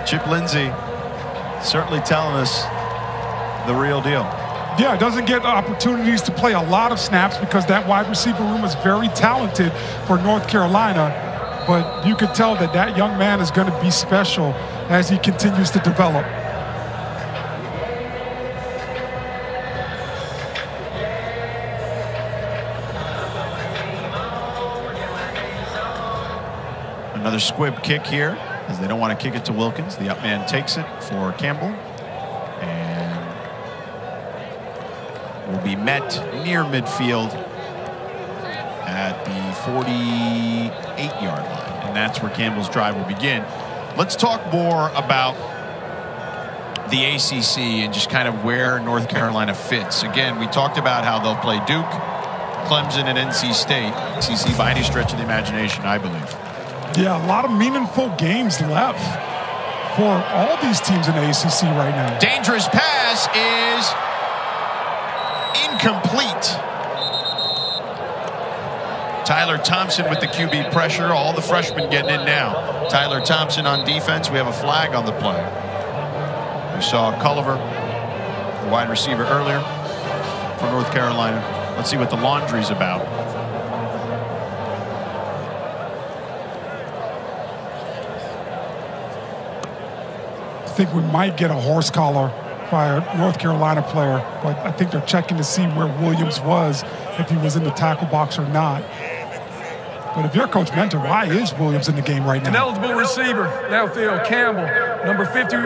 Speaker 1: Chip Lindsey certainly telling us the real deal.
Speaker 2: Yeah, doesn't get opportunities to play a lot of snaps because that wide receiver room is very talented for North Carolina. But you could tell that that young man is going to be special as he continues to develop.
Speaker 1: Another squib kick here, as they don't want to kick it to Wilkins. The up man takes it for Campbell. And will be met near midfield at the 48-yard line. And that's where Campbell's drive will begin. Let's talk more about the ACC and just kind of where North Carolina fits. Again, we talked about how they'll play Duke, Clemson, and NC State. ACC by any stretch of the imagination, I believe.
Speaker 2: Yeah, a lot of meaningful games left for all these teams in the ACC right now.
Speaker 1: Dangerous pass is incomplete. Tyler Thompson with the QB pressure. All the freshmen getting in now. Tyler Thompson on defense. We have a flag on the play. We saw Culliver, the wide receiver, earlier from North Carolina. Let's see what the laundry's about.
Speaker 2: I think we might get a horse collar by a North Carolina player, but I think they're checking to see where Williams was, if he was in the tackle box or not. But if you're Coach Mentor, why is Williams in the game right now?
Speaker 3: An eligible receiver, downfield, Campbell, number 50,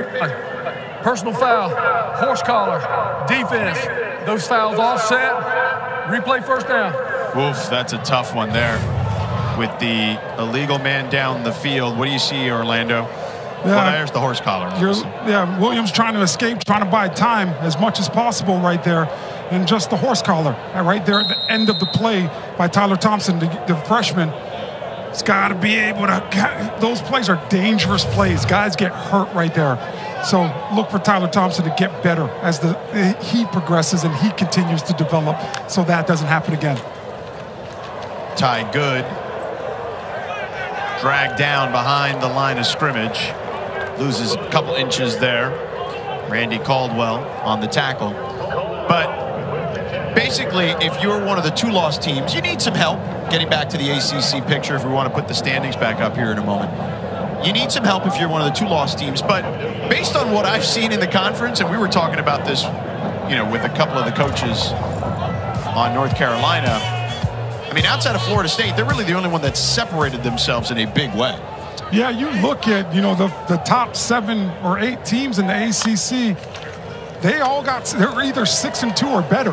Speaker 3: personal foul, horse collar, defense. Those fouls offset, replay first down.
Speaker 1: Oof, that's a tough one there with the illegal man down the field. What do you see, Orlando?
Speaker 2: Yeah,
Speaker 1: well, there's the horse collar.
Speaker 2: Yeah, Williams trying to escape, trying to buy time as much as possible right there. And just the horse collar right there at the end of the play by Tyler Thompson, the freshman. He's got to be able to, those plays are dangerous plays. Guys get hurt right there. So look for Tyler Thompson to get better as he progresses and he continues to develop so that doesn't happen again.
Speaker 1: Ty Good dragged down behind the line of scrimmage. Loses a couple inches there. Randy Caldwell on the tackle. But basically, if you're one of the 2 loss teams, you need some help getting back to the ACC picture if we want to put the standings back up here in a moment. You need some help if you're one of the 2 loss teams. But based on what I've seen in the conference, and we were talking about this, with a couple of the coaches on North Carolina, I mean, outside of Florida State, they're really the only one that separated themselves in a big way.
Speaker 2: Yeah, you look at, the top 7 or 8 teams in the ACC, they're either 6-2 or better,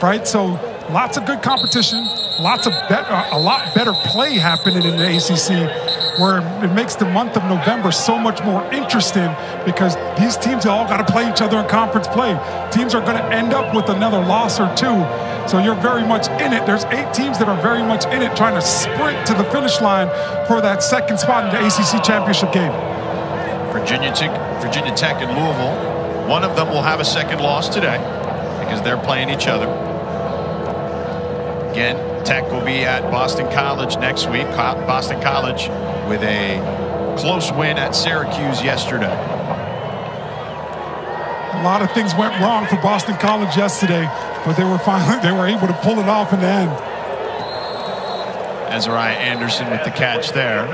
Speaker 2: right? So lots of good competition, a lot better play happening in the ACC, where it makes the month of November so much more interesting because these teams all got to play each other in conference play. Teams are going to end up with another loss or 2. So you're very much in it. There's 8 teams that are very much in it, trying to sprint to the finish line for that second spot in the ACC championship game.
Speaker 1: Virginia Tech and Louisville, one of them will have a second loss today because they're playing each other. Again, Tech will be at Boston College next week. Boston College with a close win at Syracuse yesterday.
Speaker 2: A lot of things went wrong for Boston College yesterday, but they were able to pull it off in the end.
Speaker 1: Azariah Anderson with the catch there.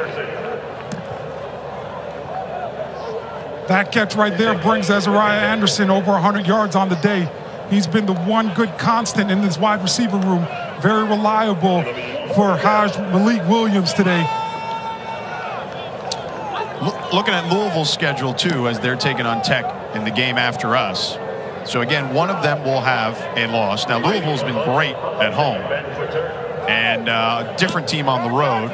Speaker 2: That catch right there brings Azariah Anderson over 100 yards on the day. He's been the one good constant in this wide receiver room. Very reliable for Malik Williams today.
Speaker 1: Looking at Louisville's schedule, too, as they're taking on Tech in the game after us. So, again, one of them will have a loss. Now, Louisville's been great at home. And a different team on the road.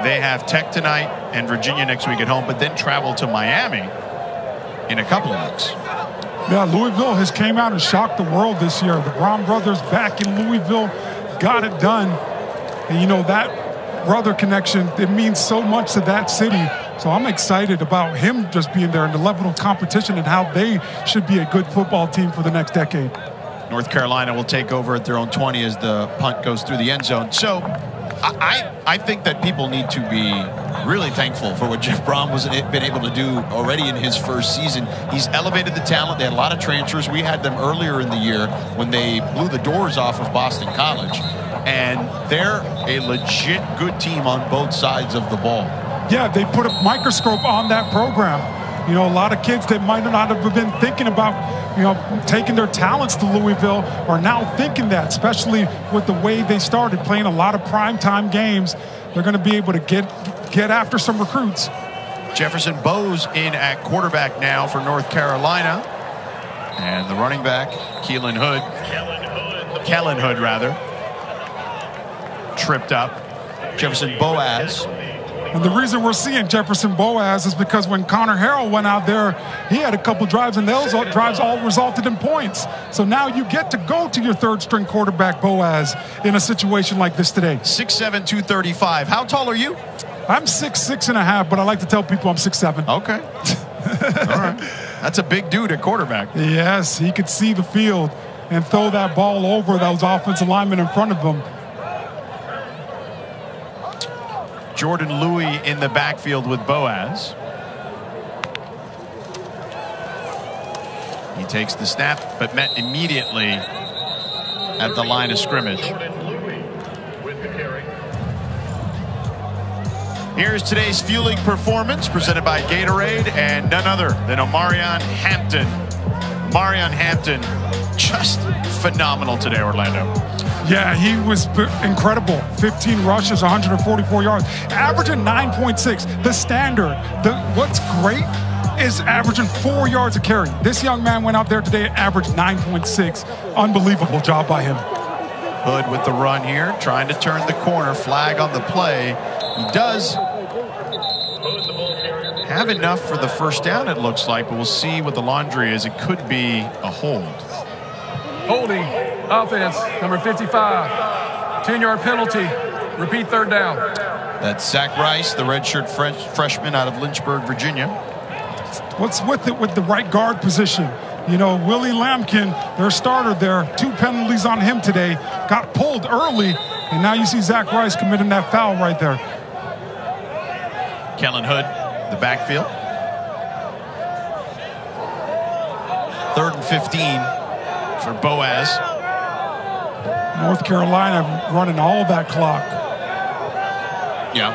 Speaker 1: They have Tech tonight and Virginia next week at home, but then travel to Miami in a couple of weeks.
Speaker 2: Yeah, Louisville has came out and shocked the world this year. The Brown brothers back in Louisville got it done. And, that brother connection, it means so much to that city. So I'm excited about him just being there and the level of competition and how they should be a good football team for the next decade.
Speaker 1: North Carolina will take over at their own 20 as the punt goes through the end zone. So I think that people need to be really thankful for what Jeff Brom has been able to do already in his first season. He's elevated the talent. They had a lot of transfers. We had them earlier in the year when they blew the doors off of Boston College. And they're a legit good team on both sides of the ball.
Speaker 2: Yeah, they put a microscope on that program. A lot of kids that might not have been thinking about, taking their talents to Louisville are now thinking that, especially with the way they started playing a lot of primetime games. They're going to be able to get after some recruits.
Speaker 1: Jefferson Bowes in at quarterback now for North Carolina. And the running back, Kellen Hood, tripped up. Jefferson Boaz.
Speaker 2: And the reason we're seeing Jefferson Boaz is because when Conner Harrell went out there, he had a couple drives, and those drives all resulted in points. So now you get to go to your third-string quarterback, Boaz, in a situation like this today.
Speaker 1: 6'7", 235. How tall are you?
Speaker 2: I'm 6'6.5", but I like to tell people I'm 6'7".
Speaker 1: Okay. All right. That's a big dude at quarterback.
Speaker 2: Yes, he could see the field and throw that ball over those offensive linemen in front of him.
Speaker 1: Jordan Louis in the backfield with Boaz. He takes the snap, but met immediately at the line of scrimmage. Here's today's fueling performance presented by Gatorade and none other than Omarion Hampton. Omarion Hampton, just phenomenal today, Orlando.
Speaker 2: Yeah, he was incredible. 15 rushes, 144 yards, averaging 9.6. The standard, what's great is averaging 4 yards a carry. This young man went out there today and averaged 9.6. Unbelievable job by him.
Speaker 1: Hood with the run here, trying to turn the corner. Flag on the play. He does have enough for the first down, it looks like, but we'll see what the laundry is. It could be a hold.
Speaker 3: Holding, offense, number 55. 10-yard penalty. Repeat third down.
Speaker 1: That's Zach Rice, the redshirt freshman out of Lynchburg, Virginia.
Speaker 2: What's with it with the right guard position? You know, Willie Lampkin, their starter there, 2 penalties on him today. Got pulled early, and now you see Zach Rice committing that foul right there.
Speaker 1: Kellen Hood, the backfield. 3rd and 15 for Boaz.
Speaker 2: North Carolina running all that clock.
Speaker 1: Yeah.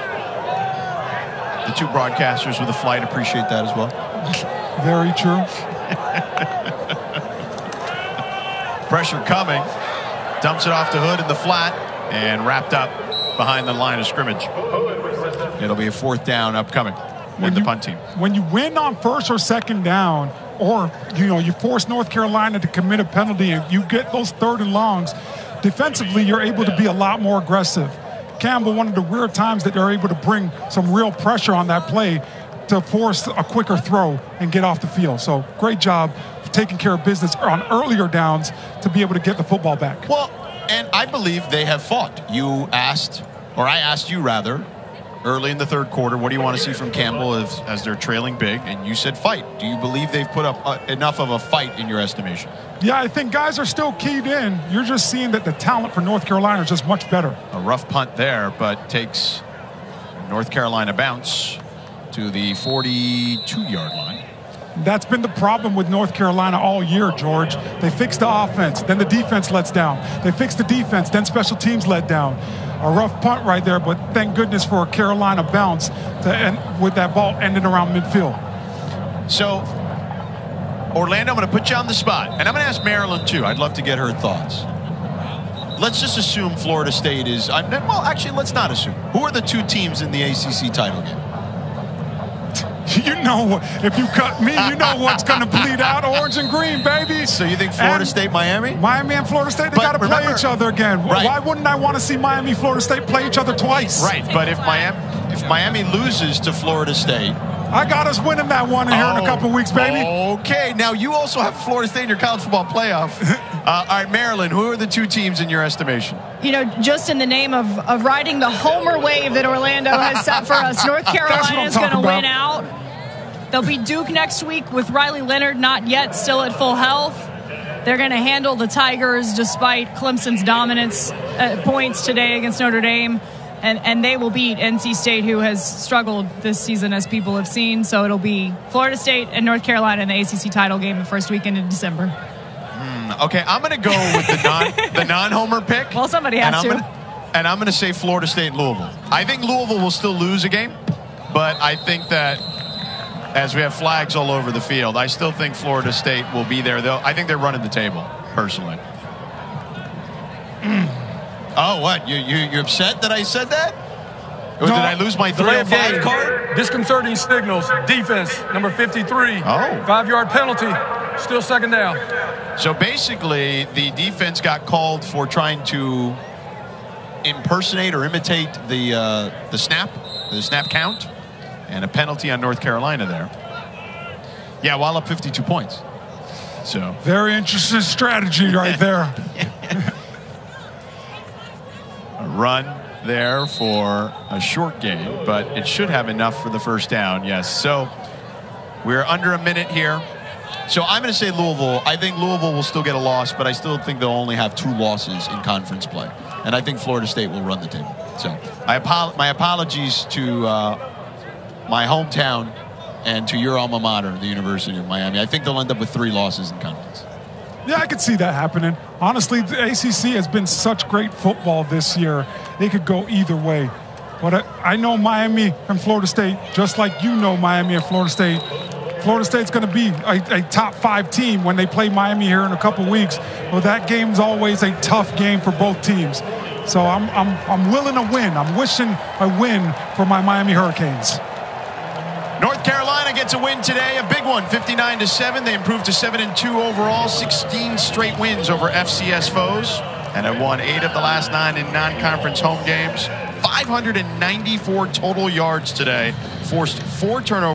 Speaker 1: The 2 broadcasters with a flight appreciate that as well.
Speaker 2: Very true.
Speaker 1: Pressure coming. Dumps it off to Hood in the flat and wrapped up behind the line of scrimmage. It'll be a 4th down upcoming with the punt team.
Speaker 2: When you win on 1st or 2nd down, or you force North Carolina to commit a penalty and you get those 3rd and longs, defensively you're able to be a lot more aggressive. Campbell, one of the rare times that they're able to bring some real pressure on that play to force a quicker throw and get off the field. So great job taking care of business on earlier downs to be able to get the football back.
Speaker 1: Well, and I believe they have fought. You asked, or I asked you rather, early in the 3rd quarter, what do you want to see from Campbell as they're trailing big? And you said fight. Do you believe they've put up enough of a fight in your estimation?
Speaker 2: Yeah, I think guys are still keyed in. You're just seeing that the talent for North Carolina is just much better.
Speaker 1: A rough punt there, but takes North Carolina bounce to the 42-yard line.
Speaker 2: That's been the problem with North Carolina all year, George. They fix the offense, then the defense lets down. They fix the defense, then special teams let down. A rough punt right there, but thank goodness for a Carolina bounce to end with that ball ending around midfield.
Speaker 1: So, Orlando, I'm going to put you on the spot, and I'm going to ask Marilyn too. I'd love to get her thoughts. Let's just assume Florida State is, well, actually, let's not assume. Who are the 2 teams in the ACC title game?
Speaker 2: You know, if you cut me, you know what's going to bleed out. Orange and green, baby.
Speaker 1: So you think Florida State, Miami?
Speaker 2: Miami and Florida State, they got to play each other again. Right. Why wouldn't I want to see Miami, Florida State play each other twice?
Speaker 1: Right, but if Miami loses to Florida State,
Speaker 2: I got us winning that one here in a couple of weeks, baby.
Speaker 1: Okay, now you also have Florida State in your college football playoff. All right, Marilyn, who are the 2 teams in your estimation?
Speaker 4: You know, just in the name of riding the homer wave that Orlando has set for us, North Carolina is going to win out. They'll be Duke next week with Riley Leonard not yet still at full health. They're going to handle the Tigers despite Clemson's dominance at points today against Notre Dame. And they will beat NC State, who has struggled this season, as people have seen. So it'll be Florida State and North Carolina in the ACC title game the first weekend in December.
Speaker 1: Okay, I'm going to go with the non-homer pick.
Speaker 4: Well, somebody has to.
Speaker 1: And I'm going to say Florida State, Louisville. I think Louisville will still lose a game, but I think that as we have flags all over the field, I still think Florida State will be there. I think they're running the table, personally. Oh, what? You're upset that I said that? Or did I lose my 305 card?
Speaker 3: Disconcerting signals. Defense, number 53. 5-yard penalty. Still 2nd down.
Speaker 1: So basically, the defense got called for trying to impersonate or imitate the snap count, and a penalty on North Carolina there. Yeah, while up 52 points. So
Speaker 2: very interesting strategy right there.
Speaker 1: A run there for a short gain, but it should have enough for the 1st down. Yes. So we're under a minute here. So I'm going to say Louisville. I think Louisville will still get a loss, but I still think they'll only have 2 losses in conference play. And I think Florida State will run the table. So my apologies to my hometown and to your alma mater, the University of Miami. I think they'll end up with 3 losses in conference.
Speaker 2: Yeah, I could see that happening. Honestly, the ACC has been such great football this year. It could go either way. But I know Miami and Florida State, just like you know Miami and Florida State. Florida State's going to be a top 5 team when they play Miami here in a couple weeks. Well, that game's always a tough game for both teams. So I'm willing to win. I'm wishing a win for my Miami Hurricanes.
Speaker 1: North Carolina gets a win today, a big one, 59-7. They improved to 7-2 overall, 16 straight wins over FCS foes, and have won 8 of the last 9 in non-conference home games. 594 total yards today, forced 4 turnovers.